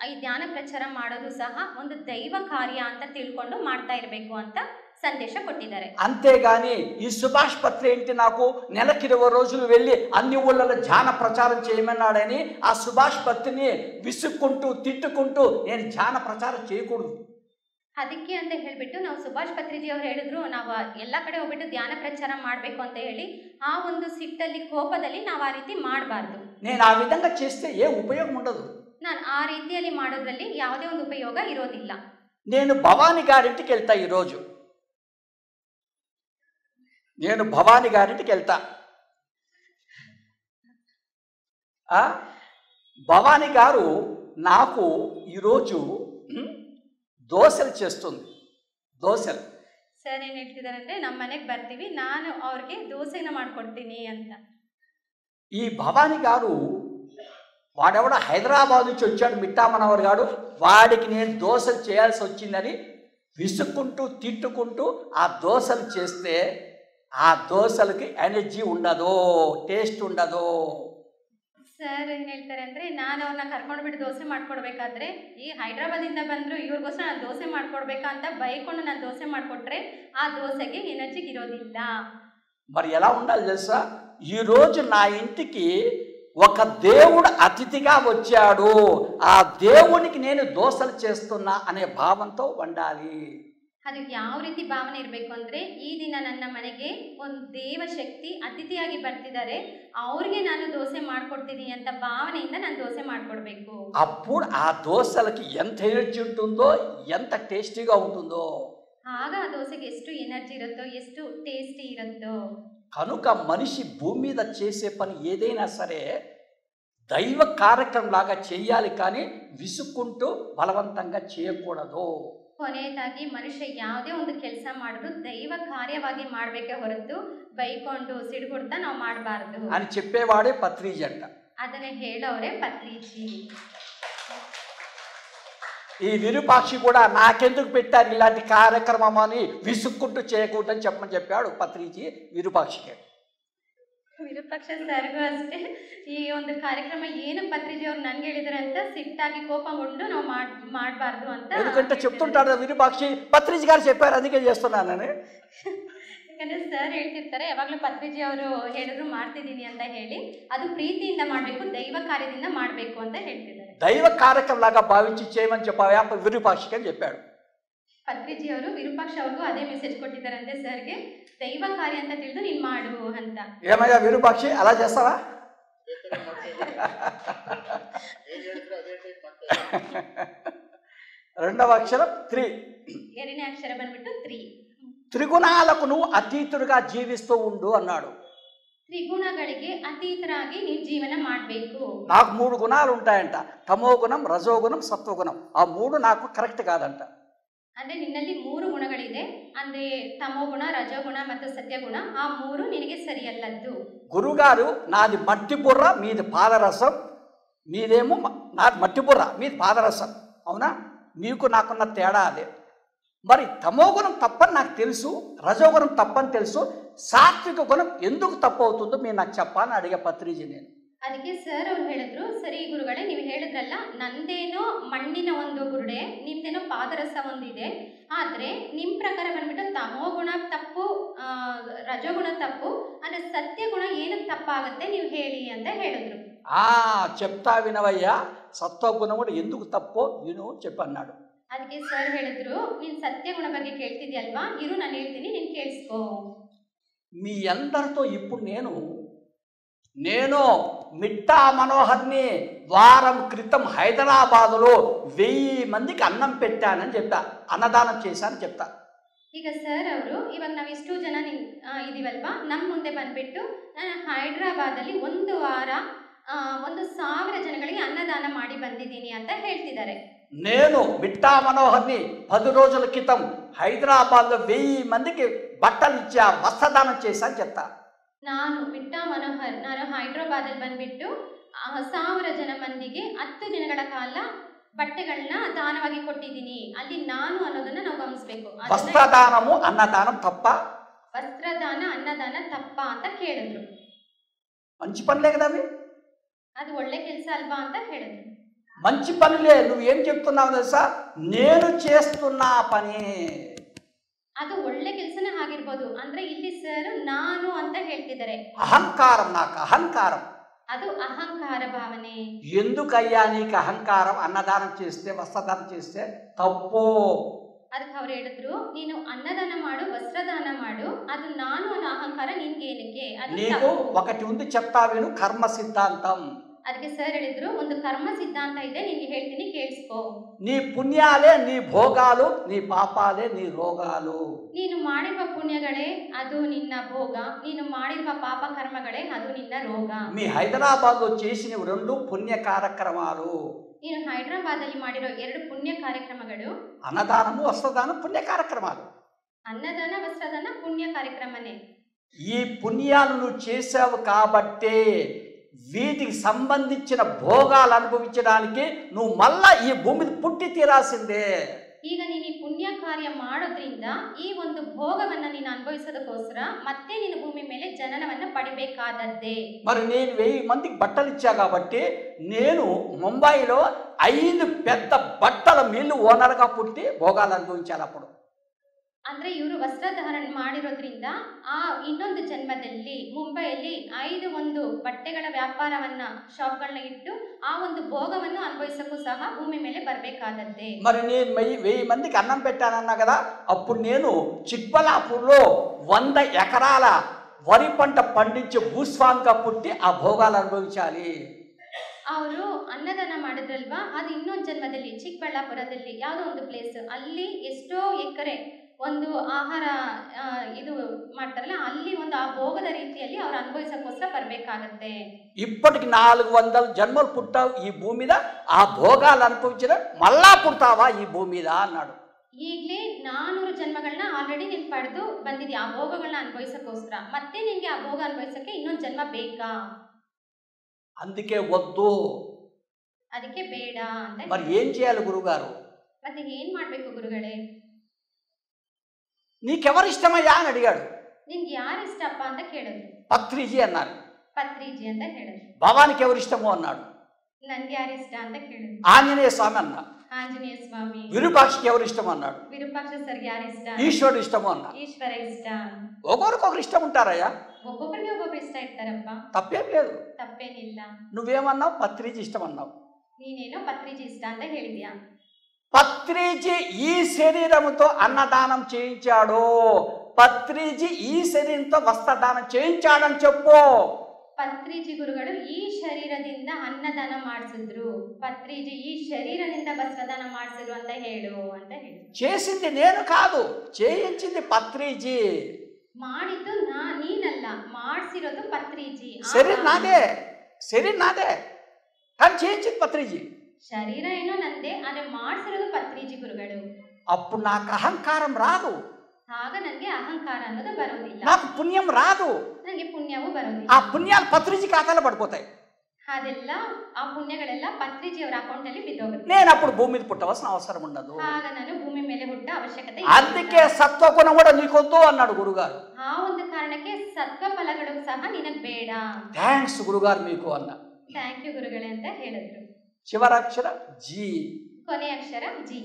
ಈ ಧ್ಯಾನ ಪ್ರಚಾರ ಮಾಡೋದು ಸಹ ಒಂದು ದೈವ ಕಾರ್ಯ ಅಂತ ತಿಳ್ಕೊಂಡು ಮಾಡ್ತಾ ಇರಬೇಕು ಅಂತ సందేశ కొట్టిದ್ದಾರೆ. అంతేగాని ఈ సుభాష్ పత్రి ఏంటి నాకు నెలకి 20 రోజులు వెళ్ళి అన్ని ఊళ్ళలో ధ్యాన ప్రచారం చేయమన్నాడని ఆ సుభాష్ పత్రిని విసుక్కుంటూ తిట్టుకుంటూ నేను ధ్యాన ప్రచారం చేయకూడదు. ಅದಕ್ಕೆ ಅಂತ ಹೇಳ್ಬಿಟ್ಟು ನಾವು ಸುಭಾಷ್ ಪತ್ರಿಜಿ ಅವರು ಹೇಳಿದ್ರು, ನಾವು ಎಲ್ಲ ಕಡೆ ಹೋಗ್ಬಿಟ್ಟು ಧ್ಯಾನ ಪ್ರಚಾರ ಮಾಡಬೇಕು ಅಂತ ಹೇಳಿ ಆ ಒಂದು ಸಿಟ್ಟಲ್ಲಿ ಕೋಪದಲ್ಲಿ ನಾವು ಆ ರೀತಿ ಮಾಡಬಾರ್ದು. నేను ఆ విధంగా చేస్తే ఏ ఉపయోగం ఉండదు. ನಾನು ಆ ರೀತಿಯಲ್ಲಿ ಮಾಡೋದ್ರಲ್ಲಿ ಯಾವುದೇ ಒಂದು ಉಪಯೋಗ ಇರೋದಿಲ್ಲ. నేను భవానీ గారింటికి వెళ్తా. ఈరోజు నేను భవానీ గారింటికి వెళ్తా. భవానీ గారు నాకు ఈరోజు ದೋಸೆಲ್ చేస్తుంది. ದೋಸೆಲ್ ಸರ್ ಏನು ಹೇಳ್ತಿದಾರಂದ್ರೆ ನಮ್ಮ ಮನೆಗೆ ಬರ್ತೀವಿ, ನಾನು ಅವ್ರಿಗೆ ದೋಸೆನ ಮಾಡ್ಕೊಡ್ತೀನಿ ಅಂತ. ఈ భవానీ గారు వాడెవడ హైదరాబాద్ నుంచి వచ్చాడు, మిట్టామనవర్ గారు, వాడికి నేను దోశలు చేయాల్సి వచ్చిందని విసుక్కుంటూ తిట్టుకుంటూ ఆ దోశలు చేస్తే ఆ దోశలకి ఎనర్జీ ఉండదు, టేస్ట్ ఉండదు. ಸರ್ ಏನು ಹೇಳ್ತಾರೆ ಅಂದರೆ, ನಾನು ಅವ್ರನ್ನ ಕರ್ಕೊಂಡ್ಬಿಟ್ಟು ದೋಸೆ ಮಾಡ್ಕೊಡ್ಬೇಕಾದ್ರೆ ಈ ಹೈದ್ರಾಬಾದಿಂದ ಬಂದರು ಇವ್ರಿಗೋಸ್ಕರ ನಾನು ದೋಸೆ ಮಾಡ್ಕೊಡ್ಬೇಕಾ ಅಂತ ಬೈಕೊಂಡು ನಾನು ದೋಸೆ ಮಾಡಿಕೊಟ್ರೆ ఆ దోశకి ఎనర్జీ ఇరోదిಲ್ಲ. మరి ఎలా ఉండాలి తెలుసా? ఈరోజు నా ఇంటికి ఒక దేవుడు అతిథిగా వచ్చాడు, ఆ దేవునికి నేను దోశలు చేస్తున్నా అనే భావంతో వండాలి. ಅದು ಯಾವ ರೀತಿ ಭಾವನೆ ಇರಬೇಕು ಅಂದರೆ, ಈ ದಿನ ನನ್ನ ಮನೆಗೆ ಒಂದು ದೇವಶಕ್ತಿ ಅತಿಥಿಯಾಗಿ ಬರ್ತಿದ್ದಾರೆ, ಅವ್ರಿಗೆ ನಾನು ದೋಸೆ ಮಾಡ್ಕೊಡ್ತೀನಿ ಅಂತ ಭಾವನೆಯಿಂದ ನಾನು ದೋಸೆ ಮಾಡ್ಕೊಡ್ಬೇಕು. అప్పుడు ఆ దోశలకి ఎంత ఎనర్జీ ఉంటుందో, ఎంత టేస్టీగా ఉంటుందో. ಆಗ ಆ దోశకి ಎಷ್ಟು ఎనర్జీ ఇರುತ್ತೋ, ಎಷ್ಟು టేస్టీ ఇರುತ್ತೋ. కనుక మనిషి భూమి మీద చేసే పని ఏదైనా సరే దైవ కార్యక్రమం లాగా చేయాలి, కానీ విసుక్కుంటూ బలవంతంగా చేయకూడదు. ಕೊನೆಯದಾಗಿ ಮನುಷ್ಯ ಯಾವುದೇ ಒಂದು ಕೆಲಸ ಮಾಡಿದ್ರು ದೈವ ಕಾರ್ಯವಾಗಿ ಮಾಡಬೇಕೆ ಹೊರತು ಬೈಕೊಂಡು ಸಿಡ್ಗುಡ್ತಾ ನಾವು ಮಾಡಬಾರ್ದು అని చెప్పేవాడే పత్రిజీ అంట. ಅದನ್ನೇ ಹೇಳೋರೆ పత్రిజీ. ఈ విరూపాక్షి కూడా నాకెందుకు పెట్టారు ఇలాంటి కార్యక్రమం అని విసుక్కుంటూ చేయకూడదని చెప్పాడు పత్రిజీ విరూపాక్షికి. ವಿರೂಪಾಕ್ಷ ಸರ್ಗೂ ಅಷ್ಟೇ ಈ ಒಂದು ಕಾರ್ಯಕ್ರಮ ಏನು ಪತ್ರಿಜಿ ಅವ್ರು ನನ್ಗೆ ಹೇಳಿದಾರೆ ಅಂತ ಸಿಟ್ಟಾಗಿ ಕೋಪಗೊಂಡು ನಾವು ಮಾಡಬಾರ್ದು ಅಂತ. ఎందుకంటే చెప్తుంటాడు విరూపాక్షి, పత్రిజీ గారు చెప్పారు అందుకే చేస్తున్నానని. ಯಾಕಂದ್ರೆ ಸರ್ ಹೇಳ್ತಿರ್ತಾರೆ ಯಾವಾಗಲೂ ಪತ್ರಿಜಿ ಅವರು ಹೇಳಿದ್ರು ಮಾಡ್ತಿದ್ದೀನಿ ಅಂತ ಹೇಳಿ, ಅದು ಪ್ರೀತಿಯಿಂದ ಮಾಡಬೇಕು, ದೈವ ಕಾರ್ಯದಿಂದ ಮಾಡಬೇಕು ಅಂತ ಹೇಳ್ತಿದ್ದಾರೆ. దైవ కార్యక్రమం లాగా భావించి చేయమని చెప్పావా విరూపాక్షికి అని చెప్పాడు. ಪತ್ರಿಜಿ ಅವರು ವಿರೂಪಾಕ್ಷ ಅವ್ರಿಗೂ ಅದೇ ಮೆಸೇಜ್ ಕೊಟ್ಟಿದ್ದಾರಂತೆ ಸರ್ಗೆ, ದೈವ ಕಾರ್ಯ ಅಂತ ತಿಳಿದು ನೀನು ಮಾಡು ಅಂತ. ఏమయ్యా విరూపాక్షి అలా చేస్తావా? రెండవ అక్షరం త్రీ, ಎರಡನೇ ಅಕ್ಷರ ಬಂದ್ಬಿಟ್ಟು ತ್ರೀ. త్రిగుణాలకు నువ్వు అతీతుడిగా జీవిస్తూ ఉండు అన్నాడు. ತ್ರಿಗುಣಗಳಿಗೆ ಅತೀತರಾಗಿ ನೀವು ಜೀವನ ಮಾಡಬೇಕು. నాకు 3 గుణాలు ఉంటాయంట, తమో గుణం, రజోగుణం, సత్వగుణం. ఆ 3 నాకు కరెక్ట్ కాదంట. ಅಂದ್ರೆ ನಿನ್ನಲ್ಲಿ 3 ಗುಣಗಳಿದೆ, ಅಂದ್ರೆ ತಮೋಗುಣ, ರಜೋಗುಣ ಮತ್ತು ಸತ್ಯಗುಣ. ಆ 3 ನಿನಗೆ ಸರಿಯಲ್ಲದ್ದು. గురుగారు నాది మట్టి బుర్ర, మీది పాదరసం. మీదేమో నాది మట్టి బుర్ర, మీది పాదరసం. అవునా? మీకు నాకున్న తేడా అదే. మరి తమో గుణం తప్పని నాకు తెలుసు, రజోగుణం తప్పని తెలుసు, సాత్విక గుణం ఎందుకు తప్పు అవుతుందో మీరు నాకు చెప్పాలని అడిగే పత్రిజీ నేను. ಅದಕ್ಕೆ ಸರ್ ಅವ್ರು ಹೇಳಿದ್ರು, ಸರಿ ಗುರುಗಳೇ ನೀವು ಹೇಳಿದ್ರಲ್ಲ, ನಂದೇನೋ ಮಣ್ಣಿನ ಒಂದು ಬುರುಡೆ, ನಿಮ್ದೇನೋ ಪಾದರಸ ಒಂದಿದೆ, ಆದ್ರೆ ನಿಮ್ ಪ್ರಕಾರ ಬಂದ್ಬಿಟ್ಟು ತಮೋಗುಣ ತಪ್ಪು, ರಜೋಗುಣ ತಪ್ಪು, ಅಂದ್ರೆ ಸತ್ಯಗುಣ ಏನಕ್ಕೆ ತಪ್ಪಾಗುತ್ತೆ ನೀವು ಹೇಳಿ ಅಂತ ಹೇಳಿದ್ರು. చెప్తా వినవయ్యా, సత్వగుణం కూడా ఎందుకు తప్పో విను చెప్పన్నాడు. ಅದಕ್ಕೆ ಸರ್ ಹೇಳಿದ್ರು, ನೀನ್ ಸತ್ಯಗುಣ ಬಗ್ಗೆ ಕೇಳ್ತಿದ್ಯಲ್ವಾ, ಇರು ನಾನು ಹೇಳ್ತೀನಿ, ನೀನ್ ಕೇಳಿಸ್ಕೋ. మీ అందరితో ఇప్పుడు నేను మిట్టా మనోహర్ని వారం క్రితం హైదరాబాదులో 1000 మందికి అన్నం పెట్టానని చెప్తా, అన్నదానం చేశానని చెప్తా. ಈಗ ಸರ್ ಅವರು ಇವಾಗ ನಾವು ಇಷ್ಟು ಜನ ಇದೀವಲ್ವಾ, ನಮ್ಮ ಮುಂದೆ ಬಂದ್ಬಿಟ್ಟು ನಾನು ಹೈದರಾಬಾದಲ್ಲಿ ಒಂದು ವಾರ 1000 ಜನಗಳಿಗೆ ಅನ್ನದಾನ ಮಾಡಿ ಬಂದಿದ್ದೀನಿ ಅಂತ ಹೇಳ್ತಿದ್ದಾರೆ. నేను మిట్టా మనోహర్ని 10 రోజుల క్రితం హైదరాబాద్లో 1000 మందికి బట్టలు ఇచ్చా, వస్త్రదానం చేశాను చెప్తా. ನಾನು ಮಿಟ್ಟಾ ಮನೋಹರ್, ನಾನು ಹೈದರಾಬಾದಲ್ಲಿ ಬಂದ್ಬಿಟ್ಟು 1000 ಜನ ಮಂದಿಗೆ 10 ದಿನಗಳ ಕಾಲ ಬಟ್ಟೆಗಳನ್ನ ದಾನವಾಗಿ ಕೊಟ್ಟಿದ್ದೀನಿ. ಅಲ್ಲಿ ನಾನು ಅನ್ನೋದನ್ನ ನಾವು ಗಮನಿಸಬೇಕು. ವಸ್ತ್ರದಾನము ಅನ್ನದಾనం తప్ప? ವಸ್ತ್ರದಾನ ಅನ್ನದಾನ ತಪ್ಪ ಅಂತ ಕೇಳಿದ್ರು. మంచి పనులే కదా అవి, ಅದು ಒಳ್ಳೆ ಕೆಲಸ ಅಲ್ವಾ ಅಂತ ಹೇಳಿದ್ರು. మంచి పనులే. నువ్వేం చెప్తున్నావు తెలుసా? నేను చేస్తున్న పని. ಅದು ಒಳ್ಳೆ ಕೆಲಸನೇ ಆಗಿರ್ಬೋದು, ಅಂದ್ರೆ ಇಲ್ಲಿ ಸರ್ ನಾನು ಅಂತ ಹೇಳ್ತಿದ್ದಾರೆ. అహంకారం, నాకు అహంకారం. ಅದು ಅಹಂಕಾರ ಭಾವನೆ. ఎందుకయ్యా నీకు అహంకారం? అన్నదానం చేస్తే, వస్త్రదానం చేస్తే తప్పు. ಅದಕ್ಕೆ ಅವ್ರು ಹೇಳಿದ್ರು, ನೀನು ಅನ್ನದಾನ ಮಾಡು, ವಸ್ತ್ರದಾನ ಮಾಡು, ಅದು ನಾನು ಅನ್ನೋ ಅಹಂಕಾರ ನಿನ್ಗೆ ಏನಕ್ಕೆ? నీకు ఒకటి ఉంది చెప్తా విను, కర్మ సిద్ధాంతం. ಅದಕ್ಕೆ ಸರ್ ಹೇಳಿದ್ರು, ಒಂದು ಕರ್ಮ ಸಿದ್ಧಾಂತ ಇದೆ, ನಿನ್ಗೆ ಹೇಳ್ತೀನಿ ಕೇಳಿಸ್ಕೋ. నీ పుణ్యాలే నీ భోగాలు, నీ పాపాలే నీ రోగాలు. ನೀನು ಮಾಡಿರುವ ಪುಣ್ಯಗಳೇ ಅದು ನಿನ್ನ ಭೋಗ, ನೀನು ಮಾಡಿರುವ ಪಾಪ ಕರ್ಮಗಳೇ ಅದು ನಿನ್ನ ರೋಗ. మీ హైదరాబాద్లో చేసిన 2 పుణ్య కార్యక్రమాలు. ನೀನು ಹೈದರಾಬಾದಲ್ಲಿ ಮಾಡಿರೋ 2 ಪುಣ್ಯ ಕಾರ್ಯಕ್ರಮಗಳು అన్నదానము, వస్త్రదానం పుణ్య కార్యక్రమాలు. ಅನ್ನದಾನ ವಸ್ತ್ರದಾನ పుణ్య కార్యక్రమనే. ఈ పుణ్యాలు నువ్వు చేసావు కాబట్టే వీటికి సంబంధించిన భోగాలు అనుభవించడానికి నువ్వు మళ్ళా ఈ భూమి పుట్టి తీరాల్సిందే. ಈಗ ನೀನು ಈ ಪುಣ್ಯ ಕಾರ್ಯ ಮಾಡೋದ್ರಿಂದ ಈ ಒಂದು ಭೋಗವನ್ನ ನೀನು ಅನುಭವಿಸೋದಕ್ಕೋಸ್ಕರ ಮತ್ತೆ ನೀನು ಭೂಮಿ ಮೇಲೆ ಜನನವನ್ನ ಪಡಿಬೇಕಾದದ್ದೇ. మరి నేను 1000 మందికి బట్టలు ఇచ్చా కాబట్టి నేను ముంబైలో 5 పెద్ద బట్టల మిల్లు ఓనర్గా పుట్టి భోగాలు అనుభవించాలి. అప్పుడు ಅಂದ್ರೆ ಇವರು ವಸ್ತ್ರಧಾರಣ ಮಾಡಿರೋದ್ರಿಂದ ಆ ಇನ್ನೊಂದು ಜನ್ಮದಲ್ಲಿ ಮುಂಬೈಯಲ್ಲಿ 5 ಒಂದು ಬಟ್ಟೆಗಳ ವ್ಯಾಪಾರವನ್ನ ಶಾಪ್ಗಳನ್ನ ಇಟ್ಟು ಆ ಒಂದು ಭೋಗವನ್ನು ಅನುಭವಿಸಕ್ಕೂ ಸಹ ಭೂಮಿ ಮೇಲೆ ಬರಬೇಕಾದದ್ದೇ. మరి నేను 1000 మందికి అన్నం పెట్టానన్నా కదా, అప్పుడు నేను చిక్బలాపూర్లో 100 ఎకరాల వరి పంట పండించే భూస్వామిగా పుట్టి ఆ భోగాలు అనుభవించాలి. ಅವರು ಅನ್ನದಾನ ಮಾಡಿದ್ರಲ್ವಾ, ಅದು ಇನ್ನೊಂದು ಜನ್ಮದಲ್ಲಿ ಚಿಕ್ಕಬಳ್ಳಾಪುರದಲ್ಲಿ ಯಾವುದೋ ಒಂದು ಪ್ಲೇಸ್, ಅಲ್ಲಿ ಎಷ್ಟೋ ಎಕರೆ ಒಂದು ಆಹಾರ ಇದು ಮಾಡ್ತಾರಲ್ಲ, ಅಲ್ಲಿ ಒಂದು ಆ ಭೋಗದ ರೀತಿಯಲ್ಲಿ ಅವ್ರು ಅನುಭವಿಸೋಕ್ಕೋಸ್ಕರ ಬರಬೇಕಾಗತ್ತೆ. ఇప్పటికి 400 జన్మలు పుట్టావు ఈ భూమి మీద, ఆ భోగాలు అనుభవించిన మళ్ళా పుడతావా ఈ భూమి మీద అన్నాడు. ಈಗಲೇ 400 ಜನ್ಮಗಳನ್ನ ಆಲ್ರೆಡಿ ನೀನು ಪಡೆದು ಬಂದಿದ್ಯಾ ಆ ಭೋಗಗಳನ್ನ ಅನುಭವಿಸೋಕ್ಕೋಸ್ಕರ, ಮತ್ತೆ ನಿನ್ಗೆ ಆ ಭೋಗ ಅನುಭವಿಸಕ್ಕೆ ಇನ್ನೊಂದು ಜನ್ಮ ಬೇಕಾ? అందుకే వద్దు. ಅದಕ್ಕೆ ಬೇಡ ಅಂತ. మరి ఏం చేయాలి గురుగారు? ಮತ್ತೆ ಏನ್ ಮಾಡ್ಬೇಕು ಗುರುಗಳೇ? నీకెవరు ఇష్టమయ్యా అని అడిగాడు. ನಿನ್ಗೆ ಯಾರು ಇಷ್ಟಪ್ಪ ಅಂತ ಕೇಳಿದ್ರು. పత్రిజీ అన్నారు. ಪತ್ರಿಜಿ ಅಂತ ಹೇಳಿದ್ರು. భవానికి ఎవరు ఇష్టమో అన్నాడు. ನನ್ಗೆ ಯಾರು ಇಷ್ಟ ಅಂತ ಕೇಳಿದ್ರು. ఆంజనేయ స్వామి అన్నా. ಆಂಜನೇಯ ಸ್ವಾಮಿ. విరూపాక్షకి ఎవరు ఇష్టం అన్నాడు. ವಿರೂಪಾಕ್ಷ ಸರ್ಗೆ ಯಾರು ಇಷ್ಟ? ఈశ్వరుడు ఇష్టమో అన్నా. ಈಶ್ವರ ಇಷ್ಟ. ఒకరికొకరు ఇష్టం ఉంటారయ్యా. ಒಬ್ಬೊಬ್ಬರಿಗೆ ಒಬ್ಬೊಬ್ರು ಇಷ್ಟ ಇರ್ತಾರಪ್ಪ, తప్పేం లేదు. ತಪ್ಪೇನಿಲ್ಲ. నువ్వేమన్నావు? పత్రిజీ ఇష్టం అన్నావు. ನೀನೇನೋ ಪತ್ರಿಜಿ ಇಷ್ಟ ಅಂತ ಹೇಳಿದ್ಯಾ. పత్రిజీ ఈ శరీరంతో అన్నదానం చేయించాడు, పత్రిజీ ఈ శరీరంతో వస్త్రదానం చేయించాడని చెప్పు. ಪತ್ರಿಜಿ ಗುರುಗಳು ಈ ಶರೀರದಿಂದ ಅನ್ನದಾನ ಮಾಡಿಸಿದ್ರು, ಪತ್ರಿಜಿ ಈ ಶರೀರದಿಂದ ವಸ್ತ್ರದಾನ ಮಾಡಿಸಿದ್ರು ಅಂತ ಹೇಳು ಅಂತ ಹೇಳಿ. చేసింది నేను కాదు, చేయించింది పత్రిజీ. ಮಾಡಿದ್ದು ನೀನಲ್ಲ, ಮಾಡಿಸಿರೋದು ಪತ್ರಿಜಿ. శరీరం నాదే కానీ చేయించింది పత్రిజీ. ಶರೀರ ಏನೋ ನಂದೆ, ಆದ್ರೆ ಮಾಡಿಸಿರೋದು ಪತ್ರಿಜಿ ಗುರುಗಳು. అప్పుడు నాకు అహంకారం రాదు, ಆಗ ನನಗೆ ಅಹಂಕಾರ ಅನ್ನೋದು ಬರೋದಿಲ್ಲ, నాకు పుణ్యం రాదు, ನನಗೆ ಪುಣ್ಯವೂ ಬರೋದಿಲ್ಲ. ఆ పుణ్యాలు పత్రిజీ ఖాతాలో పడిపోతాయి. ಅದೆಲ್ಲ ಆ ಪುಣ್ಯಗಳೆಲ್ಲ ಪತ್ರಿಜಿ ಅವರ ಅಕೌಂಟ್ ಅಲ್ಲಿ ಬಿದ್ದೋಗುತ್ತೆ. నేను అప్పుడు భూమి మీద పుట్టవలసిన అవసరం ఉండదు. ಆಗ ನಾನು ಭೂಮಿ ಮೇಲೆ ಹುಟ್ಟ ಅವಶ್ಯಕತೆ ಇಲ್ಲ. అందుకే సత్వగుణం కూడా నీకొద్దు అన్నాడు గురుగారు. ಆ ಒಂದು ಕಾರಣಕ್ಕೆ ಸತ್ವ ಫಲಗಳು ಸಹ ನಿನಗೆ ಬೇಡ. థ్యాంక్స్ గురుగారు మీకు అన్న. ಥ್ಯಾಂಕ್ ಯು ಗುರುಗಳೇ ಅಂತ ಹೇಳಿದ್ರು. చివరక్షర జీ, ಕೊನೆಯ ಅಕ್ಷರ ಜಿ.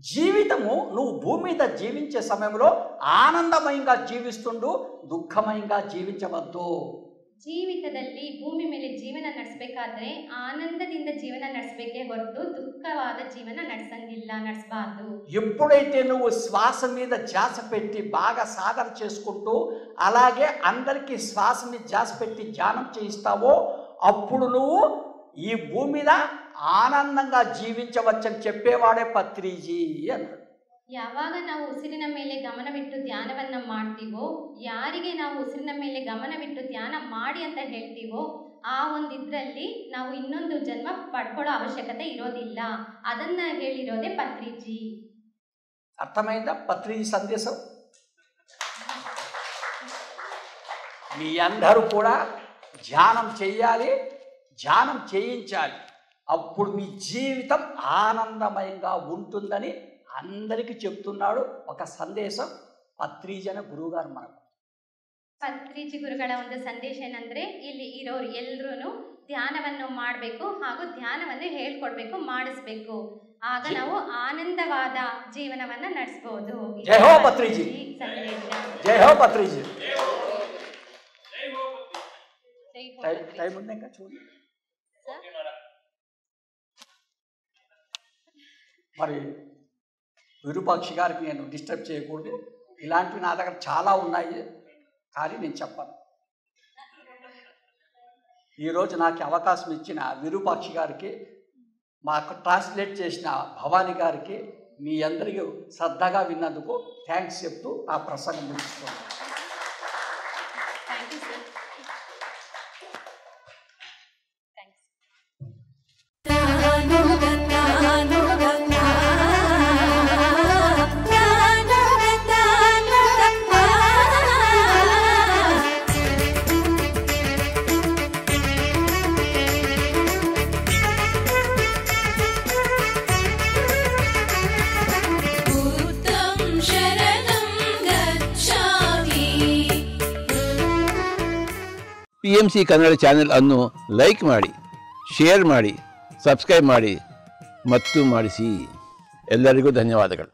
జీవితము నువ్వు భూమి మీద జీవించే సమయంలో ఆనందమయంగా జీవిస్తుండు, దుఃఖమయంగా జీవించవద్దు. ಜೀವಿತದಲ್ಲಿ ಭೂಮಿ ಮೇಲೆ ಜೀವನ ನಡೆಸಬೇಕಾದ್ರೆ ಆನಂದದಿಂದ ಜೀವನ ನಡೆಸಬೇಕೇ ಹೊರತು ದುಃಖವಾದ ಜೀವನ ನಡೆಸಬಾರ್ದು. ఎప్పుడైతే నువ్వు శ్వాస మీద ధ్యాస పెట్టి బాగా సాధన చేసుకుంటూ అలాగే అందరికీ శ్వాస మీద ధ్యాస పెట్టి ధ్యానం చేయిస్తావో అప్పుడు నువ్వు ఈ భూమి మీద ఆనందంగా జీవించవచ్చని చెప్పేవాడే పత్రిజీ అన్నాడు. ಯಾವಾಗ ನಾವು ಉಸಿರಿನ ಮೇಲೆ ಗಮನವಿಟ್ಟು ಧ್ಯಾನವನ್ನ ಮಾಡ್ತೀವೋ, ಯಾರಿಗೆ ನಾವು ಉಸಿರಿನ ಮೇಲೆ ಗಮನವಿಟ್ಟು ಧ್ಯಾನ ಮಾಡಿ ಅಂತ ಹೇಳ್ತೀವೋ ಆ ಒಂದು ಇದರಲ್ಲಿ ನಾವು ಇನ್ನೊಂದು ಜನ್ಮ ಪಡ್ಕೊಳ್ಳೋ ಅವಶ್ಯಕತೆ ಇರೋದಿಲ್ಲ. ಅದನ್ನ ಹೇಳಿರೋದೇ ಪತ್ರಿಜಿ. అర్థమైందా పత్రిజీ సందేశం? మీ అందరూ కూడా ధ్యానం చేయాలి, ధ్యానం చేయించాలి, అప్పుడు మీ జీవితం ఆనందమయంగా ఉంటుందని అందరికీ చెప్తున్నాడు. ఒక సందేశం పత్రిజీ అనే గురువు గారు మనకు. ಪತ್ರಿಜಿ ಗುರುಗಳ ಒಂದು ಸಂದೇಶ ಏನಂದ್ರೆ, ಇಲ್ಲಿ ಇರೋರು ಎಲ್ರೂ ಧ್ಯಾನವನ್ನು ಮಾಡಬೇಕು ಹಾಗೂ ಧ್ಯಾನವನ್ನು ಹೇಳ್ಕೊಡ್ಬೇಕು, ಮಾಡಿಸ್ಬೇಕು. ಆಗ ನಾವು ಆನಂದವಾದ ಜೀವನವನ್ನ ನಡೆಸಬಹುದು. ಜೈ ಹೋ ಪತ್ರಿಜಿ, ಜೈ ಹೋ ಪತ್ರಿಜಿ. టైం ఉంది ఇంకా చూడండి. మరి విరూపాక్షి గారికి నేను డిస్టర్బ్ చేయకూడదు. ఇలాంటివి నా దగ్గర చాలా ఉన్నాయి కానీ నేను చెప్పను. ఈరోజు నాకు అవకాశం ఇచ్చిన విరూపాక్షి గారికి మాకు ట్రాన్స్లేట్ చేసిన భవానీ గారికి మీ అందరికీ శ్రద్ధగా విన్నందుకు థ్యాంక్స్ చెప్తూ ఆ ప్రసంగం ముగిస్తున్నాను. Thank you sir. PMC Kannada channel ಅನ್ನು ಲೈಕ್ ಮಾಡಿ, ಶೇರ್ ಮಾಡಿ, ಸಬ್ಸ್ಕ್ರೈಬ್ ಮಾಡಿ ಮತ್ತು ಮಾಡಿಸಿ. ಎಲ್ಲರಿಗೂ ಧನ್ಯವಾದಗಳು.